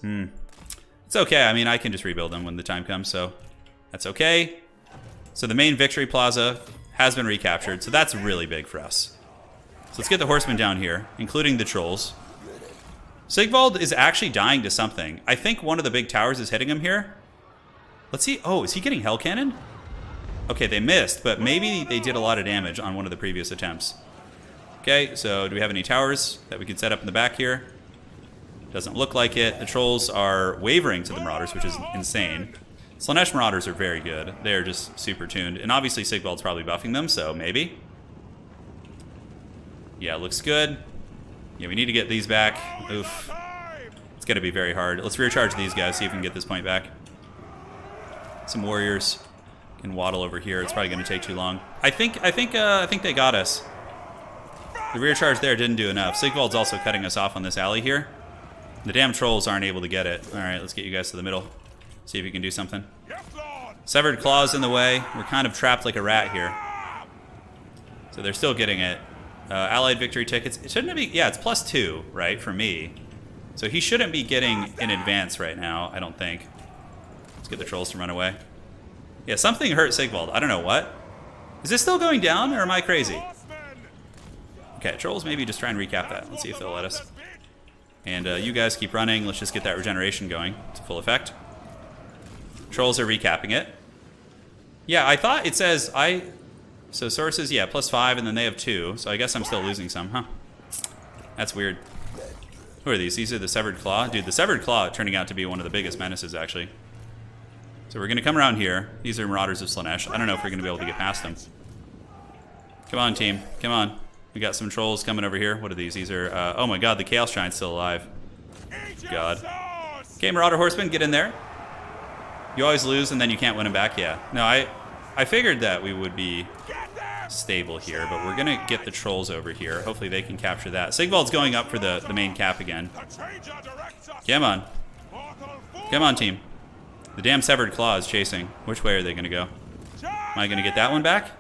It's okay. I mean, I can just rebuild them when the time comes, so that's okay. So the main victory plaza has been recaptured, so that's really big for us. So let's get the horsemen down here, including the trolls. Sigvald is actually dying to something. I think one of the big towers is hitting him here. Let's see. Oh, is he getting Hell Cannon? Okay, they missed, but maybe they did a lot of damage on one of the previous attempts. Okay, so do we have any towers that we could set up in the back here? Doesn't look like it. The trolls are wavering to the Marauders, which is insane. Slaanesh Marauders are very good. They're just super tuned. And obviously Sigvald's probably buffing them, so maybe. Yeah, looks good. Yeah, we need to get these back. Oof. It's going to be very hard. Let's rear charge these guys, see if we can get this point back. Some warriors can waddle over here. It's probably going to take too long. I think they got us. The rear charge there didn't do enough. Sigvald's also cutting us off on this alley here. The damn trolls aren't able to get it. All right, let's get you guys to the middle. See if you can do something. Severed Claws in the way. We're kind of trapped like a rat here. So they're still getting it. Allied victory tickets. It shouldn't be. Yeah, it's +2, right, for me. So he shouldn't be getting in advance right now, I don't think. Let's get the trolls to run away. Yeah, something hurt Sigvald. I don't know what. Is this still going down, or am I crazy? Okay, trolls maybe just try and recap that. Let's see if they'll let us. And you guys keep running. Let's just get that regeneration going to full effect. Trolls are recapping it. Yeah, I thought it says So sources, yeah, +5, and then they have 2. So I guess I'm still losing some, huh? That's weird. Who are these? These are the Severed Claw. Dude, the Severed Claw turning out to be one of the biggest menaces, actually. So we're going to come around here. These are Marauders of Slaanesh. I don't know if we're going to be able to get past them. Come on, team. Come on. We got some trolls coming over here. What are these? These are... oh my god, the Chaos Giant's still alive. God. Okay, Marauder Horsemen, get in there. You always lose, and then you can't win them back? Yeah. No, I figured that we would be stable here, but we're going to get the trolls over here. Hopefully they can capture that. Sigvald's going up for the main cap again. Come on. Come on, team. The damn Severed Claw is chasing. Which way are they going to go? Am I going to get that one back?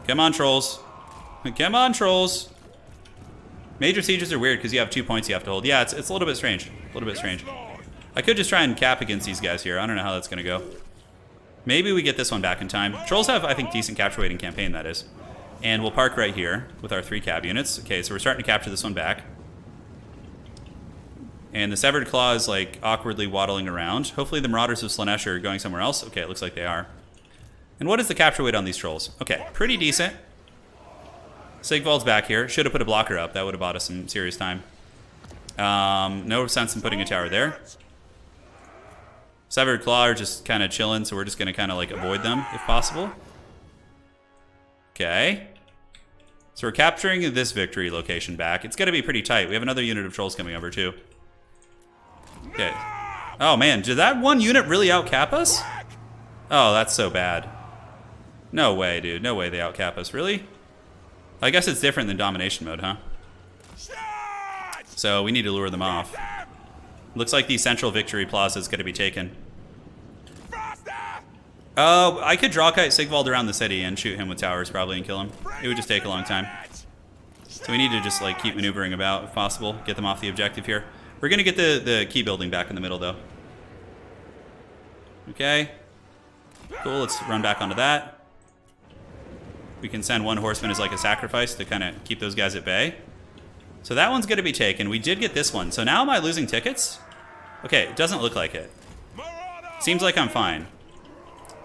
Come on, trolls. Come on, trolls. Major sieges are weird because you have 2 points you have to hold. Yeah, it's a little bit strange. A little bit strange. I could just try and cap against these guys here. I don't know how that's going to go. Maybe we get this one back in time. Trolls have, I think, decent capture weight in campaign, that is. And we'll park right here with our 3 cab units. Okay, so we're starting to capture this one back. And the Severed Claw is, like, awkwardly waddling around. Hopefully the Marauders of Slaanesh are going somewhere else. Okay, it looks like they are. And what is the capture weight on these trolls? Okay, pretty decent. Sigvald's back here. Should have put a blocker up. That would have bought us some serious time. No sense in putting a tower there. Severed Claw are just kind of chilling, so we're just going to kind of, like, avoid them if possible. Okay. So we're capturing this victory location back. It's going to be pretty tight. We have another unit of trolls coming over, too. Okay. Oh, man. Did that one unit really outcap us? Oh, that's so bad. No way, dude. No way they outcap us. Really? I guess it's different than domination mode, huh? So we need to lure them off. Looks like the central victory plaza is going to be taken. I could draw kite Sigvald around the city and shoot him with towers probably and kill him. It would just take a long time. So we need to just like keep maneuvering about if possible. Get them off the objective here. We're going to get the key building back in the middle though. Okay. Cool, let's run back onto that. We can send one horseman as like a sacrifice to kind of keep those guys at bay. So that one's going to be taken. We did get this one. So now am I losing tickets? Okay, it doesn't look like it. Seems like I'm fine.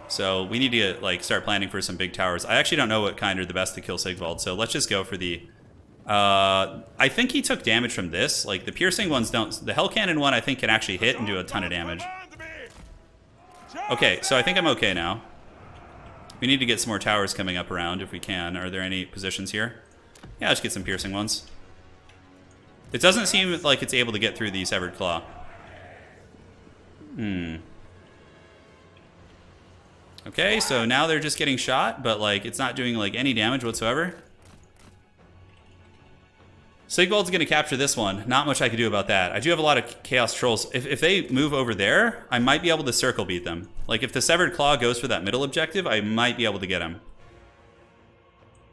So we need to like start planning for some big towers. I actually don't know what kind are the best to kill Sigvald. So let's just go for the... I think he took damage from this. Like the piercing ones don't... The Hell Cannon one I think can actually hit and do a ton of damage. Okay, so I think I'm okay now. We need to get some more towers coming up around if we can. Are there any positions here? Yeah, let's get some piercing ones. It doesn't seem like it's able to get through the Severed Claw. Okay, so now they're just getting shot, but like it's not doing like any damage whatsoever. Sigvald's going to capture this one. Not much I could do about that. I do have a lot of Chaos Trolls. If they move over there, I might be able to circle beat them. Like if the Severed Claw goes for that middle objective, I might be able to get him.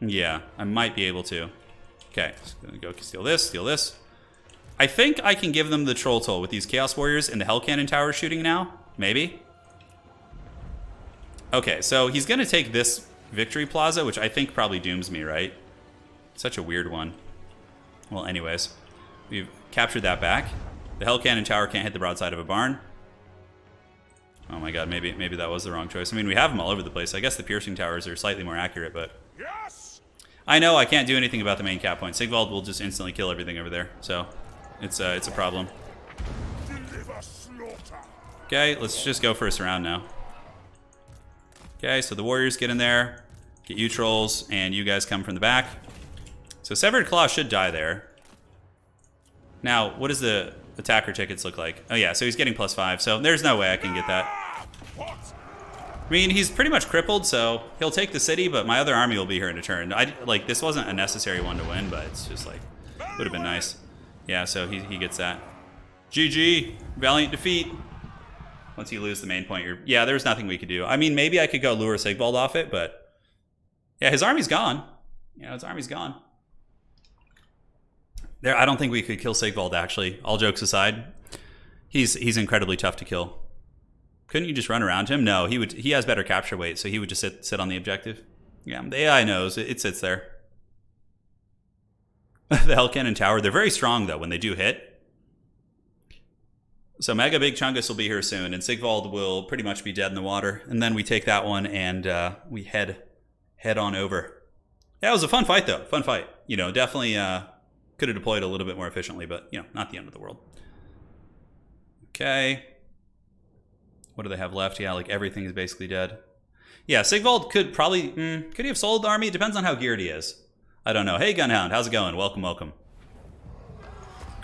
Yeah, I might be able to. Okay, just going to go steal this, steal this. I think I can give them the Troll Toll with these Chaos Warriors and the Hell Cannon Tower shooting now. Maybe. Okay, so he's going to take this Victory Plaza, which I think probably dooms me, right? Such a weird one. Well, anyways, we've captured that back. The Hell Cannon Tower can't hit the broadside of a barn. Oh my god, maybe that was the wrong choice. I mean, we have them all over the place. I guess the piercing towers are slightly more accurate, but... Yes! I know, I can't do anything about the main cap point. Sigvald will just instantly kill everything over there, so it's a problem. Okay, let's just go for a surround now. Okay, so the warriors get in there, get you trolls, and you guys come from the back. So Severed Claw should die there. Now, what does the attacker tickets look like? Oh yeah, so he's getting +5, so there's no way I can get that. I mean, he's pretty much crippled, so he'll take the city, but my other army will be here in a turn. Like, this wasn't a necessary one to win, but it's just like, would have been nice. Yeah, so he gets that. GG, valiant defeat. Once you lose the main point, yeah, there's nothing we could do. I mean, maybe I could go lure Sigvald off it, but yeah, his army's gone. Yeah, his army's gone. There, I don't think we could kill Sigvald, actually. All jokes aside, he's incredibly tough to kill. Couldn't you just run around him? No, he has better capture weight, so he would just sit on the objective. Yeah, the AI knows. It sits there. The Hell Cannon Tower, they're very strong, though, when they do hit. So Mega Big Chungus will be here soon, and Sigvald will pretty much be dead in the water. And then we take that one, and we head on over. Yeah, it was a fun fight, though. Fun fight. You know, definitely could have deployed a little bit more efficiently, but, you know, not the end of the world. Okay. What do they have left? Yeah, like everything is basically dead. Yeah, Sigvald could probably... could he have sold the army? It depends on how geared he is. I don't know. Hey, Gunhound, how's it going? Welcome, welcome.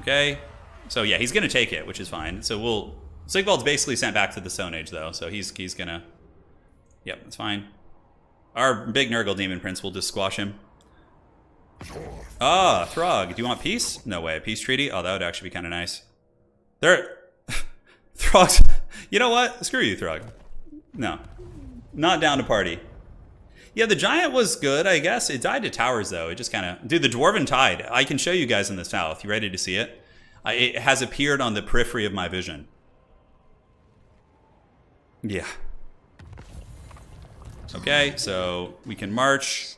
Okay. So yeah, he's gonna take it, which is fine. So Sigvald's basically sent back to the Stone Age though, so he's gonna... Yep, that's fine. Our big Nurgle Demon Prince will just squash him. Ah, Throg, do you want peace? No way, a peace treaty? Oh, that would actually be kind of nice. Throg's... You know what? Screw you, Throg. No. Not down to party. Yeah, the giant was good, I guess. It died to towers, though. It just kind of... Dude, the Dwarven Tide. I can show you guys in the south. You ready to see it? It has appeared on the periphery of my vision. Yeah. Okay, so we can march.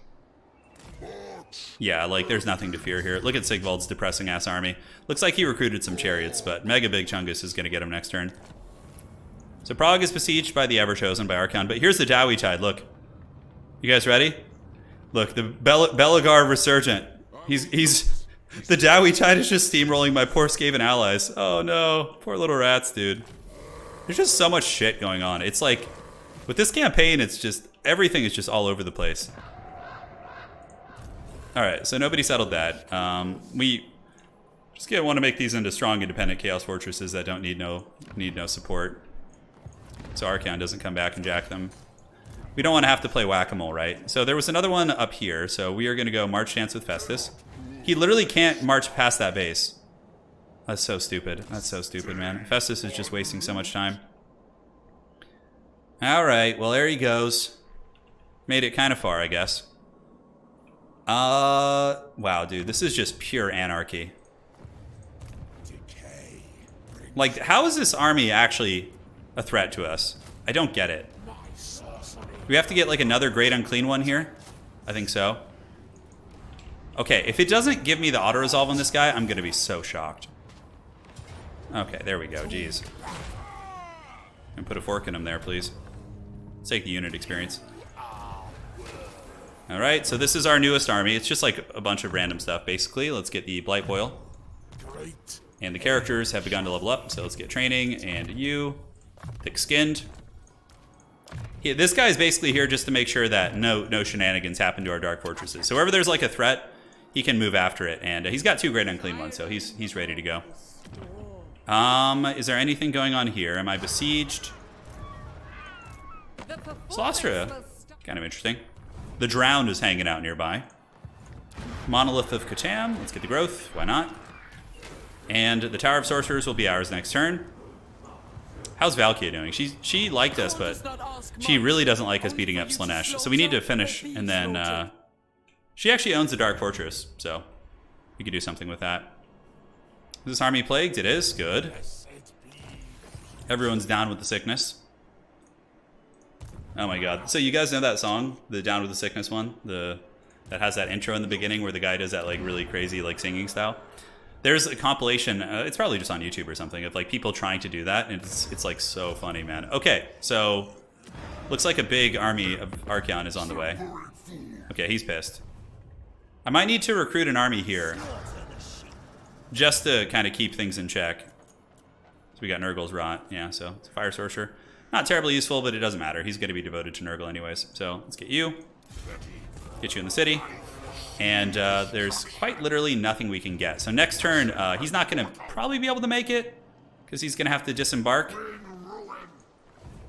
Yeah, like, there's nothing to fear here. Look at Sigvald's depressing-ass army. Looks like he recruited some chariots, but Mega Big Chungus is going to get him next turn. So Prague is besieged by the Everchosen, by Archon. But here's the Dowie Tide, look. You guys ready? Look, the Belagar Resurgent. He's... The Dowie Tide is just steamrolling my poor Skaven allies. Oh no, poor little rats, dude. There's just so much shit going on. It's like, with this campaign, it's just, everything is just all over the place. Alright, so nobody settled that. We just want to make these into strong, independent Chaos Fortresses that don't need no support. So Archon doesn't come back and jack them. We don't want to have to play Whack-A-Mole, right? So there was another one up here, so we are going to go March Dance with Festus. He literally can't march past that base. That's so stupid. That's so stupid, man. Festus is just wasting so much time. Alright, well there he goes. Made it kind of far, I guess. Wow, dude, this is just pure anarchy. Like, how is this army actually a threat to us? I don't get it. Do we have to get like another Great Unclean one here? I think so. Okay, if it doesn't give me the auto-resolve on this guy, I'm gonna be so shocked. Okay, there we go, jeez. And put a fork in him there, please. Let's take the unit experience. Alright, so this is our newest army. It's just like a bunch of random stuff, basically. Let's get the Blight Boil. And the characters have begun to level up, so let's get training. And you, thick-skinned. Yeah, this guy is basically here just to make sure that no shenanigans happen to our Dark Fortresses. So wherever there's like a threat, he can move after it. And he's got 2 Great Unclean ones, so he's ready to go. Is there anything going on here? Am I besieged? Slostra, kind of interesting. The Drowned is hanging out nearby. Monolith of Catan, let's get the growth, why not? And the Tower of Sorcerers will be ours next turn. How's Valkia doing? She liked us, but she really doesn't like us beating up Slaanesh. So we need to finish, and then she actually owns the Dark Fortress, so we could do something with that. Is this army plagued? It is, good. Everyone's down with the sickness. Oh my god. So you guys know that song, the Down with the Sickness one? That has that intro in the beginning where the guy does that like really crazy like singing style? There's a compilation, it's probably just on YouTube or something, of like people trying to do that, and it's like so funny, man. Okay, so looks like a big army of Archeon is on the way. Okay, he's pissed. I might need to recruit an army here, just to kind of keep things in check. So we got Nurgle's Rot, yeah, so it's a Fire Sorcerer. Not terribly useful, but it doesn't matter. He's going to be devoted to Nurgle anyways. So let's get you in the city. And there's quite literally nothing we can get. So next turn, he's not going to probably be able to make it, because he's going to have to disembark.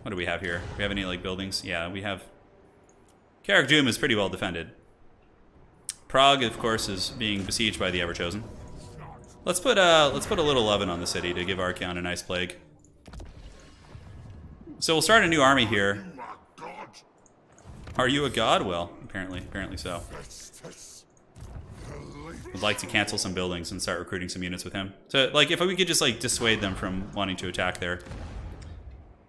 What do we have here? Do we have any like buildings? Yeah, we have... Carrick Doom is pretty well defended. Prague, of course, is being besieged by the Everchosen. Let's put a little oven on the city to give Archeon a nice plague. So we'll start a new army here. Are you a god? Well, apparently so. Would like to cancel some buildings and start recruiting some units with him. So, like, if we could just like dissuade them from wanting to attack there.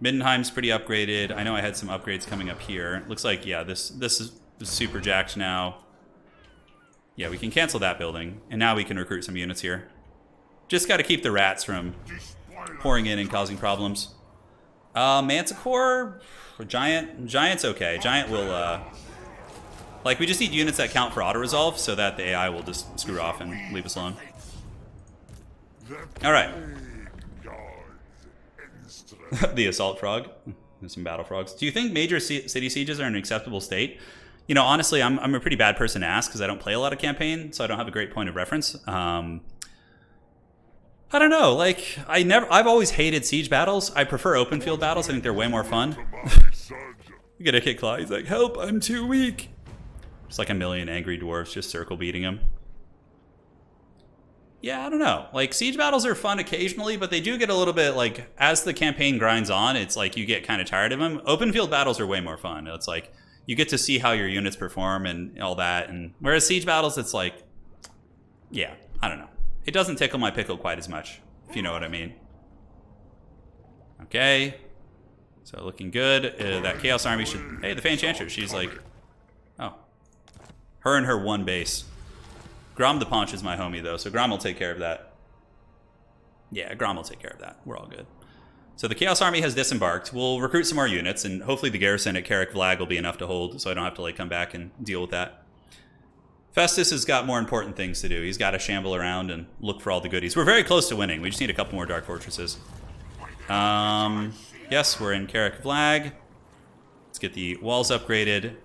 Mindenheim's pretty upgraded. I know I had some upgrades coming up here. Looks like, yeah, this is super jacked now. Yeah, we can cancel that building, and now we can recruit some units here. Just got to keep the rats from pouring in and causing problems. Manticore, or Giant's okay. Giant will, like, we just need units that count for auto-resolve so that the AI will just screw off and leave us alone. Alright. The Assault Frog. There's some Battle Frogs. Do you think major city sieges are in an acceptable state? You know, honestly, I'm a pretty bad person to ask because I don't play a lot of campaign, so I don't have a great point of reference. I don't know, like, I've always hated siege battles. I prefer open field battles. I think they're way more fun. You get a kick claw. He's like, help, I'm too weak. Just like a million angry dwarves just circle beating him. Yeah, I don't know. Like, siege battles are fun occasionally, but they do get a little bit, like, as the campaign grinds on, it's like you get kind of tired of them. Open field battles are way more fun. It's like, you get to see how your units perform and all that. And whereas siege battles, it's like, yeah, I don't know. It doesn't tickle my pickle quite as much, if you know what I mean. Okay. So looking good. That Chaos Army should... Hey, the Fanchanter, she's like... Oh. Her and her one base. Grom the Paunch is my homie, though, so Grom will take care of that. Yeah, Grom will take care of that. We're all good. So the Chaos Army has disembarked. We'll recruit some more units, and hopefully the garrison at Carrick Vlag will be enough to hold, so I don't have to like come back and deal with that. Festus has got more important things to do. He's got to shamble around and look for all the goodies. We're very close to winning. We just need a couple more Dark Fortresses. Yes, we're in Carrick Vlag. Let's get the walls upgraded.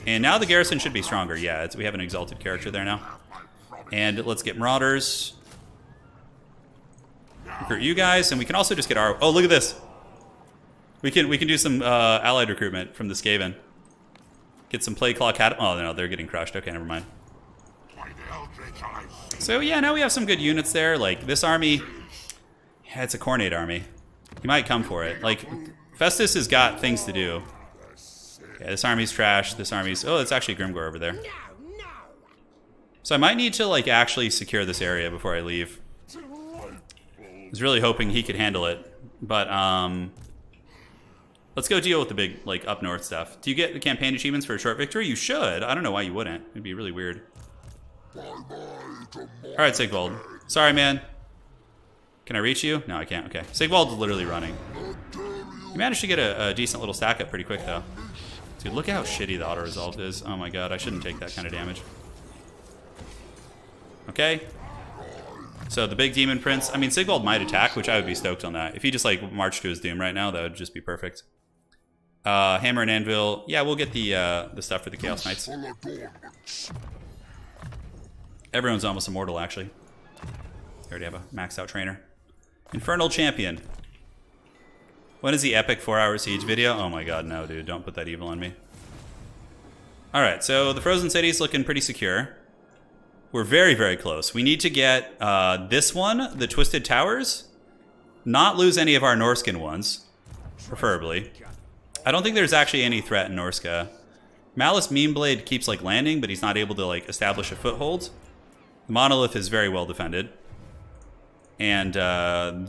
And now the garrison should be stronger. Yeah, we have an exalted character there now. And let's get Marauders. Recruit you guys, and we can also just get our... Oh, look at this. We can do some allied recruitment from the Skaven. Get some Plague Claw Cat... Oh, no, they're getting crushed. Okay, never mind. So, yeah, now we have some good units there. Like, this army... Yeah, it's a Cornate army. He might come for it. Like, Festus has got things to do. Okay, this army's trash. This army's... Oh, it's actually Grimgor over there. So I might need to, like, actually secure this area before I leave. I was really hoping he could handle it. But, let's go deal with the big, like, up north stuff. Do you get the campaign achievements for a short victory? You should. I don't know why you wouldn't. It'd be really weird. Alright, Sigvald. Sorry, man. Can I reach you? No, I can't. Okay. Sigvald's literally running. You managed to get a decent little stack up pretty quick, though. Dude, look at how shitty the auto-resolve is. Oh my god, I shouldn't take that kind of damage. Okay. So the big Demon Prince... I mean, Sigvald might attack, which I would be stoked on that. If he just, like, marched to his doom right now, that would just be perfect. Hammer and Anvil. Yeah, we'll get the stuff for the Chaos Knights. Everyone's almost immortal, actually. They already have a maxed out trainer. Infernal Champion. When is the epic 4-hour siege video? Oh my god, no, dude. Don't put that evil on me. Alright, so the Frozen City's looking pretty secure. We're very, very close. We need to get this one, the Twisted Towers. Not lose any of our Norscan ones, preferably. I don't think there's actually any threat in Norska. Malice Meanblade keeps, like, landing, but he's not able to, like, establish a foothold. The Monolith is very well defended. And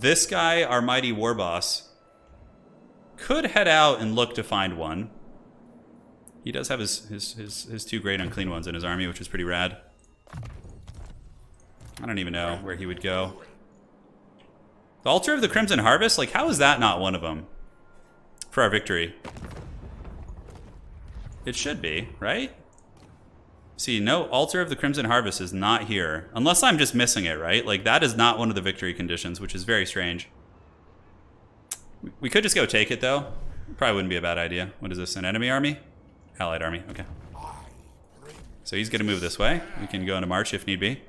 this guy, our mighty war boss, could head out and look to find one. He does have his two great unclean ones in his army, which is pretty rad. I don't even know where he would go. The Altar of the Crimson Harvest? Like, how is that not one of them for our victory? It should be, right? See, no, Altar of the Crimson Harvest is not here. Unless I'm just missing it, right? Like, that is not one of the victory conditions, which is very strange. We could just go take it, though. Probably wouldn't be a bad idea. What is this, an enemy army? Allied army, okay. So he's going to move this way. We can go into march if need be.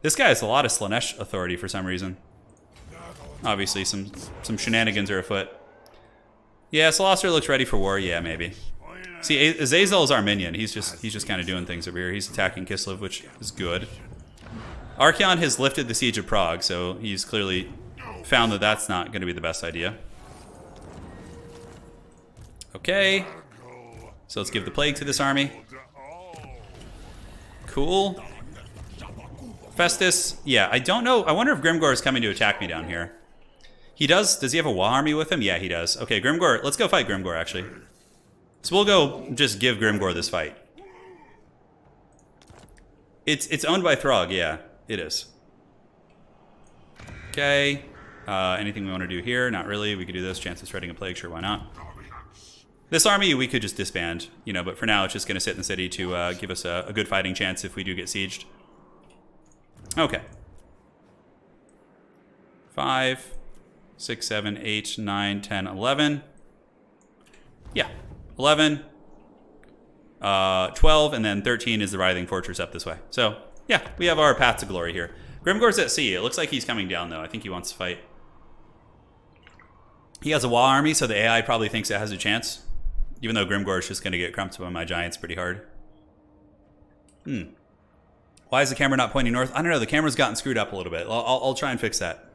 This guy has a lot of Slanesh authority for some reason. Obviously, some shenanigans are afoot. Yeah, Solosser looks ready for war. Yeah, maybe. See, Azazel is our minion. He's just kind of doing things over here. He's attacking Kislev, which is good. Archeon has lifted the siege of Prague, so he's clearly found that that's not going to be the best idea. Okay. So let's give the plague to this army. Cool. Festus. Yeah, I don't know. I wonder if Grimgor is coming to attack me down here. He does. Does he have a Wa army with him? Yeah, he does. Okay, Grimgor. Let's go fight Grimgor, actually. So we'll go just give Grimgor this fight. It's owned by Throg. Yeah, it is. Okay. Anything we want to do here? Not really. We could do this. Chance of spreading a plague. Sure, why not? This army we could just disband, you know, but for now it's just going to sit in the city to give us a good fighting chance if we do get sieged. Okay. 5, 6, 7, 8, 9, 10, 11. Yeah. 11. 12, and then 13 is the Writhing Fortress up this way. So, yeah, we have our path to glory here. Grimgor's at sea. It looks like he's coming down, though. I think he wants to fight. He has a Wa army, so the AI probably thinks it has a chance. Even though Grimgor is just going to get crumped by my giants pretty hard. Why is the camera not pointing north? I don't know. The camera's gotten screwed up a little bit. I'll try and fix that.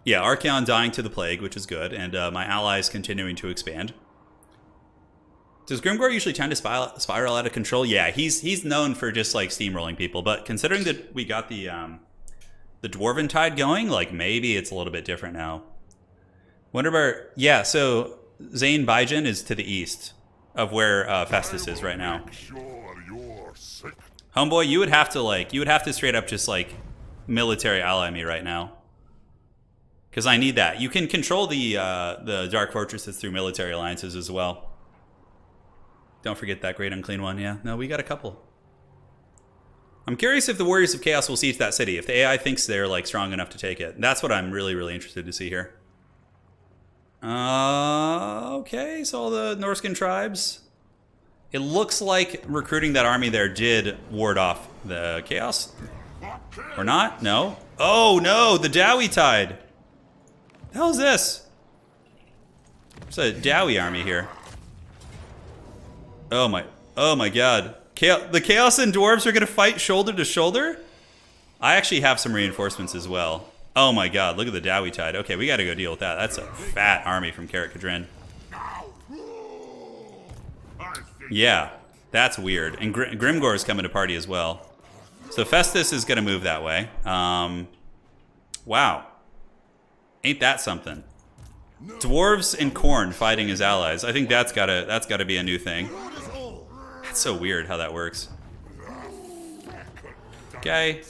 Yeah, Archeon dying to the plague, which is good. And my allies continuing to expand. Does Grimgor usually tend to spiral out of control? Yeah, he's known for just like steamrolling people. But considering that we got the Dwarven Tide going, like maybe it's a little bit different now. Wonder where? Yeah, so Zane Baijin is to the east of where Festus is right now. Homeboy, you would have to straight up just like military ally me right now. Because I need that. You can control the Dark Fortresses through military alliances as well. Don't forget that Great Unclean One, yeah. No, we got a couple. I'm curious if the Warriors of Chaos will siege that city, if the AI thinks they're like strong enough to take it. That's what I'm really, really interested to see here. Okay, so all the Norscan tribes. It looks like recruiting that army there did ward off the Chaos. Or not? No? Oh no, the Dowie Tide. The hell is this? It's a Dowie army here. Oh my god. The Chaos and Dwarves are gonna fight shoulder to shoulder? I actually have some reinforcements as well. Oh my god, look at the Dowie Tide. Okay, we gotta go deal with that. That's a fat army from Karak Kadrin. Yeah, that's weird. And Grimgor is coming to party as well. So Festus is gonna move that way. Wow. Ain't that something? Dwarves and Khorne fighting as allies. I think that's gotta be a new thing. It's so weird how that works. Okay.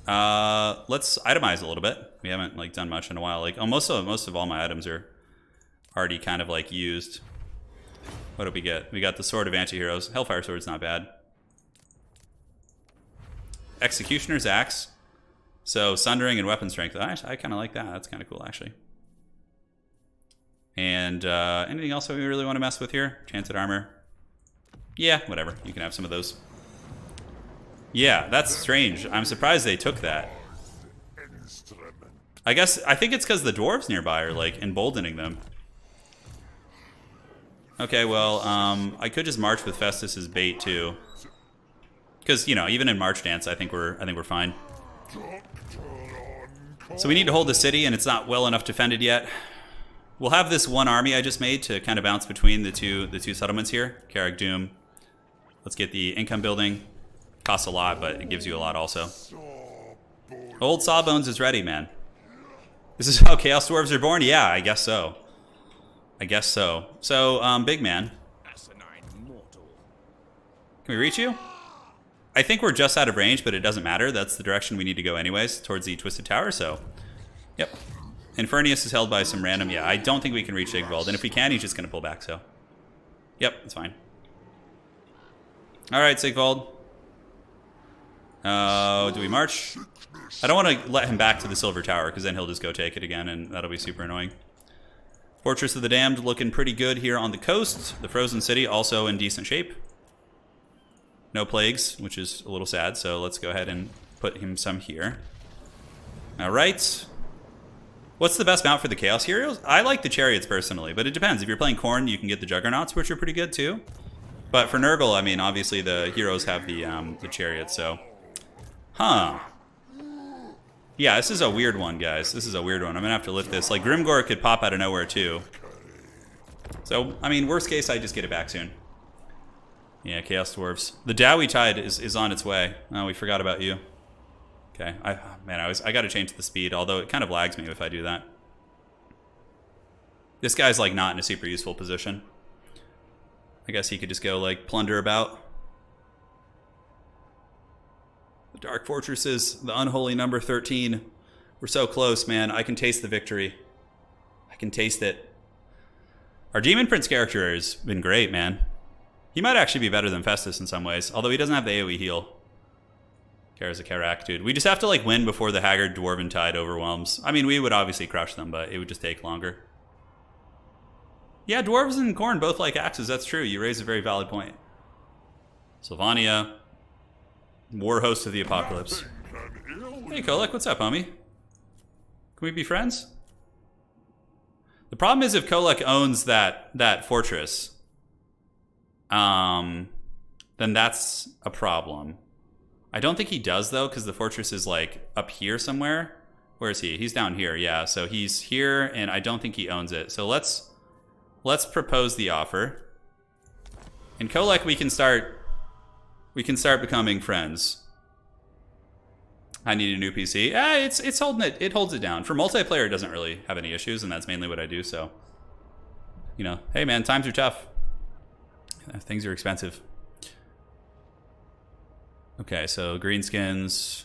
Let's itemize a little bit. We haven't like done much in a while. Like most of all my items are already kind of like used. What do we get? We got the Sword of Antiheroes. Hellfire Sword's not bad. Executioner's Axe. So Sundering and Weapon Strength. I kind of like that. That's kind of cool actually. And anything else that we really want to mess with here? Enchanted Armor. Yeah, whatever. You can have some of those. Yeah, that's strange. I'm surprised they took that. I think it's because the dwarves nearby are like emboldening them. Okay, well, I could just march with Festus as bait too. Because, you know, even in March Dance, I think we're fine. So we need to hold the city, and it's not well enough defended yet. We'll have this one army I just made to kind of bounce between the two settlements here. Carrick Doom. Let's get the income building. Costs a lot, but it gives you a lot also. Old Sawbones is ready, man. This is how Chaos Dwarves are born? Yeah, I guess so. So, big man. Can we reach you? I think we're just out of range, but it doesn't matter. That's the direction we need to go anyways, towards the Twisted Tower, so... Yep. Infernius is held by some random... Yeah, I don't think we can reach Sigvald, and if we can, he's just going to pull back, so... Yep, it's fine. Alright, Sigvald. Do we march? I don't want to let him back to the Silver Tower, because then he'll just go take it again, and that'll be super annoying. Fortress of the Damned looking pretty good here on the coast. The Frozen City also in decent shape. No plagues, which is a little sad, so let's go ahead and put him some here. Alright. What's the best mount for the Chaos Heroes? I like the Chariots personally, but it depends. If you're playing Khorne, you can get the Juggernauts, which are pretty good too. But for Nurgle, I mean, obviously the heroes have the Chariots, so... Huh. Yeah, this is a weird one, guys. This is a weird one. I'm gonna have to lift this. Like, Grimgor could pop out of nowhere too. So, I mean, worst case, I just get it back soon. Yeah, Chaos Dwarves. The Dowie Tide is on its way. Oh, we forgot about you. Okay, I gotta change the speed, although it kind of lags me if I do that. This guy's like not in a super useful position. I guess he could just go like plunder about. The Dark Fortresses, the unholy number 13. We're so close, man. I can taste the victory. I can taste it. Our Demon Prince character has been great, man. He might actually be better than Festus in some ways, although he doesn't have the AoE heal. Kara's a Karak, dude. We just have to like win before the Haggard Dwarven Tide overwhelms. I mean, we would obviously crush them, but it would just take longer. Yeah, Dwarves and Khorne both like axes. That's true. You raise a very valid point. Sylvania. War Host of the Apocalypse. Hey, Kolek, what's up, homie? Can we be friends? The problem is if Kolek owns that fortress, then that's a problem. I don't think he does, though, because the fortress is, like, up here somewhere. Where is he? He's down here, yeah. So he's here, and I don't think he owns it. So let's propose the offer. In Kolek, we can start becoming friends. I need a new PC. It's holding it. It holds it down. For multiplayer, it doesn't really have any issues, and that's mainly what I do. So, you know, hey man, times are tough. Things are expensive. Okay, so greenskins.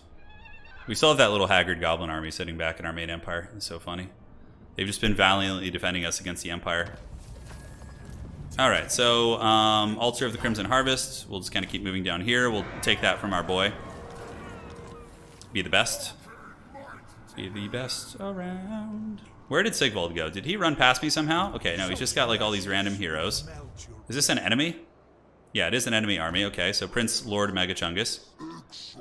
We still have that little haggard goblin army sitting back in our main empire. It's so funny. They've just been valiantly defending us against the empire. All right, so Altar of the Crimson Harvest. We'll just kind of keep moving down here. We'll take that from our boy. Be the best. Be the best around. Where did Sigvald go? Did he run past me somehow? Okay, no, he's just got like all these random heroes. Is this an enemy? Yeah, it is an enemy army. Okay, so Prince Lord Megachungus.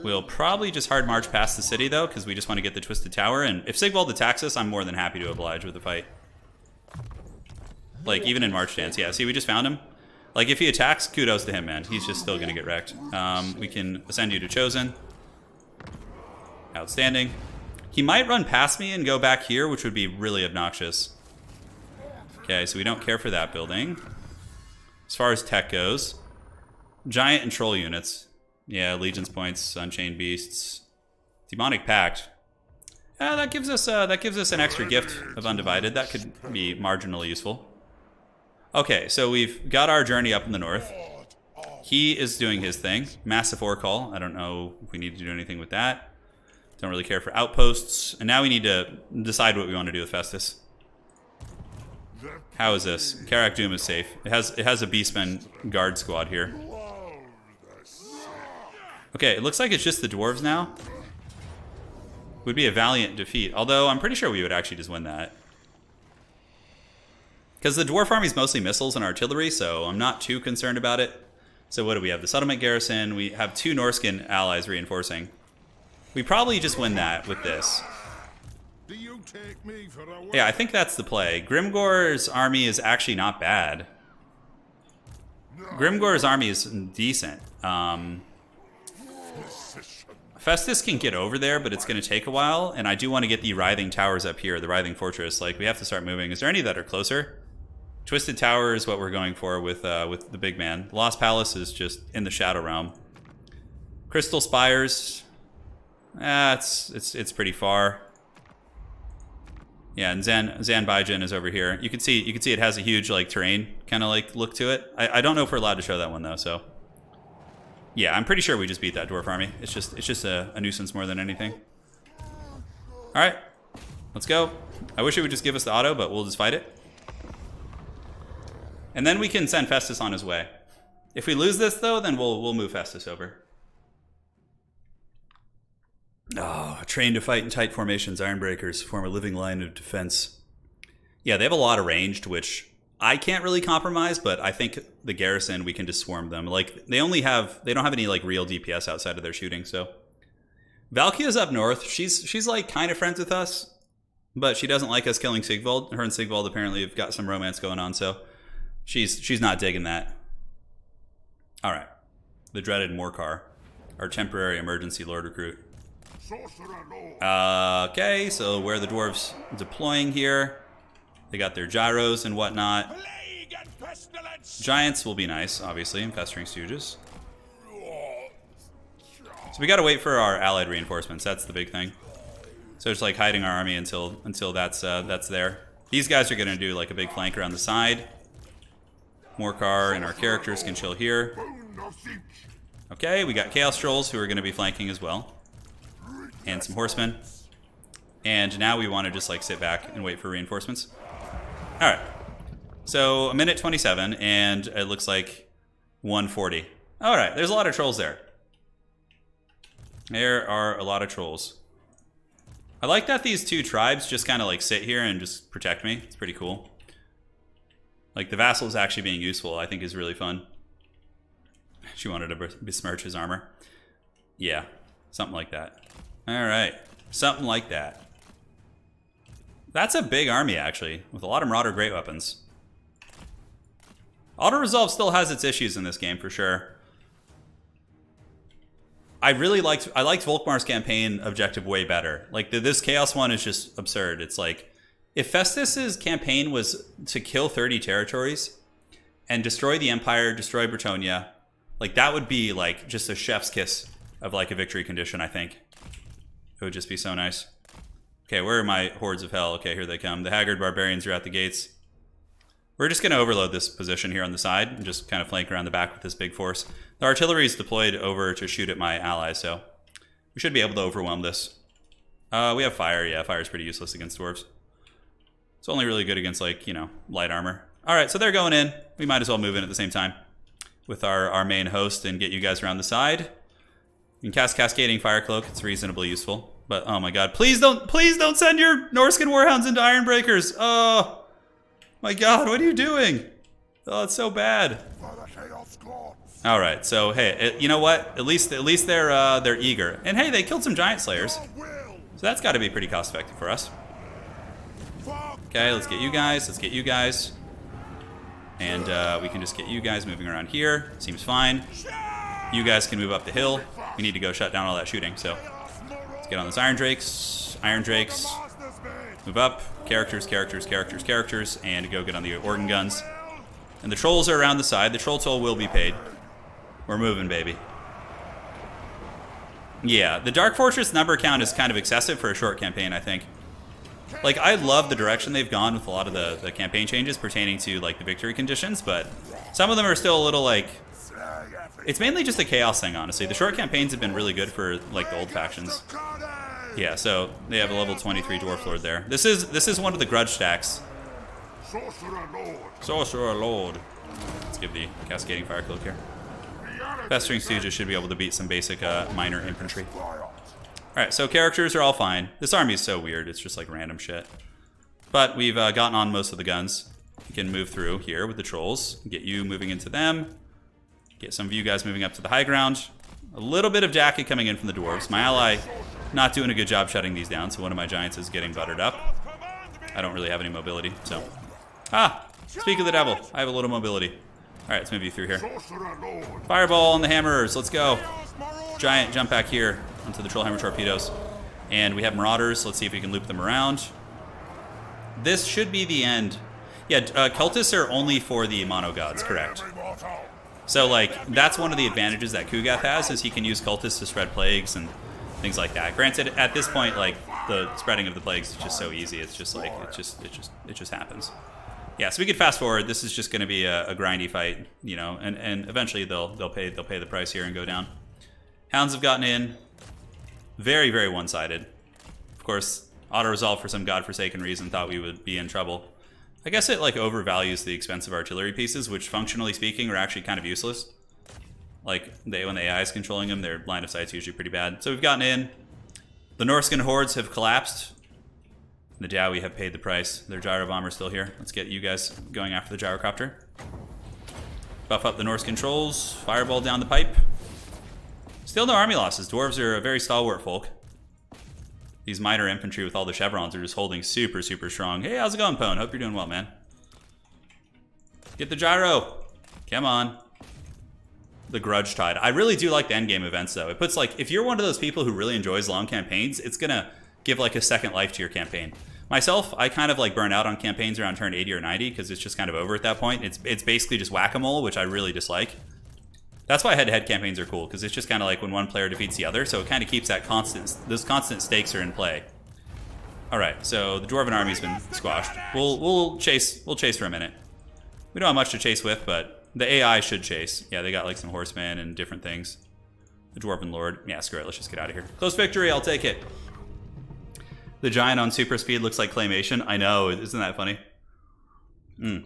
We'll probably just hard march past the city though, because we just want to get the Twisted Tower. And if Sigvald attacks us, I'm more than happy to oblige with the fight. Like, even in March Dance. Yeah, see, we just found him. Like, if he attacks, kudos to him, man. He's just still going to get wrecked. We can ascend you to Chosen. Outstanding. He might run past me and go back here, which would be really obnoxious. Okay, so we don't care for that building. As far as tech goes, giant and troll units. Yeah, Legion's Points, Unchained Beasts, Demonic Pact. That gives us an extra gift of Undivided. That could be marginally useful. Okay, so we've got our journey up in the north. He is doing his thing. Massive Call. I don't know if we need to do anything with that. Don't really care for outposts. And now we need to decide what we want to do with Festus. How is this? Karak Doom is safe. It has a Beastman guard squad here. Okay, it looks like it's just the dwarves now. Would be a valiant defeat. Although I'm pretty sure we would actually just win that. Because the dwarf army is mostly missiles and artillery, so I'm not too concerned about it. So what do we have? The settlement garrison. We have 2 Norskin allies reinforcing. We probably just win that with this. Yeah, I think that's the play. Grimgor's army is actually not bad. Grimgor's army is decent. Festus can get over there, but it's going to take a while. And I do want to get the Writhing Towers up here, the Writhing Fortress. Like, we have to start moving. Is there any that are closer? Twisted Tower is what we're going for with the big man. Lost Palace is just in the Shadow Realm. Crystal Spires. It's pretty far. Yeah, and Zanbaijin is over here. You can see it has a huge like terrain kind of like look to it. I don't know if we're allowed to show that one though. So yeah, I'm pretty sure we just beat that dwarf army. It's just a nuisance more than anything. All right, let's go. I wish it would just give us the auto, but we'll just fight it. And then we can send Festus on his way. If we lose this though, then we'll move Festus over. Oh, trained to fight in tight formations, Ironbreakers form a living line of defense. Yeah, they have a lot of range, to which I can't really compromise, but I think the garrison, we can just swarm them. Like, they don't have any like real DPS outside of their shooting, so. Valkia's up north. She's like kind of friends with us, but she doesn't like us killing Sigvald. Her and Sigvald apparently have got some romance going on, so she's not digging that. All right. The dreaded Morcar, our temporary emergency lord recruit. Okay, so where are the dwarves deploying here? They got their gyros and whatnot. Giants will be nice, obviously, and Festering Stooges. So we gotta wait for our allied reinforcements. That's the big thing. So it's like hiding our army until that's there. These guys are gonna do like a big flank around the side. Morcar and our characters can chill here. Okay, we got Chaos Trolls who are gonna be flanking as well. And some horsemen. And now we want to just like sit back and wait for reinforcements. All right. So a minute 27 and it looks like 140. All right. There's a lot of trolls there. There are a lot of trolls. I like that these 2 tribes just kind of like sit here and just protect me. It's pretty cool. Like the vassals actually being useful, I think is really fun. She wanted to besmirch his armor. Yeah, something like that. All right, something like that. That's a big army, actually, with a lot of Marauder great weapons. Auto-resolve still has its issues in this game, for sure. I liked Volkmar's campaign objective way better. Like, this Chaos one is just absurd. It's like, if Festus's campaign was to kill 30 territories, and destroy the Empire, destroy Bretonia. Like, that would be, like, just a chef's kiss of, like, a victory condition, I think. It would just be so nice. Okay, where are my hordes of hell? Okay, here they come. The Haggard Barbarians are at the gates. We're just going to overload this position here on the side and just kind of flank around the back with this big force. The artillery is deployed over to shoot at my allies, so we should be able to overwhelm this. We have fire. Yeah, fire is pretty useless against dwarves. It's only really good against, like, you know, light armor. All right, so they're going in. We might as well move in at the same time with our main host and get you guys around the side. You can cast Cascading Fire Cloak. It's reasonably useful. But, oh my god, please don't send your Norscan Warhounds into Ironbreakers. Oh my god, what are you doing? Oh, it's so bad. All right, so hey, you know what? At least they're eager. And hey, they killed some Giant Slayers, so that's got to be pretty cost effective for us. Okay, let's get you guys. Let's get you guys, and we can just get you guys moving around here. Seems fine. You guys can move up the hill. We need to go shut down all that shooting. So let's get on those Iron Drakes. Iron Drakes. Move up. Characters, characters, characters, characters, and go get on the organ guns. And the trolls are around the side. The troll toll will be paid. We're moving, baby. Yeah, the Dark Fortress number count is kind of excessive for a short campaign, I think. Like, I love the direction they've gone with a lot of the campaign changes pertaining to, like, the victory conditions, but some of them are still a little, like... It's mainly just a chaos thing, honestly. The short campaigns have been really good for, like, the old factions. Yeah, so they have a level 23 Dwarf Lord there. This is one of the grudge stacks. Sorcerer Lord. Sorcerer Lord. Let's give the Cascading Fire Cloak here. Festering Stooges should be able to beat some basic minor infantry. Alright, so characters are all fine. This army is so weird, it's just like random shit. But we've gotten on most of the guns. We can move through here with the trolls. Get you moving into them. Get some of you guys moving up to the high ground. A little bit of jacket coming in from the dwarves. My ally not doing a good job shutting these down, so one of my giants is getting buttered up. I don't really have any mobility, so... Ah! Speak of the devil. I have a little mobility. Alright, let's move you through here. Fireball on the hammers. Let's go. Giant jump back here onto the Trollhammer torpedoes. And we have marauders. Let's see if we can loop them around. This should be the end. Yeah, cultists are only for the mono gods, correct. So, like, that's one of the advantages that Kugath has, is he can use cultists to spread plagues and things like that. Granted, at this point, like, the spreading of the plagues is just so easy. It's just like, it just happens. Yeah, so we could fast forward. This is just going to be a grindy fight, you know, and eventually they'll pay the price here and go down. Hounds have gotten in. Very, very one-sided. Of course, auto-resolve for some godforsaken reason thought we would be in trouble. I guess it, like, overvalues the expensive artillery pieces, which, functionally speaking, are actually kind of useless. Like, when the AI is controlling them, their line of sight's usually pretty bad. So we've gotten in. The Norscan hordes have collapsed. The Jowie have paid the price. Their gyro bomber's still here. Let's get you guys going after the gyrocopter. Buff up the Norse controls. Fireball down the pipe. Still no army losses. Dwarves are a very stalwart folk. These minor infantry with all the chevrons are just holding super, super strong. Hey, how's it going, Pone? Hope you're doing well, man. Get the gyro. Come on. The Grudge Tide. I really do like the endgame events, though. It puts, like, if you're one of those people who really enjoys long campaigns, it's gonna give, like, a second life to your campaign. Myself, I kind of, like, burn out on campaigns around turn 80 or 90 because it's just kind of over at that point. It's basically just whack-a-mole, which I really dislike. That's why head-to-head campaigns are cool, because it's just kind of like when one player defeats the other, so it kind of keeps that constant, those constant stakes are in play. Alright, so the Dwarven army's been squashed. We'll chase for a minute. We don't have much to chase with, but the AI should chase. Yeah, they got like some horsemen and different things. The Dwarven Lord. Yeah, screw it, let's just get out of here. Close victory, I'll take it. The giant on super speed looks like claymation. I know, isn't that funny? Yeah,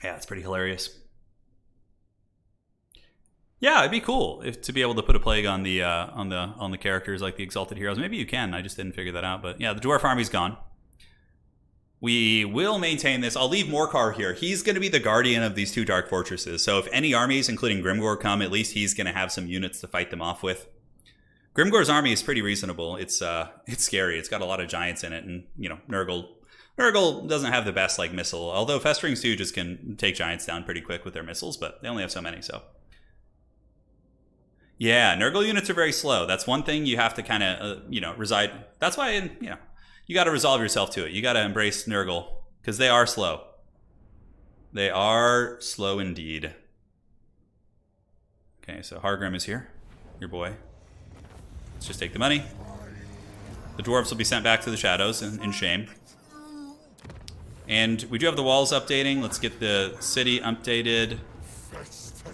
it's pretty hilarious. Yeah, it'd be cool to be able to put a plague on the characters like the Exalted Heroes. Maybe you can. I just didn't figure that out. But yeah, the Dwarf army's gone. We will maintain this. I'll leave Morcar here. He's going to be the guardian of these two Dark Fortresses. So if any armies, including Grimgor, come, at least he's going to have some units to fight them off with. Grimgor's army is pretty reasonable. It's scary. It's got a lot of giants in it, and you know, Nurgle doesn't have the best like missile. Although Festering Stooges can take giants down pretty quick with their missiles, but they only have so many. So. Yeah, Nurgle units are very slow. That's one thing you have to kind of, reside. That's why, you got to resolve yourself to it. You got to embrace Nurgle, because they are slow. They are slow indeed. Okay, so Hargrim is here. Your boy. Let's just take the money. The dwarves will be sent back to the shadows in shame. And we do have the walls updating. Let's get the city updated.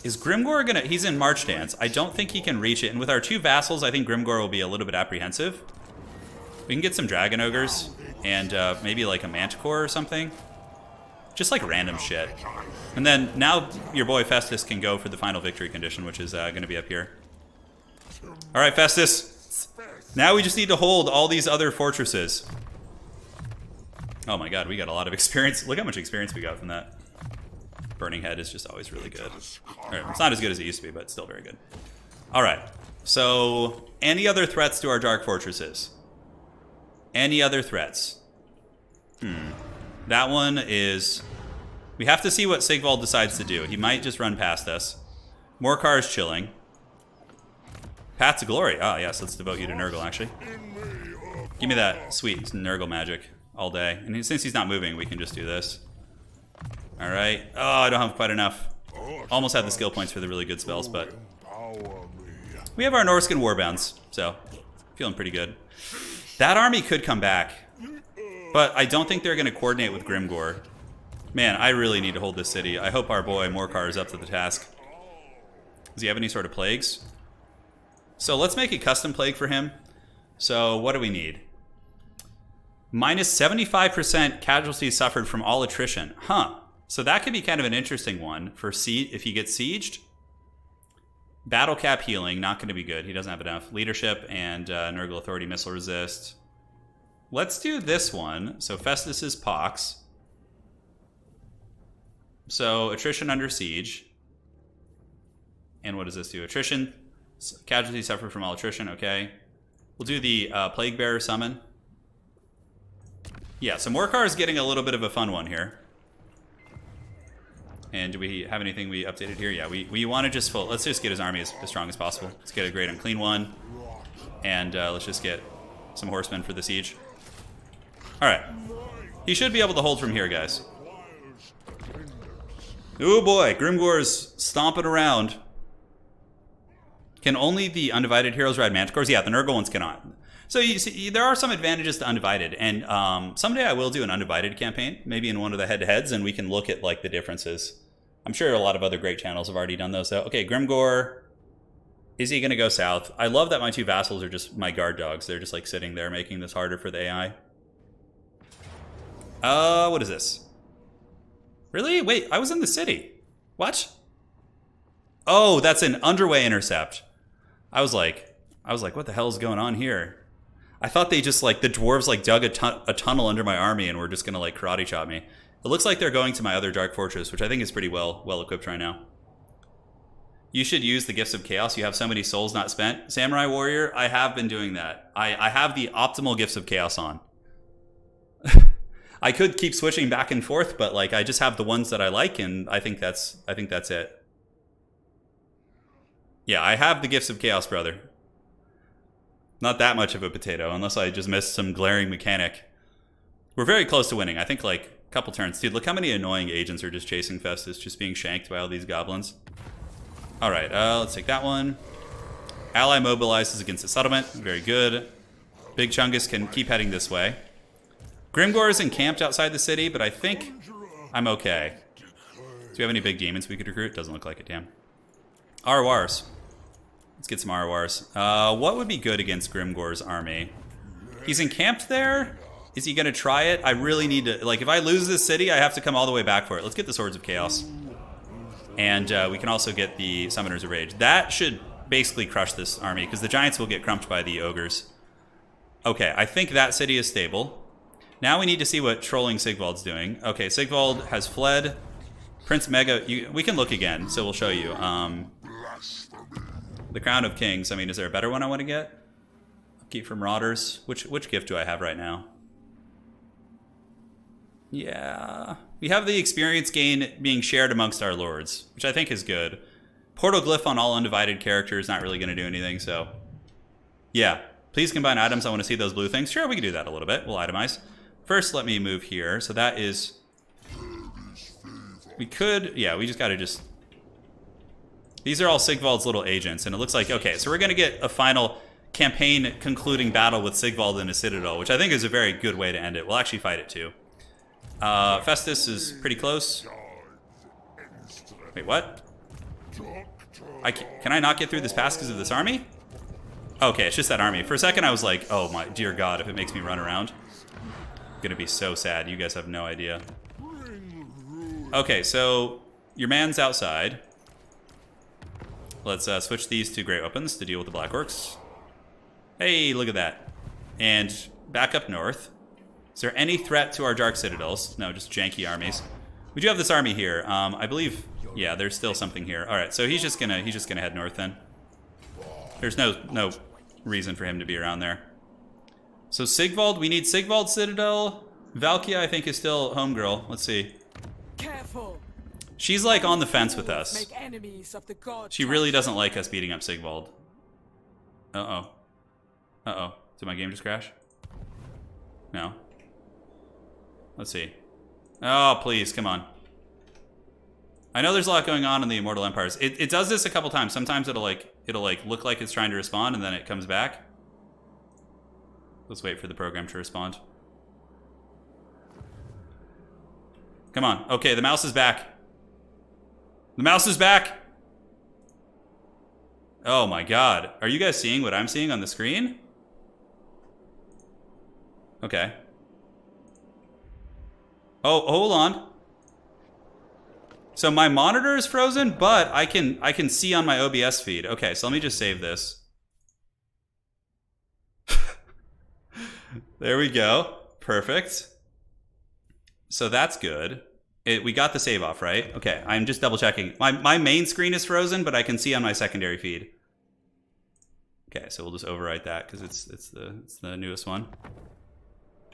Is Grimgor gonna... He's in March Dance. I don't think he can reach it. And with our 2 vassals, I think Grimgor will be a little bit apprehensive. We can get some Dragon Ogres. And maybe like a Manticore or something. Just like random shit. And then now your boy Festus can go for the final victory condition, which is going to be up here. Alright, Festus. Now we just need to hold all these other fortresses. Oh my god, we got a lot of experience. Look how much experience we got from that. Burning Head is just always really good. Right, it's not as good as it used to be, but still very good. Alright, so any other threats to our dark fortresses? Any other threats? That one is... We have to see what Sigvald decides to do. He might just run past us. Morcar is chilling. Path to Glory. Ah, yes, let's devote you to Nurgle, actually. Give me that sweet Nurgle magic all day. And since he's not moving, we can just do this. Alright. Oh, I don't have quite enough. Almost had the skill points for the really good spells, but... We have our Norscan Warbounds, so... Feeling pretty good. That army could come back. But I don't think they're going to coordinate with Grimgor. Man, I really need to hold this city. I hope our boy Morcar is up to the task. Does he have any sort of plagues? So let's make a custom plague for him. So what do we need? Minus 75% casualties suffered from all attrition. Huh. So that could be kind of an interesting one for if he gets sieged. Battle cap healing, not going to be good. He doesn't have enough. Leadership and Nurgle Authority missile resist. Let's do this one. So Festus is Pox. So attrition under siege. And what does this do? Attrition. Casualties suffered from all attrition. Okay. We'll do the Plague Bearer summon. Yeah, so Morcar is getting a little bit of a fun one here. And do we have anything we updated here? Yeah, we want to just let's just get his army as strong as possible. Let's get a great unclean one. And let's just get some horsemen for the siege. Alright. He should be able to hold from here, guys. Oh boy, Grimgor's stomping around. Can only the Undivided heroes ride Manticores? Yeah, the Nurgle ones cannot. So you see, there are some advantages to Undivided, and someday I will do an Undivided campaign, maybe in one of the head-to-heads, and we can look at like the differences. I'm sure a lot of other great channels have already done those. So, okay, Grimgor, is he going to go south? I love that my 2 vassals are just my guard dogs. They're just like sitting there making this harder for the AI. What is this? Really? Wait, I was in the city. What? Oh, that's an underway intercept. I was like, what the hell is going on here? I thought they just like, the dwarves like dug a tunnel under my army and were just gonna like karate chop me. It looks like they're going to my other dark fortress, which I think is pretty well equipped right now. You should use the Gifts of Chaos. You have so many souls not spent. Samurai Warrior, I have been doing that. I have the optimal Gifts of Chaos on. I could keep switching back and forth, but like I just have the ones that I like, and I think that's it. Yeah, I have the Gifts of Chaos, brother. Not that much of a potato, unless I just missed some glaring mechanic. We're very close to winning. I think like a couple turns. Dude, look how many annoying agents are just chasing Festus, just being shanked by all these goblins. All right, let's take that one. Ally mobilizes against the settlement. Very good. Big Chungus can keep heading this way. Grimgor is encamped outside the city, but I think I'm okay. Do we have any big demons we could recruit? Doesn't look like it, damn. Arwars. Let's get some Arwars. What would be good against Grimgor's army? He's encamped there? Is he going to try it? I really need to... Like, if I lose this city, I have to come all the way back for it. Let's get the Swords of Chaos. And we can also get the Summoners of Rage. That should basically crush this army, because the Giants will get crumped by the Ogres. Okay, I think that city is stable. Now we need to see what Trolling Sigvald's doing. Okay, Sigvald has fled. Prince Mega... we can look again, so we'll show you. The Crown of Kings. I mean, is there a better one I want to get? Keep from Marauders. Which gift do I have right now? Yeah. We have the experience gain being shared amongst our lords, which I think is good. Portal Glyph on all Undivided characters, not really going to do anything, so... Yeah. Please combine items. I want to see those blue things. Sure, we can do that a little bit. We'll itemize. First, let me move here. So that is... We could, yeah, we just gotta just... These are all Sigvald's little agents, and it looks like, okay, so we're gonna get a final campaign concluding battle with Sigvald in a citadel, which I think is a very good way to end it. We'll actually fight it too. Festus is pretty close. Wait, what? Can I not get through this pass because of this army? Okay, it's just that army. For a second I was like, oh my dear god, if it makes me run around. I'm gonna be so sad. You guys have no idea. Okay, so your man's outside. Let's switch these to great weapons to deal with the Black Orcs. Hey, look at that. And back up north. Is there any threat to our Dark Citadels? No, just janky armies. We do have this army here. I believe, yeah, there's still something here. All right, so he's just gonna head north then. There's no reason for him to be around there. So Sigvald, we need Sigvald Citadel. Valkia, I think, is still homegirl. Let's see. Careful. She's like on the fence with us. Make enemies of the god. She really doesn't like us beating up Sigvald. Uh-oh. Uh-oh. Did my game just crash? No. Let's see. Oh, please, come on. I know there's a lot going on in the Immortal Empires. It does this a couple times. Sometimes it'll look like it's trying to respond and then it comes back. Let's wait for the program to respond. Come on. Okay, the mouse is back. The mouse is back. Oh my god. Are you guys seeing what I'm seeing on the screen? Okay. Oh, hold on. So my monitor is frozen, but I can see on my OBS feed. Okay, so let me just save this. There we go. Perfect. So that's good. We got the save off, right? Okay, I'm just double checking. My main screen is frozen, but I can see on my secondary feed. Okay, so we'll just overwrite that because it's the newest one.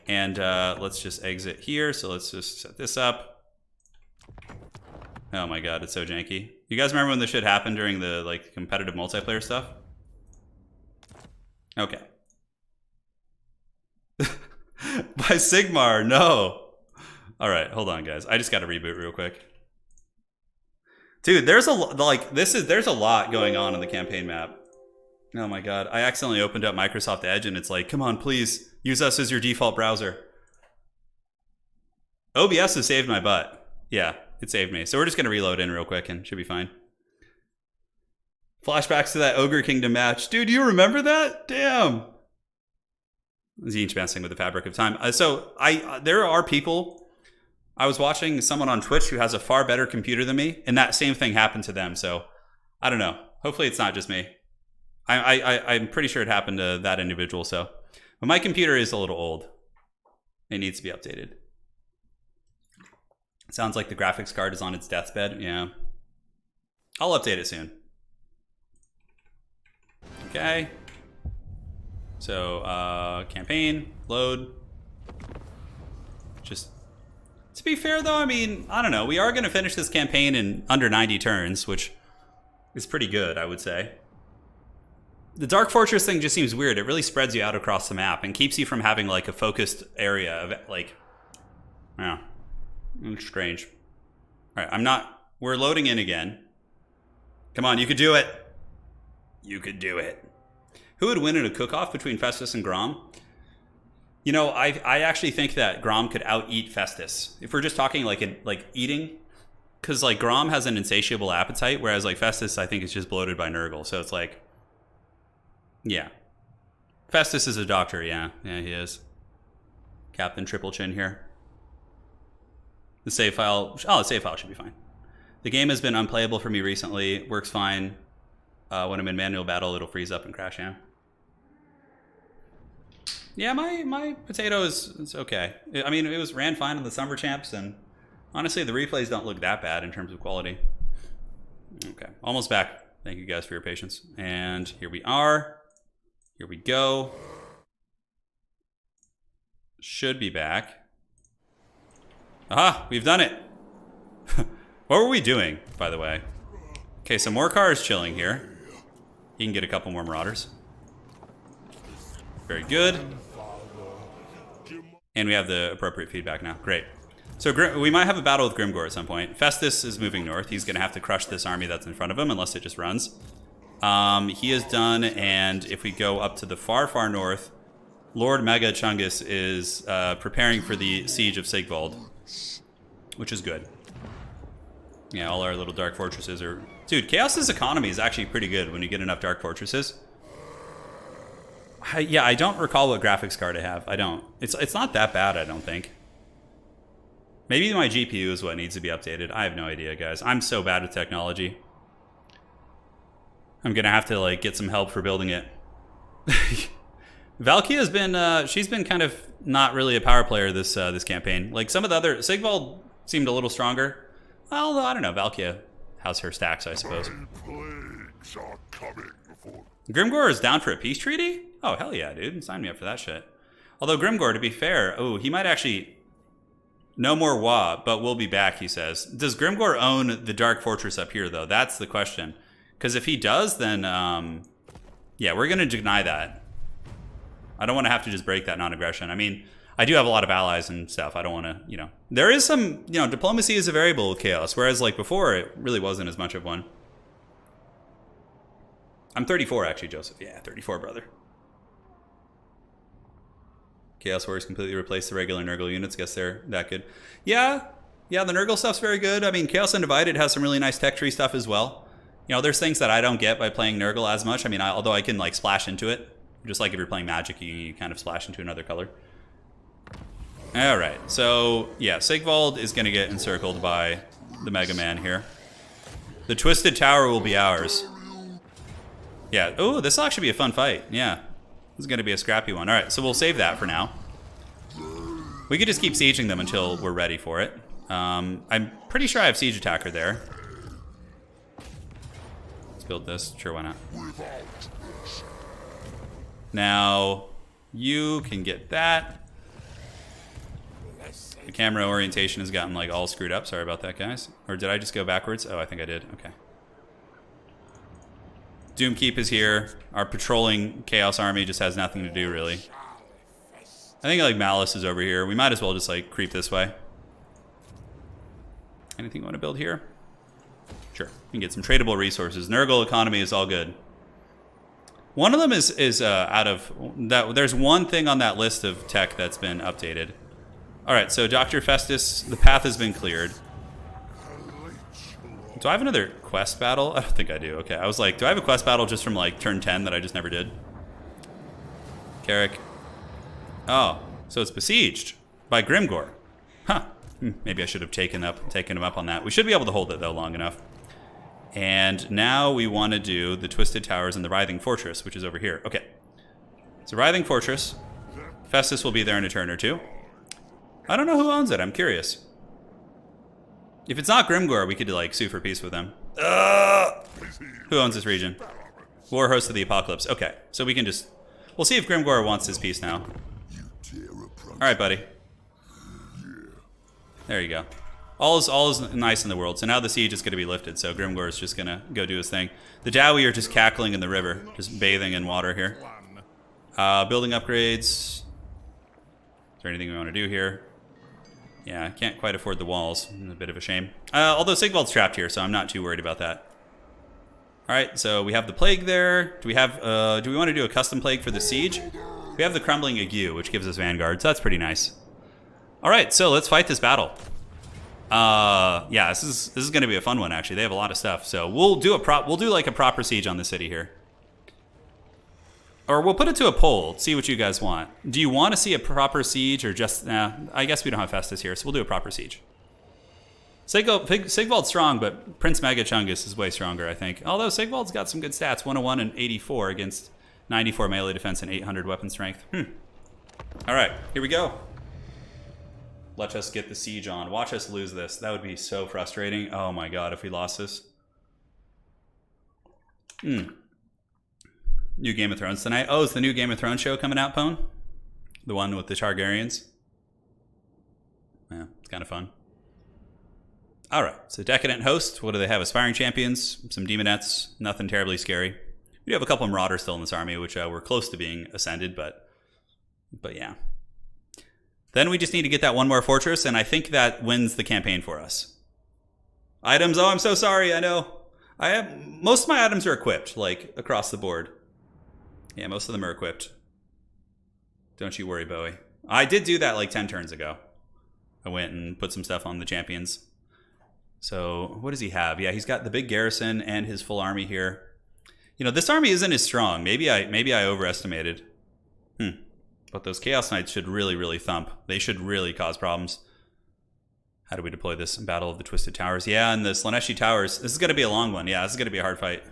And let's just exit here. So let's just set this up. Oh my god, it's so janky. You guys remember when this shit happened during the like competitive multiplayer stuff? Okay. By Sigmar, no. All right, hold on, guys. I just got to reboot real quick. Dude, there's a lot going on in the campaign map. Oh my god, I accidentally opened up Microsoft Edge and it's like, come on, please use us as your default browser. OBS has saved my butt. Yeah, it saved me. So we're just gonna reload in real quick and should be fine. Flashbacks to that Ogre Kingdom match. Dude, you remember that? Damn. Zinch messing with the fabric of time. There are people. I was watching someone on Twitch who has a far better computer than me, and that same thing happened to them. So I don't know. Hopefully it's not just me. I'm pretty sure it happened to that individual. So, but my computer is a little old. It needs to be updated. It sounds like the graphics card is on its deathbed. Yeah. I'll update it soon. Okay. So, campaign, load. Just, to be fair though, I mean, I don't know. We are going to finish this campaign in under 90 turns, which is pretty good, I would say. The Dark Fortress thing just seems weird. It really spreads you out across the map and keeps you from having like a focused area of like, yeah, it's strange. All right, we're loading in again. Come on, you could do it. You could do it. Who would win in a cook-off between Festus and Grom? You know, I actually think that Grom could out-eat Festus. If we're just talking like eating, because like Grom has an insatiable appetite, whereas like Festus, I think, is just bloated by Nurgle. So it's like, yeah. Festus is a doctor, yeah. Yeah, he is. Captain Triple Chin here. The save file, the save file should be fine. The game has been unplayable for me recently. Works fine. When I'm in manual battle, it'll freeze up and crash, yeah. Yeah, my potato is okay. I mean, it ran fine in the Summer Champs, and honestly, the replays don't look that bad in terms of quality. Okay, almost back. Thank you guys for your patience. And here we are. Here we go. Should be back. Aha, we've done it. What were we doing, by the way? Okay, so more cars chilling here. You can get a couple more Marauders. Very good. And we have the appropriate feedback now. Great. So we might have a battle with Grimgor at some point. Festus is moving north. He's going to have to crush this army that's in front of him unless it just runs. He is done, and if we go up to the far, far north, Lord Mega Chungus is preparing for the siege of Sigvald, which is good. Yeah, all our little dark fortresses are... Dude, Chaos's economy is actually pretty good when you get enough dark fortresses. Yeah, I don't recall what graphics card I have. I don't. It's not that bad, I don't think. Maybe my GPU is what needs to be updated. I have no idea, guys. I'm so bad with technology. I'm gonna have to like get some help for building it. Valkyria's been she's been kind of not really a power player this this campaign. Like some of the other Sigvald seemed a little stronger. Although I don't know, Valkyria has her stacks, I suppose. Plagues are coming for Grimgor is down for a peace treaty? Oh hell yeah, dude! Sign me up for that shit. Although Grimgor, to be fair, oh he might actually no more Wa, but we'll be back. He says. Does Grimgor own the Dark Fortress up here though? That's the question. Because if he does, then yeah, we're gonna deny that. I don't want to have to just break that non-aggression. I mean, I do have a lot of allies and stuff. I don't want to, you know. There is some, you know, diplomacy is a variable with Chaos, whereas like before, it really wasn't as much of one. I'm 34 actually, Joseph. Yeah, 34, brother. Chaos Warriors completely replaced the regular Nurgle units. Guess they're that good. Yeah, the Nurgle stuff's very good. I mean, Chaos Undivided has some really nice tech tree stuff as well. You know, there's things that I don't get by playing Nurgle as much. I mean, although I can like splash into it. Just like if you're playing Magic, you kind of splash into another color. All right, so yeah, Sigvald is going to get encircled by the Mega Man here. The Twisted Tower will be ours. Yeah, oh, this will actually be a fun fight. Yeah, this is going to be a scrappy one. All right, so we'll save that for now. We could just keep sieging them until we're ready for it. I'm pretty sure I have Siege Attacker there. Let's build this. Sure, why not? Now, you can get that. The camera orientation has gotten like all screwed up. Sorry about that, guys. Or did I just go backwards? Oh, I think I did. Okay. Doomkeep is here. Our patrolling Chaos army just has nothing to do, really. I think like Malice is over here. We might as well just like creep this way. Anything you want to build here? Sure. You can get some tradable resources. Nurgle economy is all good. One of them is out of that. There's one thing on that list of tech that's been updated. All right, so Dr. Festus, the path has been cleared. Do I have another quest battle? I don't think I do. Okay, I was like, do I have a quest battle just from like turn 10 that I just never did? Carrick. Oh, so it's besieged by Grimgor. Huh. Maybe I should have taken him up on that. We should be able to hold it though long enough. And now we want to do the Twisted Towers and the Writhing Fortress, which is over here. Okay. So Writhing Fortress. Festus will be there in a turn or two. I don't know who owns it. I'm curious. If it's not Grimgor, we could like sue for peace with them. Who owns this region? War Host of the Apocalypse. Okay. So we can just... We'll see if Grimgor wants his peace now. Alright, buddy. There you go. All is nice in the world. So now the siege is going to be lifted. So Grimgor is just going to go do his thing. The Dowie are just cackling in the river. Just bathing in water here. Building upgrades. Is there anything we want to do here? Yeah, I can't quite afford the walls. It's a bit of a shame. Although Sigvald's trapped here, so I'm not too worried about that. Alright, so we have the plague there. Do we have do we want to do a custom plague for the siege? We have the crumbling ague, which gives us vanguard, so that's pretty nice. Alright, so let's fight this battle. Yeah, this is gonna be a fun one actually. They have a lot of stuff. So we'll do like a proper siege on the city here. Or we'll put it to a poll, see what you guys want. Do you want to see a proper siege or just... I guess we don't have Festus here, so we'll do a proper siege. Sigvald's strong, but Prince Mega Chungus is way stronger, I think. Although Sigvald's got some good stats. 101 and 84 against 94 melee defense and 800 weapon strength. Alright, here we go. Let us get the siege on. Watch us lose this. That would be so frustrating. Oh my god, if we lost this. New Game of Thrones tonight. Oh, is the new Game of Thrones show coming out, Pone? The one with the Targaryens? Yeah, it's kind of fun. Alright, so Decadent Host. What do they have? Aspiring Champions, some Demonettes, nothing terribly scary. We do have a couple of Marauders still in this army, which were close to being ascended, but yeah. Then we just need to get that one more fortress, and I think that wins the campaign for us. Items, oh, I'm so sorry, I know. Most of my items are equipped, like, across the board. Yeah, most of them are equipped. Don't you worry, Bowie. I did do that like 10 turns ago. I went and put some stuff on the champions. So, what does he have? Yeah, he's got the big garrison and his full army here. You know, this army isn't as strong. Maybe I overestimated. But those Chaos Knights should really, really thump. They should really cause problems. How do we deploy this in Battle of the Twisted Towers? Yeah, and the Slaneshi Towers. This is going to be a long one. Yeah, this is going to be a hard fight.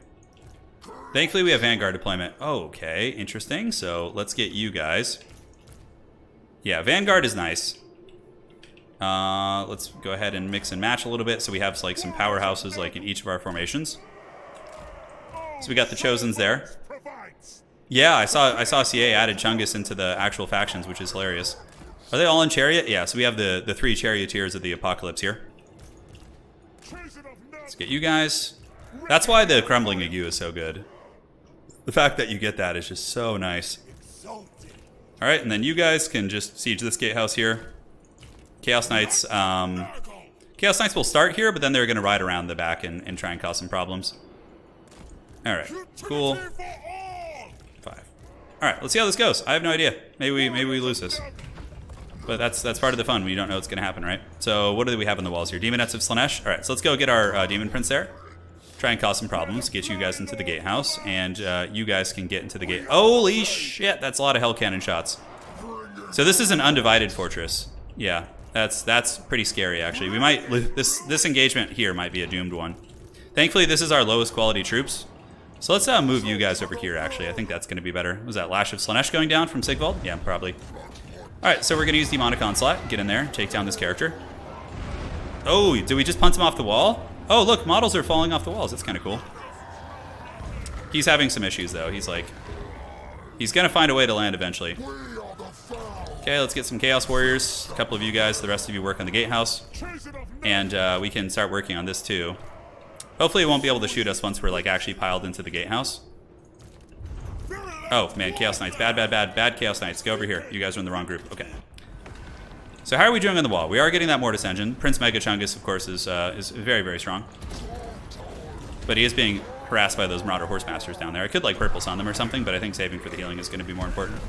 Thankfully, we have Vanguard deployment. Okay, interesting. So, let's get you guys. Yeah, Vanguard is nice. Let's go ahead and mix and match a little bit so we have like some powerhouses like in each of our formations. So we got the Chosens there. Yeah, I saw CA added Chungus into the actual factions, which is hilarious. Are they all in Chariot? Yeah, so we have the 3 Charioteers of the Apocalypse here. Let's get you guys. That's why the Crumbling Ague is so good. The fact that you get that is just so nice. Alright, and then you guys can just siege this gatehouse here. Chaos Knights, Chaos Knights will start here, but then they're going to ride around the back and try and cause some problems. Alright, cool. 5. Alright, let's see how this goes. I have no idea. Maybe we lose this. But that's part of the fun. We don't know what's going to happen, right? So what do we have on the walls here? Demonettes of Slanesh. Alright, so let's go get our Demon Prince there. Try and cause some problems. Get you guys into the gatehouse. And you guys can get into the gate. Holy shit, that's a lot of hell cannon shots. So this is an undivided fortress. Yeah, that's pretty scary, actually. We might... This engagement here might be a doomed one. Thankfully, this is our lowest quality troops. So let's move you guys over here, actually. I think that's going to be better. Was that Lash of Slanesh going down from Sigvald? Yeah, probably. Alright, so we're going to use Demonic Onslaught. Get in there, take down this character. Oh, did we just punt him off the wall? Oh, look, models are falling off the walls. That's kind of cool. He's having some issues, though. He's like... He's going to find a way to land eventually. Okay, let's get some Chaos Warriors. A couple of you guys, the rest of you work on the gatehouse. And we can start working on this, too. Hopefully it won't be able to shoot us once we're like actually piled into the gatehouse. Oh man, Chaos Knights. Bad Chaos Knights. Go over here. You guys are in the wrong group. Okay. So how are we doing on the wall? We are getting that Mortis engine. Prince Mega Chungus, of course, is very, very strong. But he is being harassed by those Marauder Horsemasters down there. I could like Purple Sun them or something, but I think saving for the healing is going to be more important.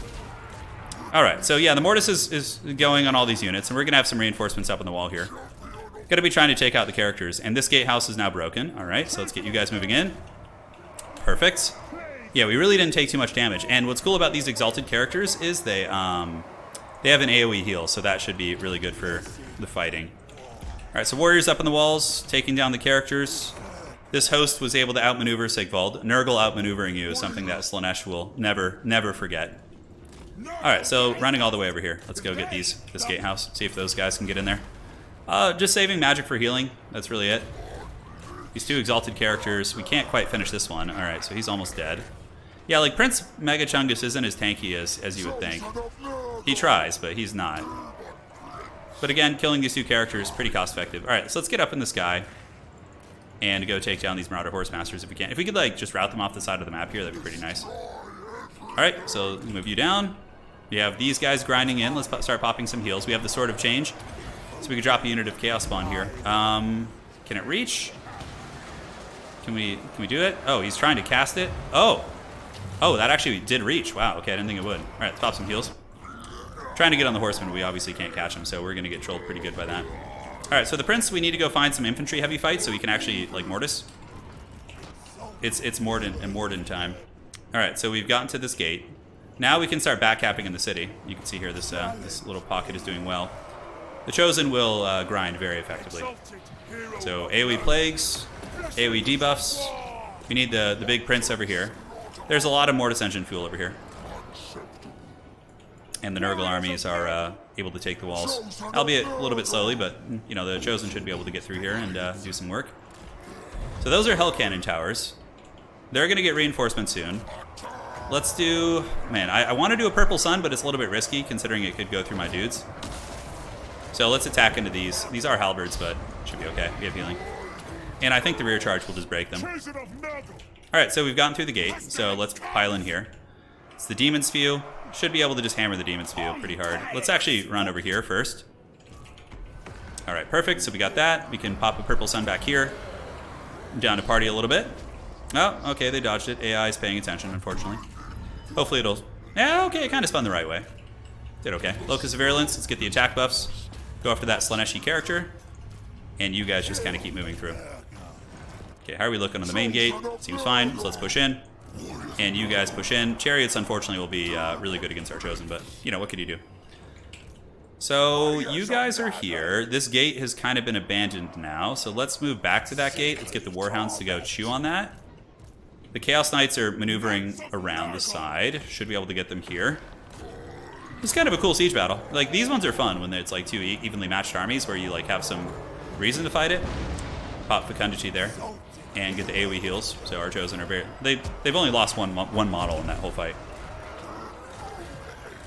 Alright, so yeah, the Mortis is going on all these units, and we're going to have some reinforcements up on the wall here. Going to be trying to take out the characters, and this gatehouse is now broken. Alright, so let's get you guys moving in. Perfect. Yeah, we really didn't take too much damage, and what's cool about these Exalted characters is they have an AoE heal, so that should be really good for the fighting. Alright, so Warriors up on the walls, taking down the characters. This host was able to outmaneuver Sigvald. Nurgle outmaneuvering you is something that Slanesh will never forget. Alright, so running all the way over here. Let's go get this gatehouse, see if those guys can get in there. Just saving magic for healing. That's really it. These 2 Exalted characters. We can't quite finish this one. Alright, so he's almost dead. Yeah, like Prince Mega Chungus isn't as tanky as you would think. He tries, but he's not. But again, killing these 2 characters is pretty cost effective. Alright, so let's get up in the sky and go take down these Marauder Horsemasters if we can. If we could like just route them off the side of the map here, that'd be pretty nice. Alright, so move you down. We have these guys grinding in. Let's start popping some heals. We have the Sword of Change. So we could drop a unit of Chaos Spawn here. Can it reach? Can we do it? Oh, he's trying to cast it. Oh, that actually did reach. Wow, okay, I didn't think it would. All right, let's pop some heals. Trying to get on the Horseman, we obviously can't catch him, so we're going to get trolled pretty good by that. All right, so the Prince, we need to go find some infantry heavy fights so we can actually, like, Mortis. It's Morden time. All right, so we've gotten to this gate. Now we can start backcapping in the city. You can see here this little pocket is doing well. The Chosen will grind very effectively. So AoE Plagues, AoE debuffs. We need the big Prince over here. There's a lot of Mortis Engine fuel over here. And the Nurgle armies are able to take the walls. Albeit a little bit slowly, but you know the Chosen should be able to get through here and do some work. So those are Hell Cannon towers. They're going to get reinforcements soon. Let's do... Man, I want to do a Purple Sun, but it's a little bit risky considering it could go through my dudes. So let's attack into these. These are halberds, but should be okay. We have healing. And I think the rear charge will just break them. Alright, so we've gotten through the gate, so let's pile in here. It's the Demon's Few. should be able to just hammer the Demon Spew pretty hard. Let's actually run over here first. Alright, perfect. So we got that. We can pop a Purple Sun back here. Down to party a little bit. Oh, okay, they dodged it. AI is paying attention, unfortunately. Hopefully it'll... Yeah, okay, it kind of spun the right way. Did okay. Locus of Virulence, let's get the attack buffs. Go after that Slaneshi character. And you guys just kind of keep moving through. Okay, how are we looking on the main gate? Seems fine, so let's push in. And you guys push in. Chariots, unfortunately, will be really good against our Chosen, but, you know, what could you do? So, you guys are here. This gate has kind of been abandoned now, so let's move back to that gate. Let's get the Warhounds to go chew on that. The Chaos Knights are maneuvering around the side. Should be able to get them here. It's kind of a cool siege battle. Like, these ones are fun when it's like two evenly matched armies where you like have some reason to fight it. Pop Fecundity there. And get the AoE heals. So our Chosen are very... They've only lost one model in that whole fight.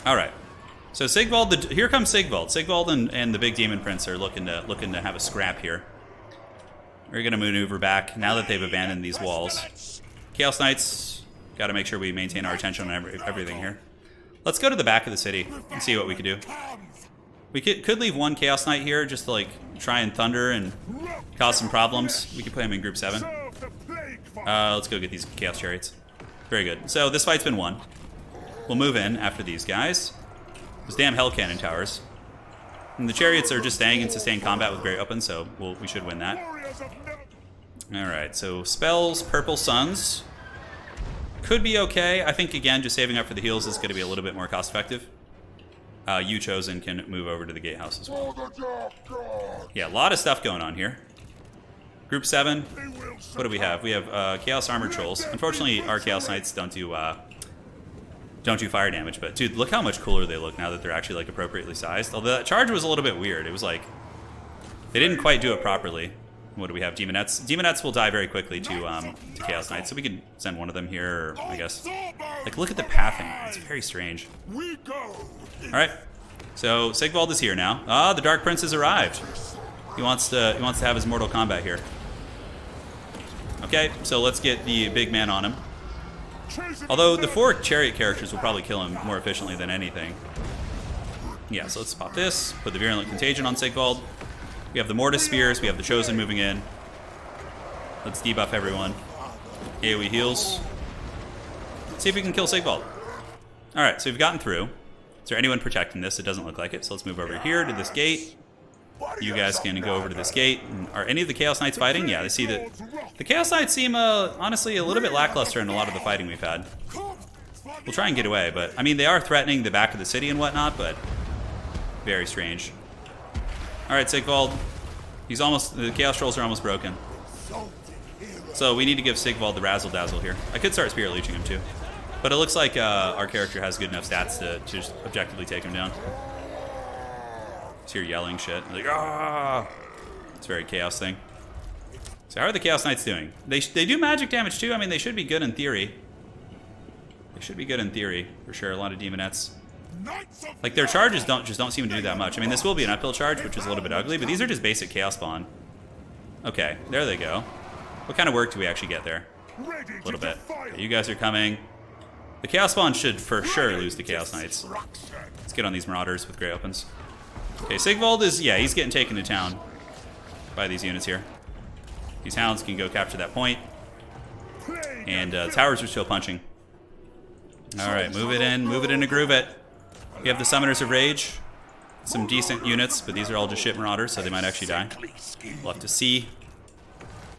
Alright. So Sigvald, here comes Sigvald. Sigvald and the big Demon Prince are looking to have a scrap here. We're going to maneuver back now that they've abandoned these walls. Chaos Knights, got to make sure we maintain our attention on everything here. Let's go to the back of the city and see what we can do. We could leave one Chaos Knight here just to like try and thunder and cause some problems. We could play him in Group 7. Let's go get these Chaos Chariots. Very good. So this fight's been won. We'll move in after these guys. Those damn Hell Cannon towers. And the Chariots are just staying in sustained combat with Great Weapons, so we should win that. Alright, so spells, Purple Suns. Could be okay. I think, again, just saving up for the heals is going to be a little bit more cost effective. You Chosen can move over to the gatehouse as well. Yeah, a lot of stuff going on here. Group 7. What do we have? We have Chaos Armored Trolls. Unfortunately, our Chaos Knights don't do fire damage, but dude, look how much cooler they look now that they're actually like appropriately sized. Although that charge was a little bit weird. It was like they didn't quite do it properly. What do we have? Demonettes. Demonettes will die very quickly to Chaos Knights, so we can send one of them here, or I guess. Like, look at the pathing. It's very strange. All right. So Sigvald is here now. Ah, the Dark Prince has arrived. He wants to have his Mortal Kombat here. Okay, so let's get the big man on him. Although the 4 chariot characters will probably kill him more efficiently than anything. Yeah, so let's pop this. Put the Virulent Contagion on Sigvald. We have the Mortis Spears. We have the Chosen moving in. Let's debuff everyone. AoE heals. Let's see if we can kill Sigvald. Alright, so we've gotten through. Is there anyone protecting this? It doesn't look like it. So let's move over here to this gate. You guys can go over to this gate. Are any of the Chaos Knights fighting? Yeah, they see that. The Chaos Knights seem, honestly, a little bit lackluster in a lot of the fighting we've had. We'll try and get away, but, I mean, they are threatening the back of the city and whatnot, but very strange. Alright, Sigvald. The Chaos Trolls are almost broken. So we need to give Sigvald the Razzle Dazzle here. I could start Spirit Leeching him too. But it looks like our character has good enough stats to just objectively take him down. So you're yelling shit. Like, ah! It's a very Chaos thing. So how are the Chaos Knights doing? They do magic damage too. I mean, they should be good in theory. They should be good in theory, for sure. A lot of Demonettes. Like, their charges don't seem to do that much. I mean, this will be an uphill charge, which is a little bit ugly, but these are just basic Chaos Spawn. Okay, there they go. What kind of work do we actually get there? A little bit. Okay, you guys are coming. The Chaos Spawn should for sure lose to Chaos Knights. Let's get on these Marauders with Great Weapons. Okay, Sigvald is, yeah, he's getting taken to town by these units here. These Hounds can go capture that point. And towers are still punching. Alright, move it in to groove it. We have the Summoners of Rage. Some decent units, but these are all just shit Marauders, so they might actually die. We'll have to see.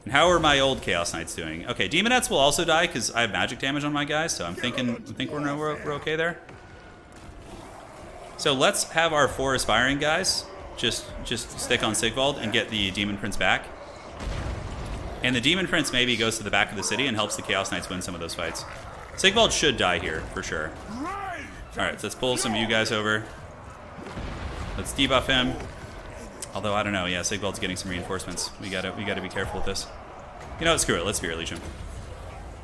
And how are my old Chaos Knights doing? Okay, Demonettes will also die because I have magic damage on my guys, so I think we're okay there. So let's have our 4 aspiring guys just stick on Sigvald and get the Demon Prince back. And the Demon Prince maybe goes to the back of the city and helps the Chaos Knights win some of those fights. Sigvald should die here, for sure. Alright, so let's pull some of you guys over. Let's debuff him. Although, I don't know, yeah, Sigvald's getting some reinforcements. We gotta be careful with this. You know what, screw it, let's Spirit Leech him.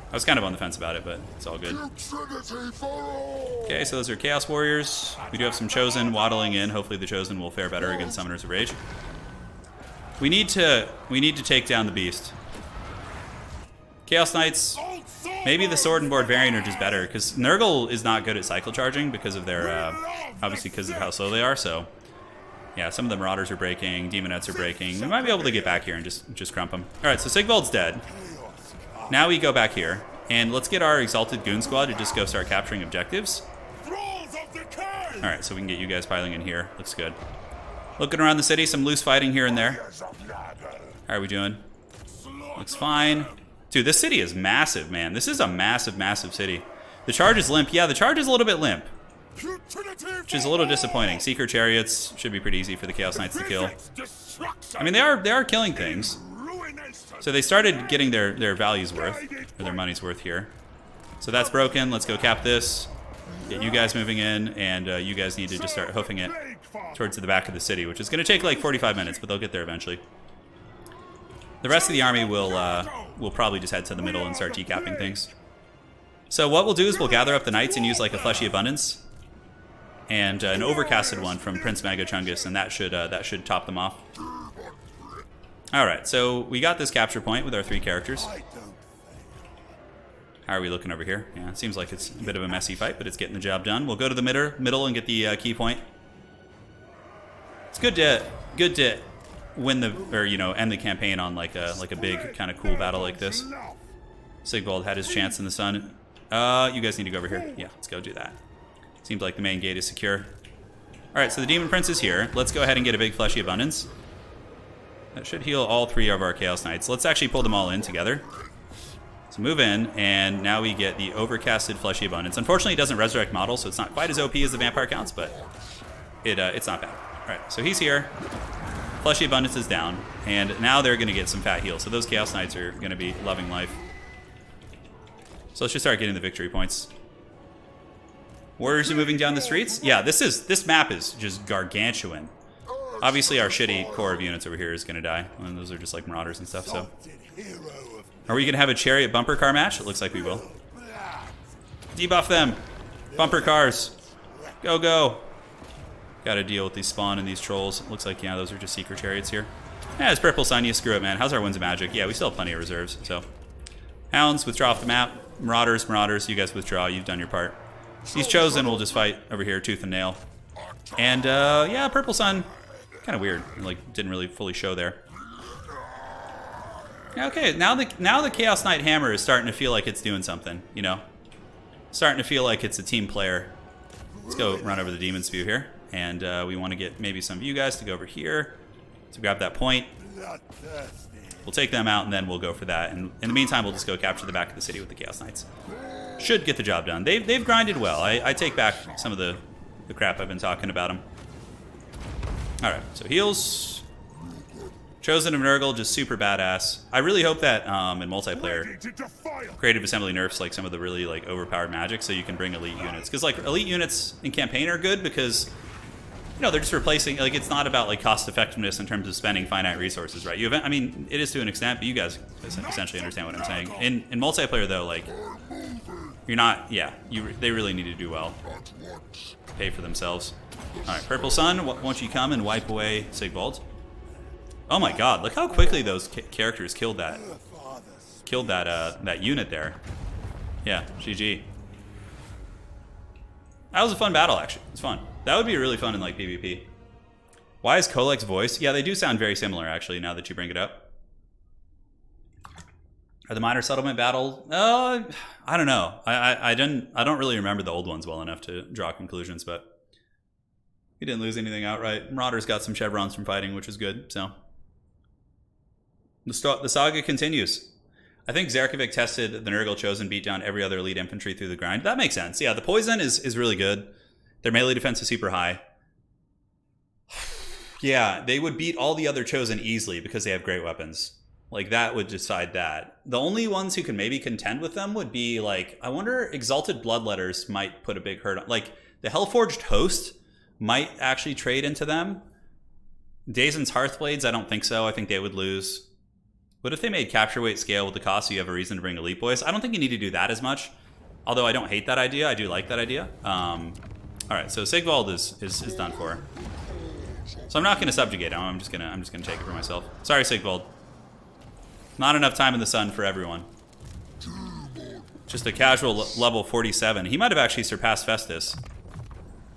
I was kind of on the fence about it, but it's all good. Okay, so those are Chaos Warriors. We do have some Chosen waddling in. Hopefully the Chosen will fare better against Summoners of Rage. We need to take down the Beast. Chaos Knights, Maybe the sword and board variant are just better, because Nurgle is not good at cycle charging because of their, obviously because of how slow they are, so... Yeah, some of the Marauders are breaking, Demonettes are breaking. We might be able to get back here and just crump them. Alright, so Sigvald's dead. Now we go back here, and let's get our Exalted Goon Squad to just go start capturing objectives. Alright, so we can get you guys piling in here. Looks good. Looking around the city, some loose fighting here and there. How are we doing? Looks fine. Dude, this city is massive, man. This is a massive, massive city. The charge is limp. Yeah, the charge is a little bit limp, which is a little disappointing. Seeker Chariots should be pretty easy for the Chaos Knights to kill. I mean, they are killing things. So they started getting their values worth, or their money's worth here. So that's broken. Let's go cap this. Get you guys moving in, and you guys need to just start hoofing it towards the back of the city, which is going to take like 45 minutes, but they'll get there eventually. The rest of the army will probably just head to the middle and start decapping things. So what we'll do is we'll gather up the knights and use like a Fleshy Abundance and an overcasted one from Prince Magachungus, and that should top them off. All right, so we got this capture point with our 3 characters. How are we looking over here? Yeah, it seems like it's a bit of a messy fight, but it's getting the job done. We'll go to the middle and get the key point. It's good to win end the campaign on like a big kind of cool battle like this. Sigvald had his chance in the sun. You guys need to go over here. Yeah, let's go do that. Seems like the main gate is secure. All right, so the Demon Prince is here. Let's go ahead and get a big Fleshy Abundance. That should heal all 3 of our Chaos Knights. Let's actually pull them all in together. So move in, and now we get the overcasted Fleshy Abundance. Unfortunately, it doesn't resurrect model, so it's not quite as OP as the Vampire counts, but it's not bad. All right, so he's here. Fleshy Abundance is down, and now they're going to get some fat heals. So those Chaos Knights are going to be loving life. So let's just start getting the victory points. Warriors are moving down the streets. Yeah, this map is just gargantuan. Obviously, our shitty core of units over here is going to die. And those are just like Marauders and stuff, so... Are we going to have a chariot bumper car match? It looks like we will. Debuff them. Bumper cars. Go, go. Got to deal with these spawn and these trolls. It looks like, yeah, those are just Seeker Chariots here. Yeah, it's Purple Sun. You screw it, man. How's our Winds of Magic? Yeah, we still have plenty of reserves, so... Hounds, withdraw off the map. Marauders, you guys withdraw. You've done your part. These Chosen will just fight over here, tooth and nail. And, yeah, Purple Sun. Kind of weird. Like, didn't really fully show there. Okay, now the Chaos Knight Hammer is starting to feel like it's doing something, you know? Starting to feel like it's a team player. Let's go run over the Demon Spew here. And we want to get maybe some of you guys to go over here to grab that point. We'll take them out, and then we'll go for that. And in the meantime, we'll just go capture the back of the city with the Chaos Knights. Should get the job done. They've grinded well. I take back some of the crap I've been talking about them. All right, so heals. Chosen of Nurgle, just super badass. I really hope that in multiplayer, Creative Assembly nerfs like some of the really like overpowered magic, so you can bring elite units. Because like elite units in campaign are good because, you know, they're just replacing. Like it's not about like cost effectiveness in terms of spending finite resources, right? I mean, it is to an extent, but you guys essentially understand what I'm saying. In multiplayer though, like you're not. Yeah, they really need to do well. Pay for themselves. All right, Purple Sun, won't you come and wipe away Sigvald? Oh my God! Look how quickly those characters killed that unit there. Yeah, GG. That was a fun battle, actually. It's fun. That would be really fun in like PvP. Why is Kolek's voice? Yeah, they do sound very similar, actually. Now that you bring it up. Are the minor settlement battle? I don't know. I don't really remember the old ones well enough to draw conclusions, but we didn't lose anything outright. Marauders got some chevrons from fighting, which is good. So. The saga continues. I think Zerkovic tested the Nurgle Chosen beat down every other elite infantry through the grind. That makes sense. Yeah, the poison is really good. Their melee defense is super high. Yeah, they would beat all the other Chosen easily because they have great weapons. Like, that would decide that. The only ones who can maybe contend with them would be, like, I wonder, Exalted Bloodletters might put a big hurt on... Like, the Hellforged Host might actually trade into them. Dazen's Hearthblades, I don't think so. I think they would lose. What if they made capture weight scale with the cost so you have a reason to bring Elite Boys? I don't think you need to do that as much. Although I don't hate that idea. I do like that idea. Alright, so Sigvald is done for. So I'm not going to subjugate him. I'm just gonna take it for myself. Sorry, Sigvald. Not enough time in the sun for everyone. Just a casual level 47. He might have actually surpassed Festus.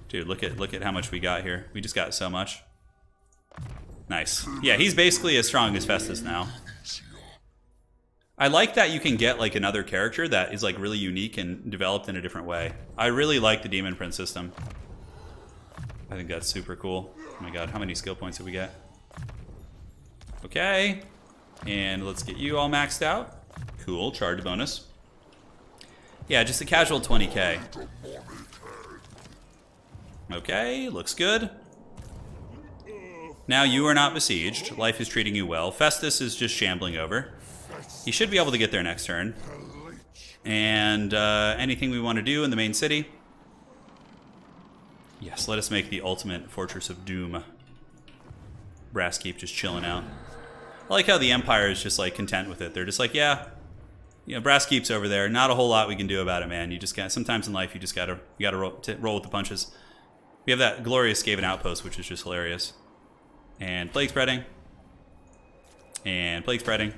Dude, look at how much we got here. We just got so much. Nice. Yeah, he's basically as strong as Festus now. I like that you can get like another character that is like really unique and developed in a different way. I really like the Demon Prince system. I think that's super cool. Oh my god, how many skill points did we get? Okay. And let's get you all maxed out. Cool, charge bonus. Yeah, just a casual 20k. Okay, looks good. Now you are not besieged. Life is treating you well. Festus is just shambling over. He should be able to get there next turn. And anything we want to do in the main city? Yes, let us make the ultimate Fortress of Doom. Brasskeep just chilling out. I like how the Empire is just like content with it. They're just like, yeah, you know, Brasskeep's over there. Not a whole lot we can do about it, man. You just got sometimes in life you just gotta roll with the punches. We have that glorious Skaven outpost, which is just hilarious. And plague spreading. And plague spreading.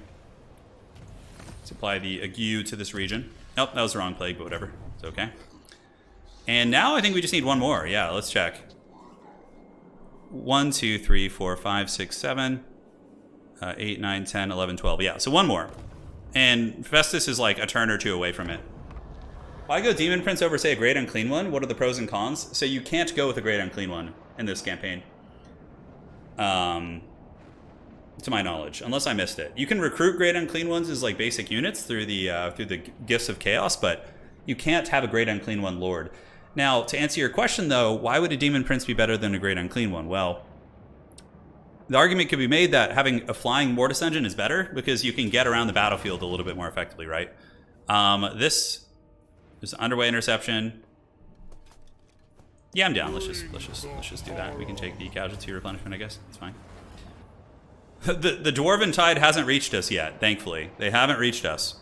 Supply the ague to this region. Nope, that was the wrong plague, but whatever. It's okay. And now I think we just need one more. Yeah, let's check. 1, 2, 3, 4, 5, 6, 7, 8, 9, 10, 11, 12. Yeah, so one more. And Festus is like a turn or two away from it. Why go Demon Prince over, say, a Great Unclean One? What are the pros and cons? So you can't go with a Great Unclean One in this campaign. To my knowledge, unless I missed it. You can recruit Great Unclean Ones as like basic units through the Gifts of Chaos, but you can't have a Great Unclean One Lord. Now, to answer your question though, why would a Demon Prince be better than a Great Unclean One? Well, the argument could be made that having a flying Mortis Engine is better because you can get around the battlefield a little bit more effectively, right? This is underway interception. Yeah, I'm down. Let's just do that. We can take the casualty replenishment, I guess. It's fine. The Dwarven Tide hasn't reached us yet, thankfully. They haven't reached us.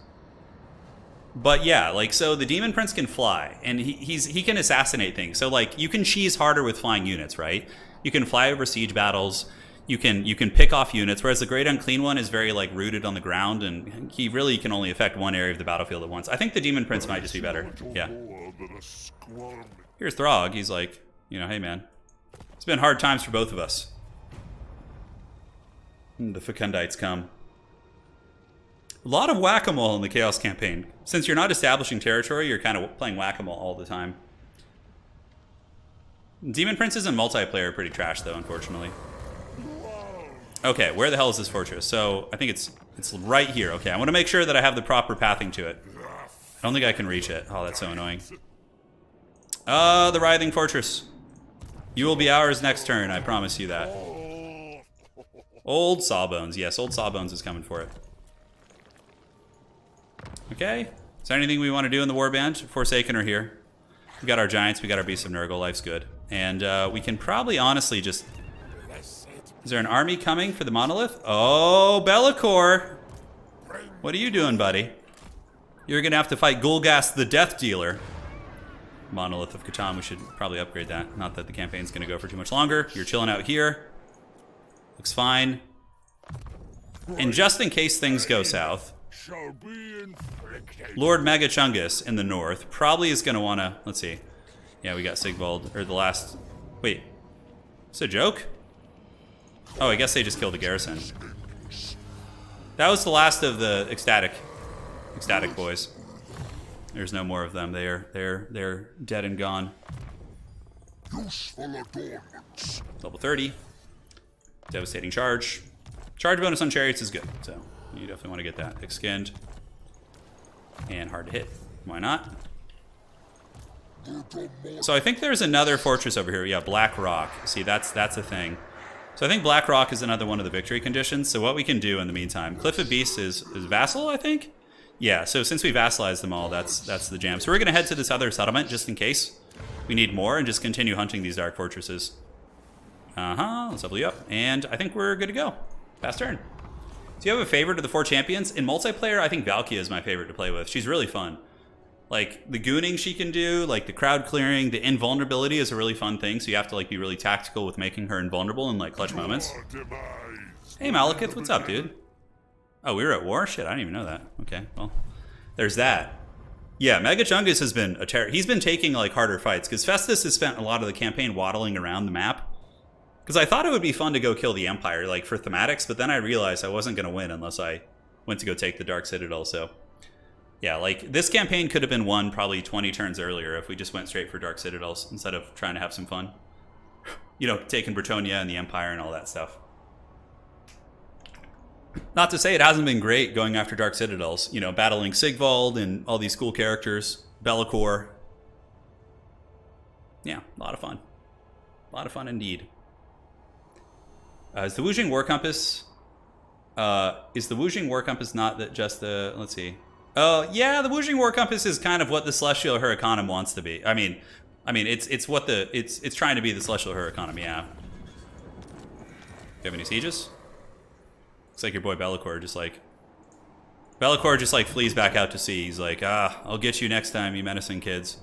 But yeah, like, so the Demon Prince can fly, and he can assassinate things. So like, you can cheese harder with flying units, right? You can fly over siege battles. You can pick off units, whereas the Great Unclean One is very like rooted on the ground, and he really can only affect one area of the battlefield at once. I think the Demon Prince might just be better. Yeah. Here's Throg. He's like, you know, hey man, it's been hard times for both of us. The Fecundites come. A lot of whack-a-mole in the Chaos campaign. Since you're not establishing territory, you're kind of playing whack-a-mole all the time. Demon Princes and multiplayer are pretty trash, though, unfortunately. Okay, where the hell is this fortress? So, I think it's right here. Okay, I want to make sure that I have the proper pathing to it. I don't think I can reach it. Oh, that's so annoying. The Writhing Fortress. You will be ours next turn, I promise you that. Old Sawbones. Yes, Old Sawbones is coming for it. Okay. Is there anything we want to do in the Warband? Forsaken are here. We got our Giants. We got our Beasts of Nurgle. Life's good. And we can probably honestly just... Is there an army coming for the Monolith? Oh, Bellicor! What are you doing, buddy? You're going to have to fight Gulgas the Death Dealer. Monolith of Catan. We should probably upgrade that. Not that the campaign's going to go for too much longer. You're chilling out here. Looks fine. And just in case things go south, Lord Megachungus in the north probably is going to want to... Let's see. Yeah, we got Sigvald, or the last... Wait. Is it a joke? Oh, I guess they just killed the garrison. That was the last of the ecstatic boys. There's no more of them. They're dead and gone. Level 30. Devastating charge. Charge bonus on chariots is good, so you definitely want to get that. Thick-skinned. And hard to hit. Why not? So I think there's another fortress over here. Yeah, Black Rock. See, that's a thing. So I think Black Rock is another one of the victory conditions. So what we can do in the meantime, Cliff of Beasts is vassal, I think? Yeah, so since we vassalized them all, that's the jam. So we're going to head to this other settlement just in case we need more and just continue hunting these dark fortresses. Let's level you up. And I think we're good to go. Fast turn. Do you have a favorite of the 4 champions? In multiplayer, I think Valkia is my favorite to play with. She's really fun. Like, the gooning she can do, like the crowd clearing, the invulnerability is a really fun thing, so you have to like be really tactical with making her invulnerable in like clutch moments. Hey Malekith, what's up, dude? Oh, we were at war? Shit, I didn't even know that. Okay, well, there's that. Yeah, Mega Chungus has been a terror. He's been taking like harder fights because Festus has spent a lot of the campaign waddling around the map. Because I thought it would be fun to go kill the Empire, like for thematics, but then I realized I wasn't going to win unless I went to go take the Dark Citadel. So yeah, like this campaign could have been won probably 20 turns earlier if we just went straight for Dark Citadels instead of trying to have some fun. You know, taking Bretonnia and the Empire and all that stuff. Not to say it hasn't been great going after Dark Citadels. You know, battling Sigvald and all these cool characters. Be'lakor. Yeah, a lot of fun. A lot of fun indeed. Is the Wujing War Compass... is the Wujing War Compass not that just the... Let's see. Yeah, the Wujing War Compass is kind of what the Celestial Huracanum wants to be. I mean, it's what the... It's trying to be the Celestial Huracanum, yeah. Do you have any sieges? It's like your boy Be'lakor just like... Be'lakor just like flees back out to sea. He's like, I'll get you next time, you menacing kids.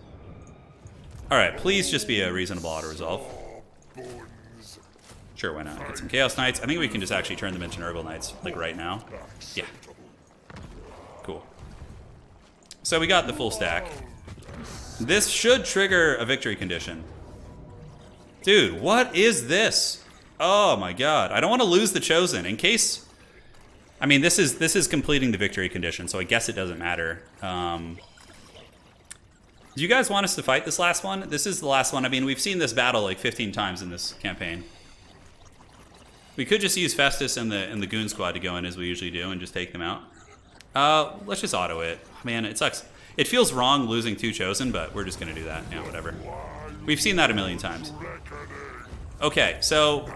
Alright, please just be a reasonable auto-resolve. Sure, why not? Get some Chaos Knights. I think we can just actually turn them into Nurgle Knights, like right now. Yeah. Cool. So we got the full stack. This should trigger a victory condition. Dude, what is this? Oh my god. I don't want to lose the Chosen. In case... I mean, this is completing the victory condition, so I guess it doesn't matter. Do you guys want us to fight this last one? This is the last one. I mean, we've seen this battle like 15 times in this campaign. We could just use Festus and the Goon Squad to go in as we usually do and just take them out. Let's just auto it. Man, it sucks. It feels wrong losing 2 Chosen, but we're just going to do that. Yeah, whatever. We've seen that a million times. Okay, so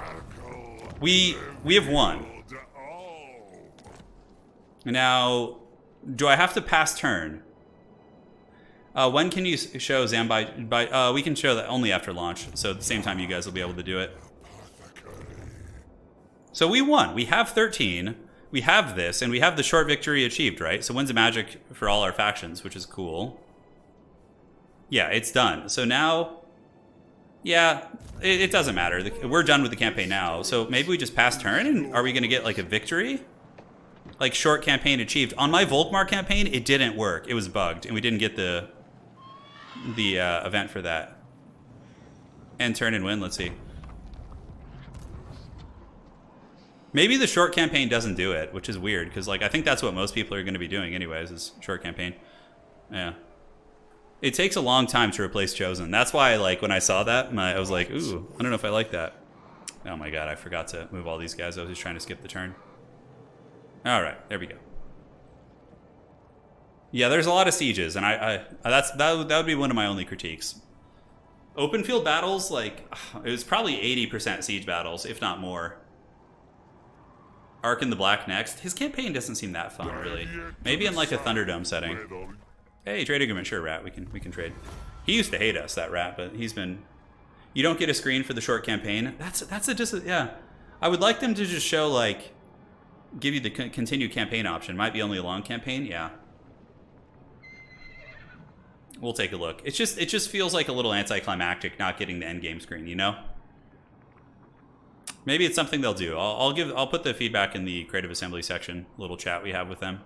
we have won. Now, do I have to pass turn? When can you show Zam by we can show that only after launch, so at the same time you guys will be able to do it. So we won. We have 13. We have this, and we have the short victory achieved, right? So Winds of Magic for all our factions, which is cool. Yeah, it's done. So now, yeah, it doesn't matter. We're done with the campaign now. So maybe we just pass turn, and are we going to get like a victory? Like short campaign achieved. On my Volkmar campaign, it didn't work. It was bugged, and we didn't get the event for that. End turn and win. Let's see. Maybe the short campaign doesn't do it, which is weird, because like I think that's what most people are going to be doing anyways, is short campaign. Yeah. It takes a long time to replace Chosen. That's why like when I saw that, I was like, ooh, I don't know if I like that. Oh my god, I forgot to move all these guys. I was just trying to skip the turn. All right, there we go. Yeah, there's a lot of sieges, and that would be one of my only critiques. Open field battles, like it was probably 80% siege battles, if not more. Ark in the Black next. His campaign doesn't seem that fun, really. Maybe in like a Thunderdome setting. Hey, trade agreement, sure, Rat. We can trade. He used to hate us, that Rat, but he's been. You don't get a screen for the short campaign. Yeah. I would like them to just show like. Give you the continued campaign option. Might be only a long campaign, yeah. We'll take a look. It just feels like a little anticlimactic not getting the end game screen, you know? Maybe it's something they'll do. I'll put the feedback in the Creative Assembly section, little chat we have with them.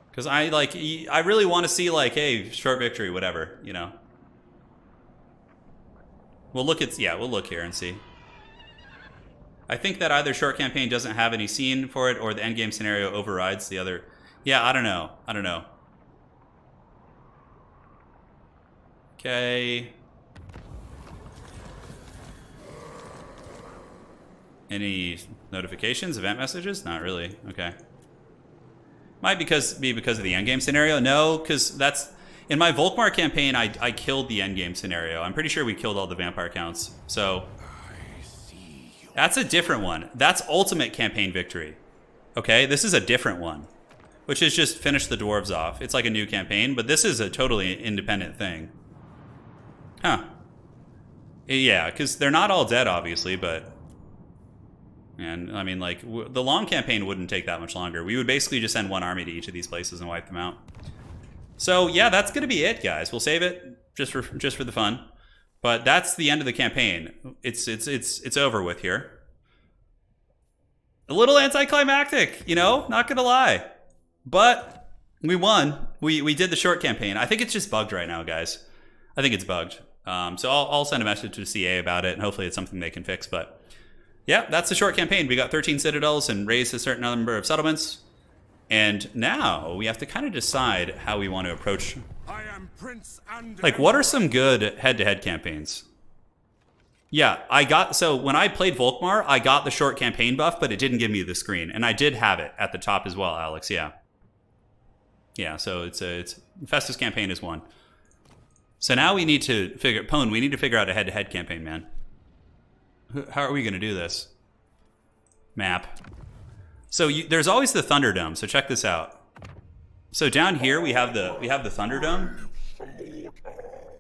Because I really want to see like, hey, short victory, whatever, you know. We'll look here and see. I think that either short campaign doesn't have any scene for it, or the endgame scenario overrides the other. Yeah, I don't know. Okay. Any notifications, event messages? Not really. Okay. Might be because of the endgame scenario. No, because that's in my Volkmar campaign. I killed the endgame scenario. I'm pretty sure we killed all the vampire counts. So. That's a different one. That's ultimate campaign victory. Okay, this is a different one, which is just finish the dwarves off. It's like a new campaign, but this is a totally independent thing. Huh. Yeah, because they're not all dead, obviously, but... And, I mean, like, the long campaign wouldn't take that much longer. We would basically just send one army to each of these places and wipe them out. So, yeah, that's going to be it, guys. We'll save it just for the fun. But that's the end of the campaign. It's over with here. A little anticlimactic, you know, not gonna lie. But We won. We did the short campaign. I think it's just bugged right now, guys. I think it's bugged. So I'll send a message to CA about it, and hopefully it's something they can fix. But yeah, that's the short campaign. We got 13 citadels and raised a certain number of settlements. And now we have to kind of decide how we want to approach. I am Prince and Like, what are some good head-to-head campaigns? Yeah, so when I played Volkmar, I got the short campaign buff, but it didn't give me the screen. And I did have it at the top as well, Alex, yeah. Yeah, so it's Festus campaign is one. So now we need to we need to figure out a head-to-head campaign, man. How are we going to do this? Map. So there's always the Thunderdome, so check this out. So down here we have the Thunderdome,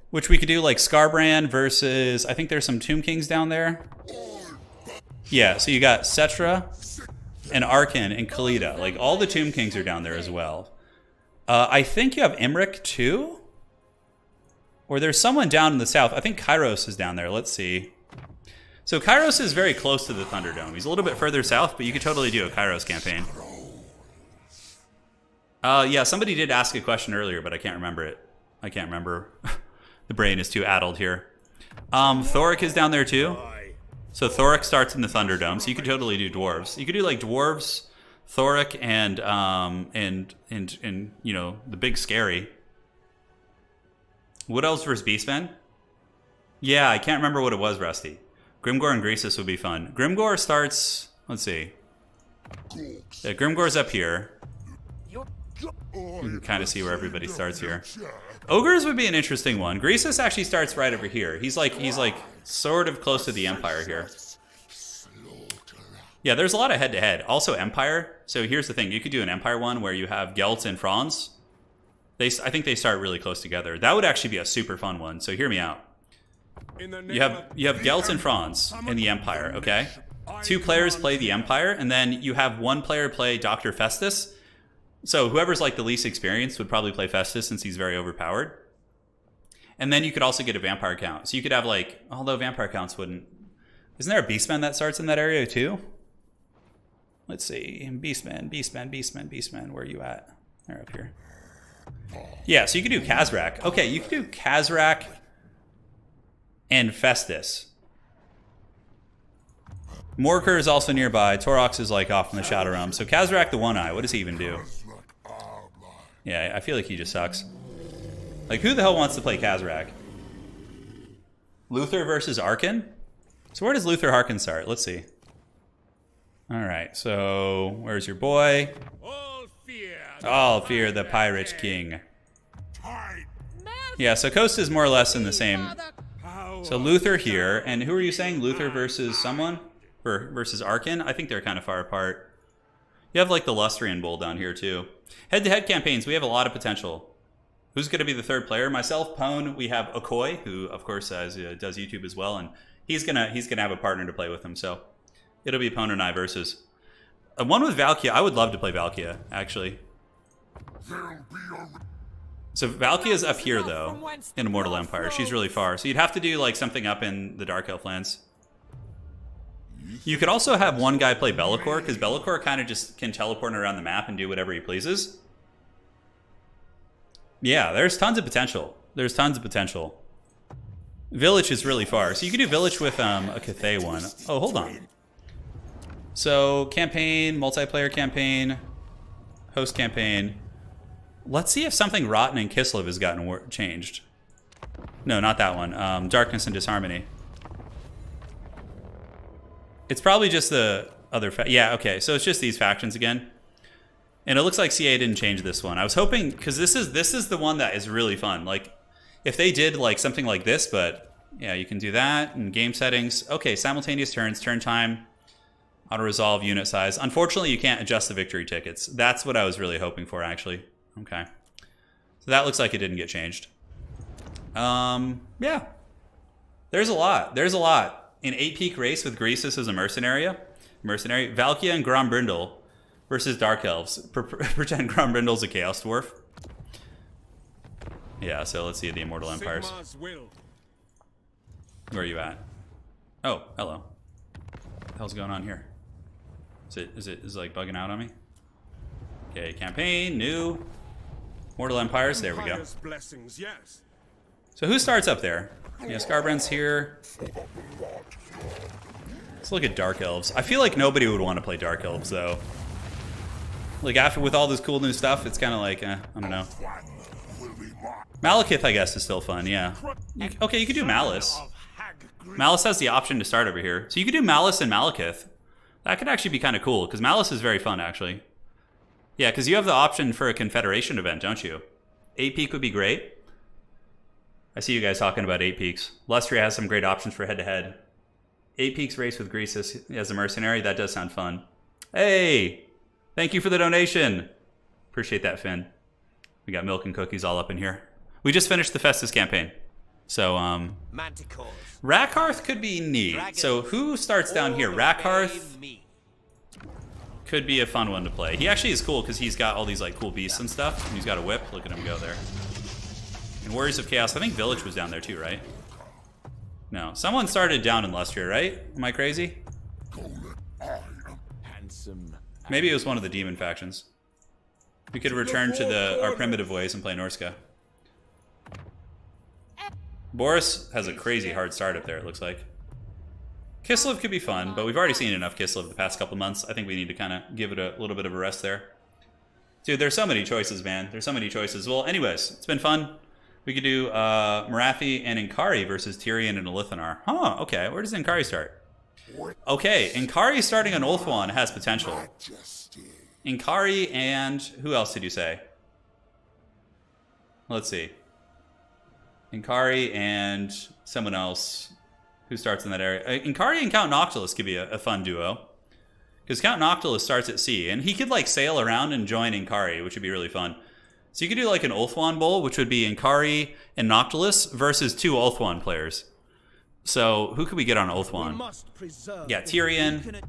which we could do like Scarbrand versus, I think there's some Tomb Kings down there. Yeah, so you got Cetra and Arkan and Khalida. Like, all the Tomb Kings are down there as well. I think you have Imric too? Or there's someone down in the south. I think Kairos is down there. Let's see. So Kairos is very close to the Thunderdome. He's a little bit further south, but you could totally do a Kairos campaign. Yeah, somebody did ask a question earlier, but I can't remember it. I can't remember. The brain is too addled here. Thoric is down there too. So Thoric starts in the Thunderdome, so you could totally do dwarves. You could do like dwarves, Thoric, and you know, the big scary. Wood Elves versus Beastmen? Yeah, I can't remember what it was, Rusty. Grimgor and Greasus would be fun. Grimgor starts, let's see. Yeah, Grimgor's up here. You can kind of see where everybody starts here. Ogres would be an interesting one. Greasus actually starts right over here. He's like sort of close to the Empire here. Yeah, there's a lot of head-to-head. Also Empire. So here's the thing. You could do an Empire one where you have Gelt and Franz. I think they start really close together. That would actually be a super fun one. So hear me out. You have Gelt and Franz in the Empire, okay? 2 players play the Empire, and then you have 1 player play Dr. Festus. So whoever's like the least experienced would probably play Festus since he's very overpowered. And then you could also get a vampire count. So you could have like, although vampire counts wouldn't. Isn't there a Beastman that starts in that area too? Let's see. Beastman. Where are you at? They're up here. Yeah, so you could do Khazrak. Okay, you could do Khazrak and Festus. Morker is also nearby. Torox is like off in the Shadow Realm. So Khazrak the One-Eye, what does he even do? Yeah, I feel like he just sucks. Like, who the hell wants to play Khazrak? Luther versus Arkan? So where does Luther Harkin start? Let's see. Alright, so where's your boy? All fear the Pirate King. Yeah, so Coast is more or less in the same. So Luther here, and who are you saying? Luther versus someone? Versus Arkan? I think they're kind of far apart. You have like the Lustrian Bull down here too. Head-to-head campaigns, we have a lot of potential. Who's going to be the third player? Myself, Pone. We have Okoy, who of course does YouTube as well, and he's gonna have a partner to play with him. So it'll be Pone and I versus one with Valkia. I would love to play Valkia actually. So Valkia's up here though in Immortal Empire. She's really far, so you'd have to do like something up in the Dark Elf lands. You could also have one guy play Be'lakor, because Be'lakor kind of just can teleport around the map and do whatever he pleases. Yeah, there's tons of potential. Village is really far. So you could do Village with a Cathay one. Oh, hold on. So, campaign, multiplayer campaign, host campaign. Let's see if something rotten in Kislev has gotten changed. No, not that one. Darkness and Disharmony. It's probably just the other yeah, okay. So it's just these factions again. And it looks like CA didn't change this one. I was hoping, because this is the one that is really fun. Like, if they did like something like this, but yeah, you can do that in game settings. Okay, simultaneous turns, turn time, auto-resolve, unit size. Unfortunately, you can't adjust the victory tickets. That's what I was really hoping for, actually. Okay. So that looks like it didn't get changed. Yeah. There's a lot. An 8-peak race with Greasus as a mercenary. Valkia and Grombrindle versus Dark Elves. Pretend Grombrindle's a Chaos Dwarf. Yeah, so let's see the Immortal Empires. Where are you at? Oh, hello. What the hell's going on here? Is it like bugging out on me? Okay, campaign, new. Mortal Empires, there we go. Empire's blessings, yes. So who starts up there? Yeah, Scarbrand's here. Let's look at Dark Elves. I feel like nobody would want to play Dark Elves, though. Like, after with all this cool new stuff, it's kind of like, I don't know. Malekith, I guess, is still fun, yeah. Okay, you could do Malice. Malice has the option to start over here. So you could do Malice and Malekith. That could actually be kind of cool, because Malice is very fun, actually. Yeah, because you have the option for a Confederation event, don't you? 8 Peak would be great. I see you guys talking about 8 Peaks. Lustria has some great options for head-to-head. 8 Peaks race with Greasus as a mercenary, that does sound fun. Hey! Thank you for the donation. Appreciate that, Finn. We got milk and cookies all up in here. We just finished the Festus campaign. So, Rakarth could be neat. So who starts down here? Rakarth could be a fun one to play. He actually is cool because he's got all these like cool beasts and stuff. And he's got a whip. Look at him go there. And Warriors of Chaos, I think Village was down there too, right? No, someone started down in Lustria, right? Am I crazy? Maybe it was one of the demon factions. We could return to our primitive ways and play Norska. Boris has a crazy hard start up there, it looks like. Kislev could be fun, but we've already seen enough Kislev the past couple months. I think we need to kind of give it a little bit of a rest there. Dude, there's so many choices, man. There's so many choices. Well, anyways, it's been fun. We could do Marathi and Inkari versus Tyrion and Elithanar. Huh, okay. Where does Inkari start? Okay, Inkari starting on Ulthuan has potential. Inkari and... who else did you say? Let's see. Inkari and someone else who starts in that area. Inkari and Count Noctilus could be a fun duo. Because Count Noctilus starts at sea, and he could like sail around and join Inkari, which would be really fun. So you could do like an Ulthuan Bowl, which would be Inkari and Noctilus versus 2 Ulthuan players. So who could we get on Ulthuan? Yeah, Tyrion,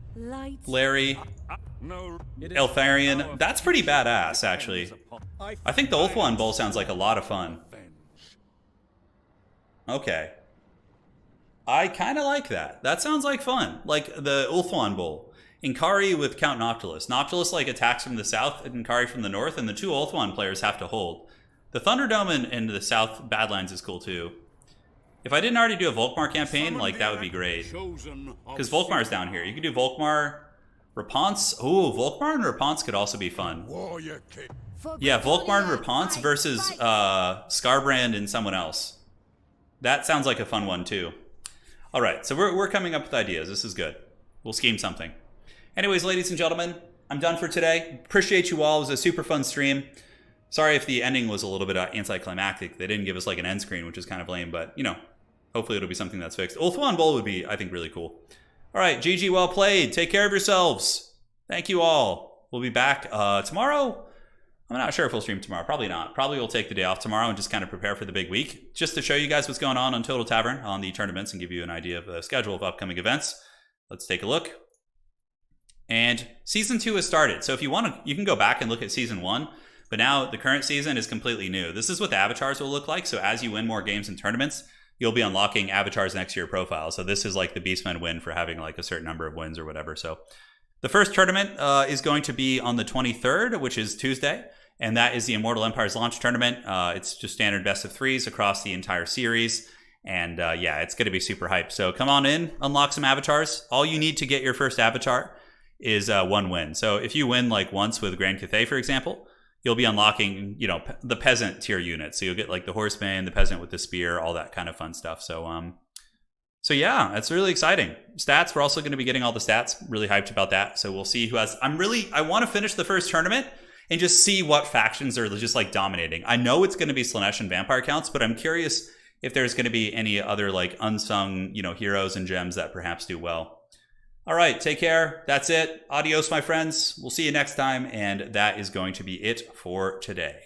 Larry, Eltharion. That's pretty badass, actually. I think the Ulthuan Bowl sounds like a lot of fun. Okay. I kind of like that. That sounds like fun. Like the Ulthuan Bowl. Inkari with Count Noctilus. Noctilus like attacks from the south and Inkari from the north, and the 2 Ulthuan players have to hold. The Thunderdome in the south Badlands is cool too. If I didn't already do a Volkmar campaign, like that would be great. Because Volkmar's down here. You could do Volkmar, Rapunce. Ooh, Volkmar and Rapunce could also be fun. Yeah, Volkmar and Rapunce versus Scarbrand and someone else. That sounds like a fun one too. All right, so we're coming up with ideas. This is good. We'll scheme something. Anyways, ladies and gentlemen, I'm done for today. Appreciate you all. It was a super fun stream. Sorry if the ending was a little bit anticlimactic. They didn't give us like an end screen, which is kind of lame, but you know, hopefully it'll be something that's fixed. Ulthuan Bowl would be, I think, really cool. All right, GG, well played. Take care of yourselves. Thank you all. We'll be back tomorrow. I'm not sure if we'll stream tomorrow. Probably not. Probably we'll take the day off tomorrow and just kind of prepare for the big week. Just to show you guys what's going on Total Tavern on the tournaments and give you an idea of the schedule of upcoming events. Let's take a look. And Season 2 has started. So if you want to, you can go back and look at Season 1. But now the current season is completely new. This is what the avatars will look like. So as you win more games and tournaments, you'll be unlocking avatars next to your profile. So this is like the Beastman win for having like a certain number of wins or whatever. So the first tournament is going to be on the 23rd, which is Tuesday. And that is the Immortal Empires launch tournament. It's just standard best of 3s across the entire series. And yeah, it's going to be super hype. So come on in, unlock some avatars. All you need to get your first avatar is 1 win. So if you win like once with Grand Cathay, for example, you'll be unlocking, you know, the peasant tier unit. So you'll get like the horseman, the peasant with the spear, all that kind of fun stuff. So, so yeah, that's really exciting. Stats, we're also going to be getting all the stats. Really hyped about that. So we'll see who has, I want to finish the first tournament and just see what factions are just like dominating. I know it's going to be Slaanesh and Vampire counts, but I'm curious if there's going to be any other like unsung, you know, heroes and gems that perhaps do well. All right, take care. That's it. Adios, my friends. We'll see you next time. And that is going to be it for today.